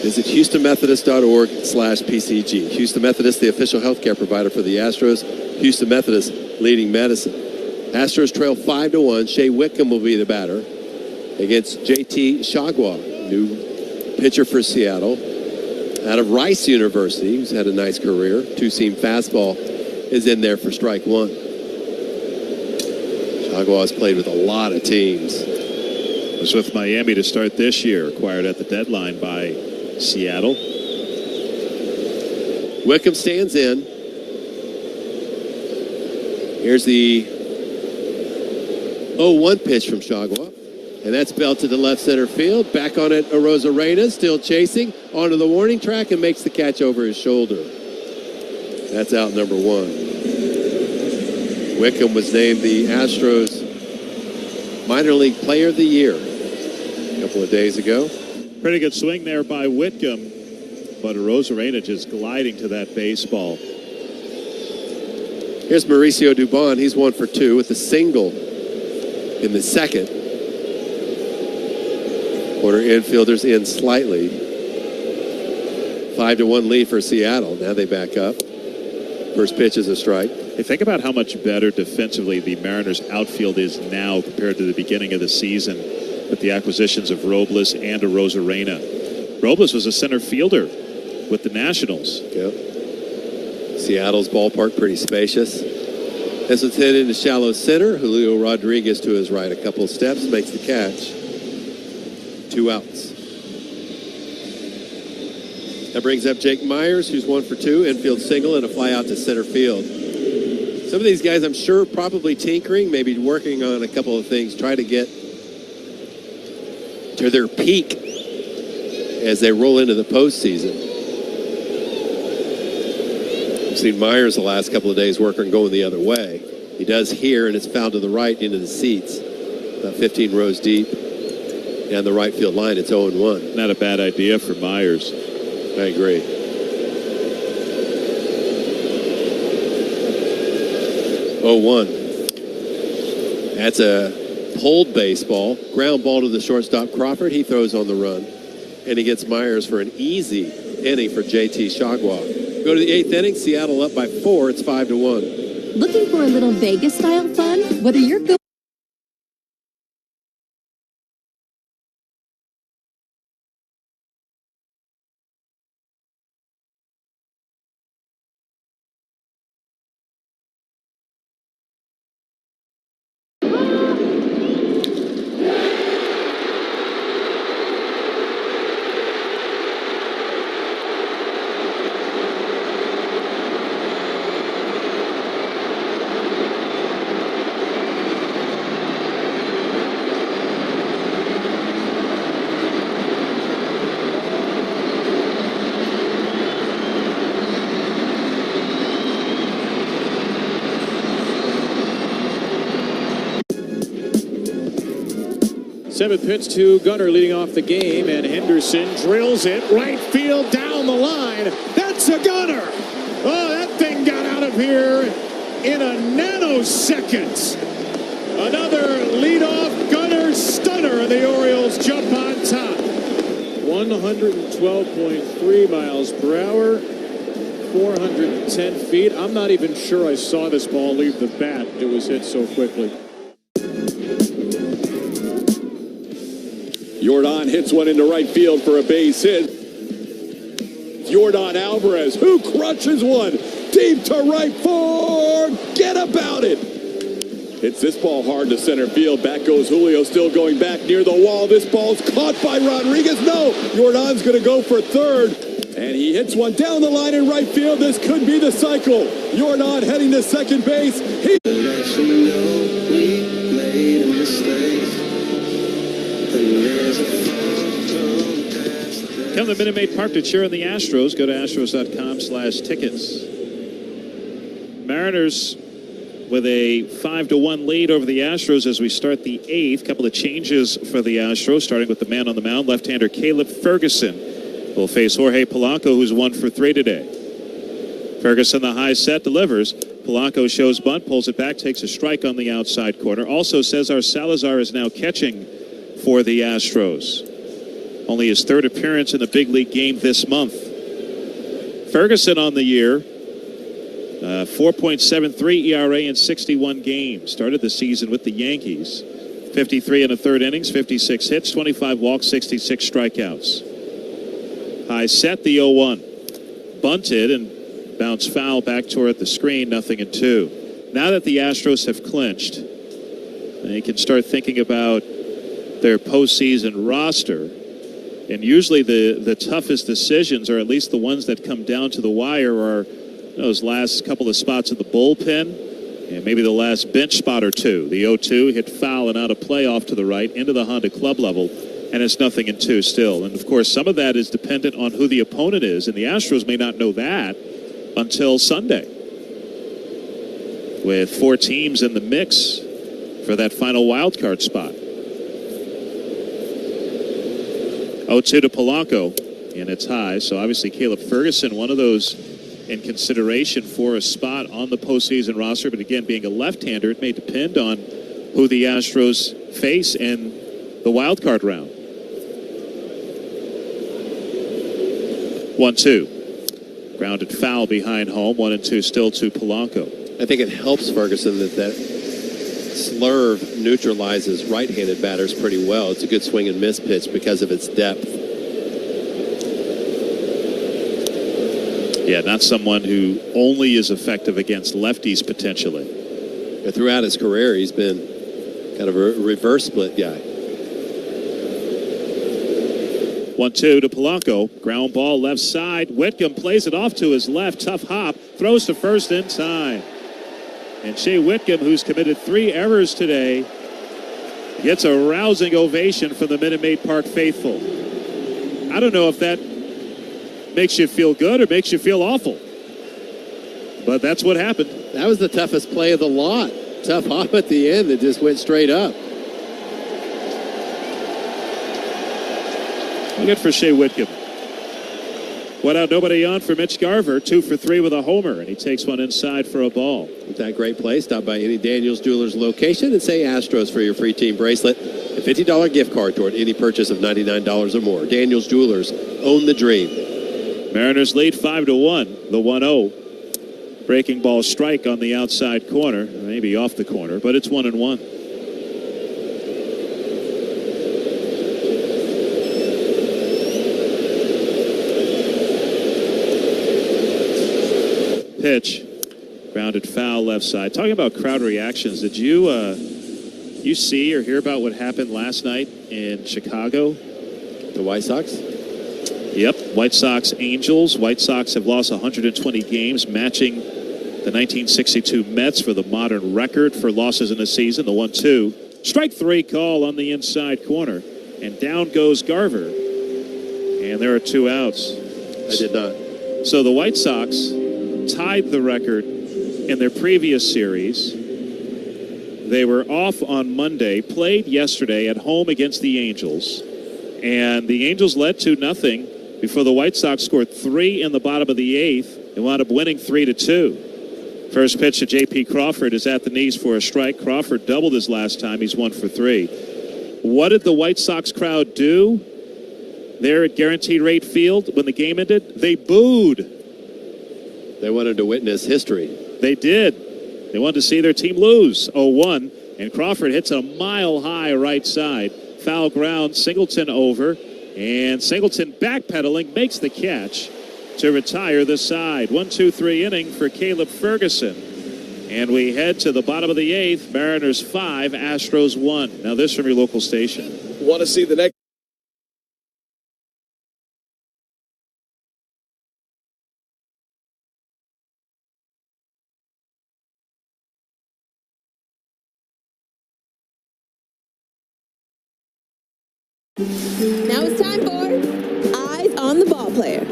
visit HoustonMethodist.org/PCG. Houston Methodist, the official healthcare provider for the Astros. Houston Methodist, leading medicine. Astros trail 5-1. Shea Whitcomb will be the batter against JT Chagua, new pitcher for Seattle. Out of Rice University, who's had a nice career. Two-seam fastball is in there for strike one. Chagua has played with a lot of teams. Was with Miami to start this year, acquired at the deadline by Seattle. Wickham stands in. Here's the 0-1 pitch from Chagua. And that's belted to left center field. Back on it, Arozarena, still chasing. Onto the warning track and makes the catch over his shoulder. That's out number one. Wickham was named the Astros Minor League Player of the Year a couple of days ago. Pretty good swing there by Whitcomb, but Arozarena just gliding to that baseball. Here's Mauricio Dubon. He's 1 for 2 with a single in the second. Quarter infielders in slightly. 5-1 lead for Seattle. Now they back up. First pitch is a strike. Hey, think about how much better defensively the Mariners' outfield is now compared to the beginning of the season with the acquisitions of Robles and Arozarena. Robles was a center fielder with the Nationals. Yep. Seattle's ballpark pretty spacious. This one's hit into shallow center. Julio Rodriguez to his right, a couple of steps, makes the catch. 2 outs. That brings up Jake Myers, who's 1 for 2, infield single and a fly out to center field. Some of these guys, I'm sure, probably tinkering, maybe working on a couple of things, try to get to their peak as they roll into the postseason. I've seen Myers the last couple of days working going the other way. He does here, and it's fouled to the right into the seats, about 15 rows deep. Down the right field line, it's 0-1. Not a bad idea for Myers. I agree. 0-1. That's a pulled baseball. Ground ball to the shortstop Crawford. He throws on the run. And he gets Myers for an easy inning for JT Chagua. Go to the 8th inning. Seattle up by 4. It's 5-1. Looking for a little Vegas-style fun? Whether you're going Seventh pitch to Gunnar leading off the game, and Henderson drills it right field down the line. That's a Gunnar. Oh, that thing got out of here in a nanosecond. Another leadoff Gunnar stunner, and the Orioles jump on top. 112.3 miles per hour, 410 feet. I'm not even sure I saw this ball leave the bat. It was hit so quickly. Yordan hits one into right field for a base hit. Yordan Alvarez, who crunches one deep to right forget about it. Hits this ball hard to center field. Back goes Julio, still going back near the wall. This ball's caught by Rodriguez. No, Yordan's going to go for third. And he hits one down the line in right field. This could be the cycle. Yordan heading to second base. Come to Minute Maid Park to cheer on the Astros. Go to astros.com/tickets. Mariners with a 5-1 lead over the Astros as we start the eighth. Couple of changes for the Astros, starting with the man on the mound, left-hander Caleb Ferguson will face Jorge Polanco, who's 1 for 3 today. Ferguson, the high set, delivers. Polanco shows bunt, pulls it back, takes a strike on the outside corner. Also, Cesar Salazar is now catching for the Astros. Only his third appearance in the big league game this month. Ferguson on the year, 4.73 ERA in 61 games. Started the season with the Yankees. 53 and a third innings, 56 hits, 25 walks, 66 strikeouts. High set, the 0-1. Bunted and bounced foul back toward the screen, 0-2. Now that the Astros have clinched, they can start thinking about their postseason roster. And usually the toughest decisions, or at least the ones that come down to the wire, are those last couple of spots in the bullpen and maybe the last bench spot or two. The 0-2 hit foul and out of play off to the right into the Honda Club level, and it's 0-2 still. And, of course, some of that is dependent on who the opponent is, and the Astros may not know that until Sunday, with 4 teams in the mix for that final wild card spot. 0-2 to Polanco, and it's high. So obviously Caleb Ferguson, one of those in consideration for a spot on the postseason roster. But again, being a left-hander, it may depend on who the Astros face in the wild card round. 1-2. Grounded foul behind home. 1-2 still to Polanco. I think it helps Ferguson that slurve neutralizes right-handed batters pretty well. It's a good swing and miss pitch because of its depth. Yeah, not someone who only is effective against lefties potentially. But throughout his career, he's been kind of a reverse split guy. 1-2 to Polanco. Ground ball left side. Whitcomb plays it off to his left. Tough hop. Throws to first in time. And Shea Whitcomb, who's committed 3 errors today, gets a rousing ovation from the Minute Maid Park faithful. I don't know if that makes you feel good or makes you feel awful, but that's what happened. That was the toughest play of the lot. Tough hop at the end that just went straight up. Good for Shea Whitcomb. One out, nobody on for Mitch Garver. 2 for 3 with a homer, and he takes one inside for a ball. With that great play, stop by any Daniels Jewelers location and say Astros for your free team bracelet. A $50 gift card toward any purchase of $99 or more. Daniels Jewelers, own the dream. Mariners lead 5-1. The 1-0. Breaking ball strike on the outside corner. Maybe off the corner, but it's 1-1. Pitch. Grounded foul left side. Talking about crowd reactions, did you see or hear about what happened last night in Chicago? The White Sox? Yep. White Sox Angels. White Sox have lost 120 games, matching the 1962 Mets for the modern record for losses in a season. The 1-2. Strike 3 call on the inside corner. And down goes Garver. And there are 2 outs. I did not. So the White Sox tied the record in their previous series. They were off on Monday, played yesterday at home against the Angels, and the Angels led 2-0 before the White Sox scored 3 in the bottom of the 8th and wound up winning 3-2. First pitch to J.P. Crawford is at the knees for a strike. Crawford doubled his last time. He's 1 for 3. What did the White Sox crowd do there at Guaranteed Rate Field when the game ended? They booed. They wanted to witness history. They did. They wanted to see their team lose 0-1, and Crawford hits a mile-high right side. Foul ground, Singleton over, and Singleton backpedaling makes the catch to retire the side. 1-2-3 inning for Caleb Ferguson. And we head to the bottom of the 8th. Mariners 5, Astros 1. Now this from your local station. Want to see the next? Now it's time for Eyes on the Ball Player.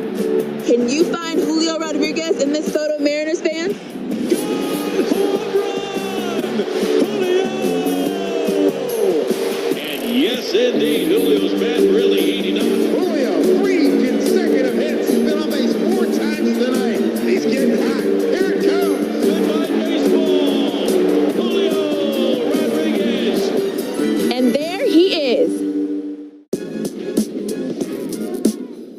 Can you find Julio Rodriguez in this photo, Mariners fans? And yes, indeed, Julio's bat really heating up. Julio, 3 consecutive hits. He's been on base 4 times tonight. He's getting hot. Here it comes. Goodbye, baseball. Julio Rodriguez. And there he is.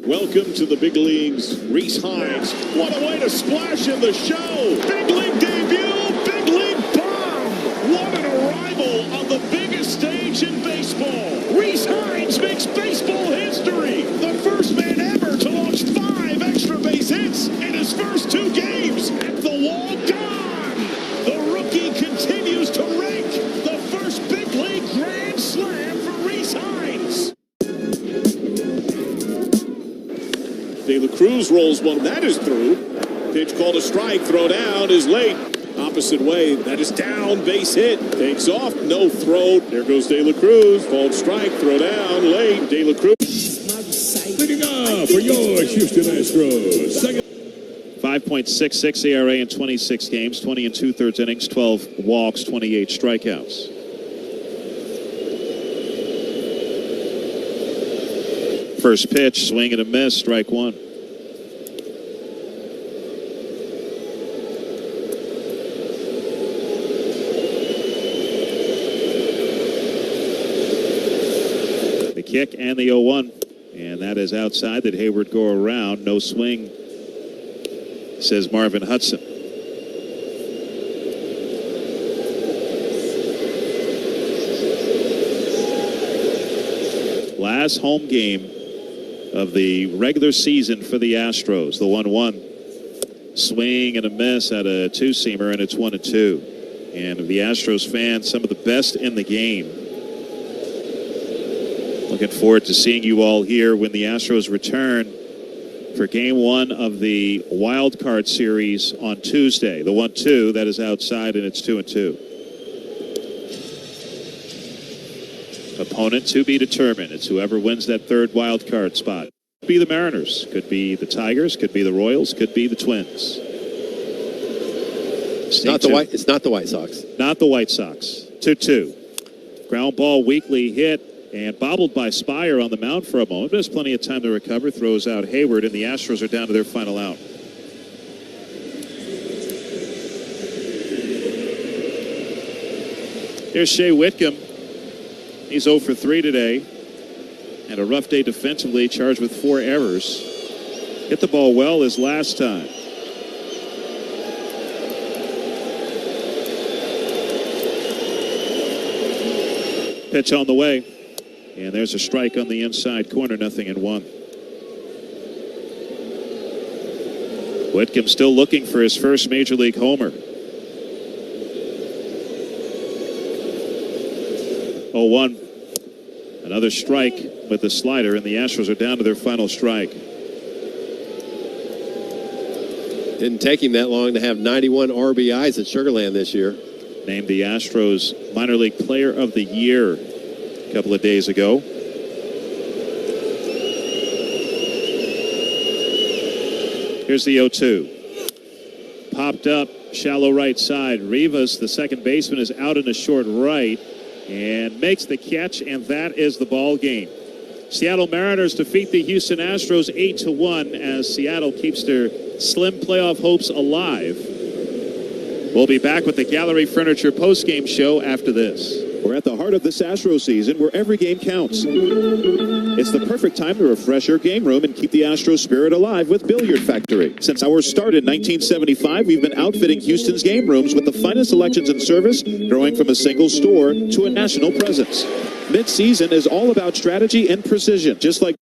Welcome to the big leagues, Rhys Hines. What a way to splash in the show. Big league debut, big league bomb. What an arrival on the biggest stage in baseball. Rhys Hines makes baseball history. The first man ever to launch 5 extra base hits in his first 2 games. At the wall, gone. The rookie continues to rank. The first big league grand slam for Rhys Hines. De La Cruz rolls one. That is through. Pitch called a strike. Throw down is late. Opposite way. That is down. Base hit. Takes off. No throw. There goes De La Cruz. Called strike. Throw down. Late. De La Cruz. Leading off for your Houston Astros. Second. 5.66 ERA in 26 games, 20 2/3 innings, 12 walks, 28 strikeouts. First pitch, swing and a miss, strike 1. The kick and the 0-1. And that is outside. That Hayward go around. No swing, says Marvin Hudson. Last home game of the regular season for the Astros, the 1-1. Swing and a miss at a 2-seamer, and it's 1-2. And the Astros fans, some of the best in the game. Looking forward to seeing you all here when the Astros return for Game 1 of the Wild Card Series on Tuesday. The 1-2, that is outside, and it's 2-2. Opponent to be determined. It's whoever wins that third wild card spot. Could be the Mariners, could be the Tigers, could be the Royals, could be the Twins. It's not the White Sox. Not the White Sox. 2-2. Ground ball weakly hit and bobbled by Spire on the mound for a moment. There's plenty of time to recover. Throws out Hayward, and the Astros are down to their final out. Here's Shea Whitcomb. He's 0 for 3 today. And a rough day defensively, charged with 4 errors. Hit the ball well his last time. Pitch on the way. And there's a strike on the inside corner, 0-1. Whitcomb still looking for his first major league homer. 0-1. Another strike with the slider, and the Astros are down to their final strike. Didn't take him that long to have 91 RBIs at Sugar Land this year. Named the Astros Minor League Player of the Year a couple of days ago. Here's the 0-2. Popped up Shallow right side. Rivas, the second baseman, is out in the short right and makes the catch, and that is the ball game. Seattle Mariners defeat the Houston Astros 8-1 as Seattle keeps their slim playoff hopes alive. We'll be back with the Gallery Furniture postgame show after this. We're at the heart of this Astro season where every game counts. It's the perfect time to refresh your game room and keep the Astro spirit alive with Billiard Factory. Since our start in 1975, we've been outfitting Houston's game rooms with the finest selections and service, growing from a single store to a national presence. Mid-season is all about strategy and precision, just like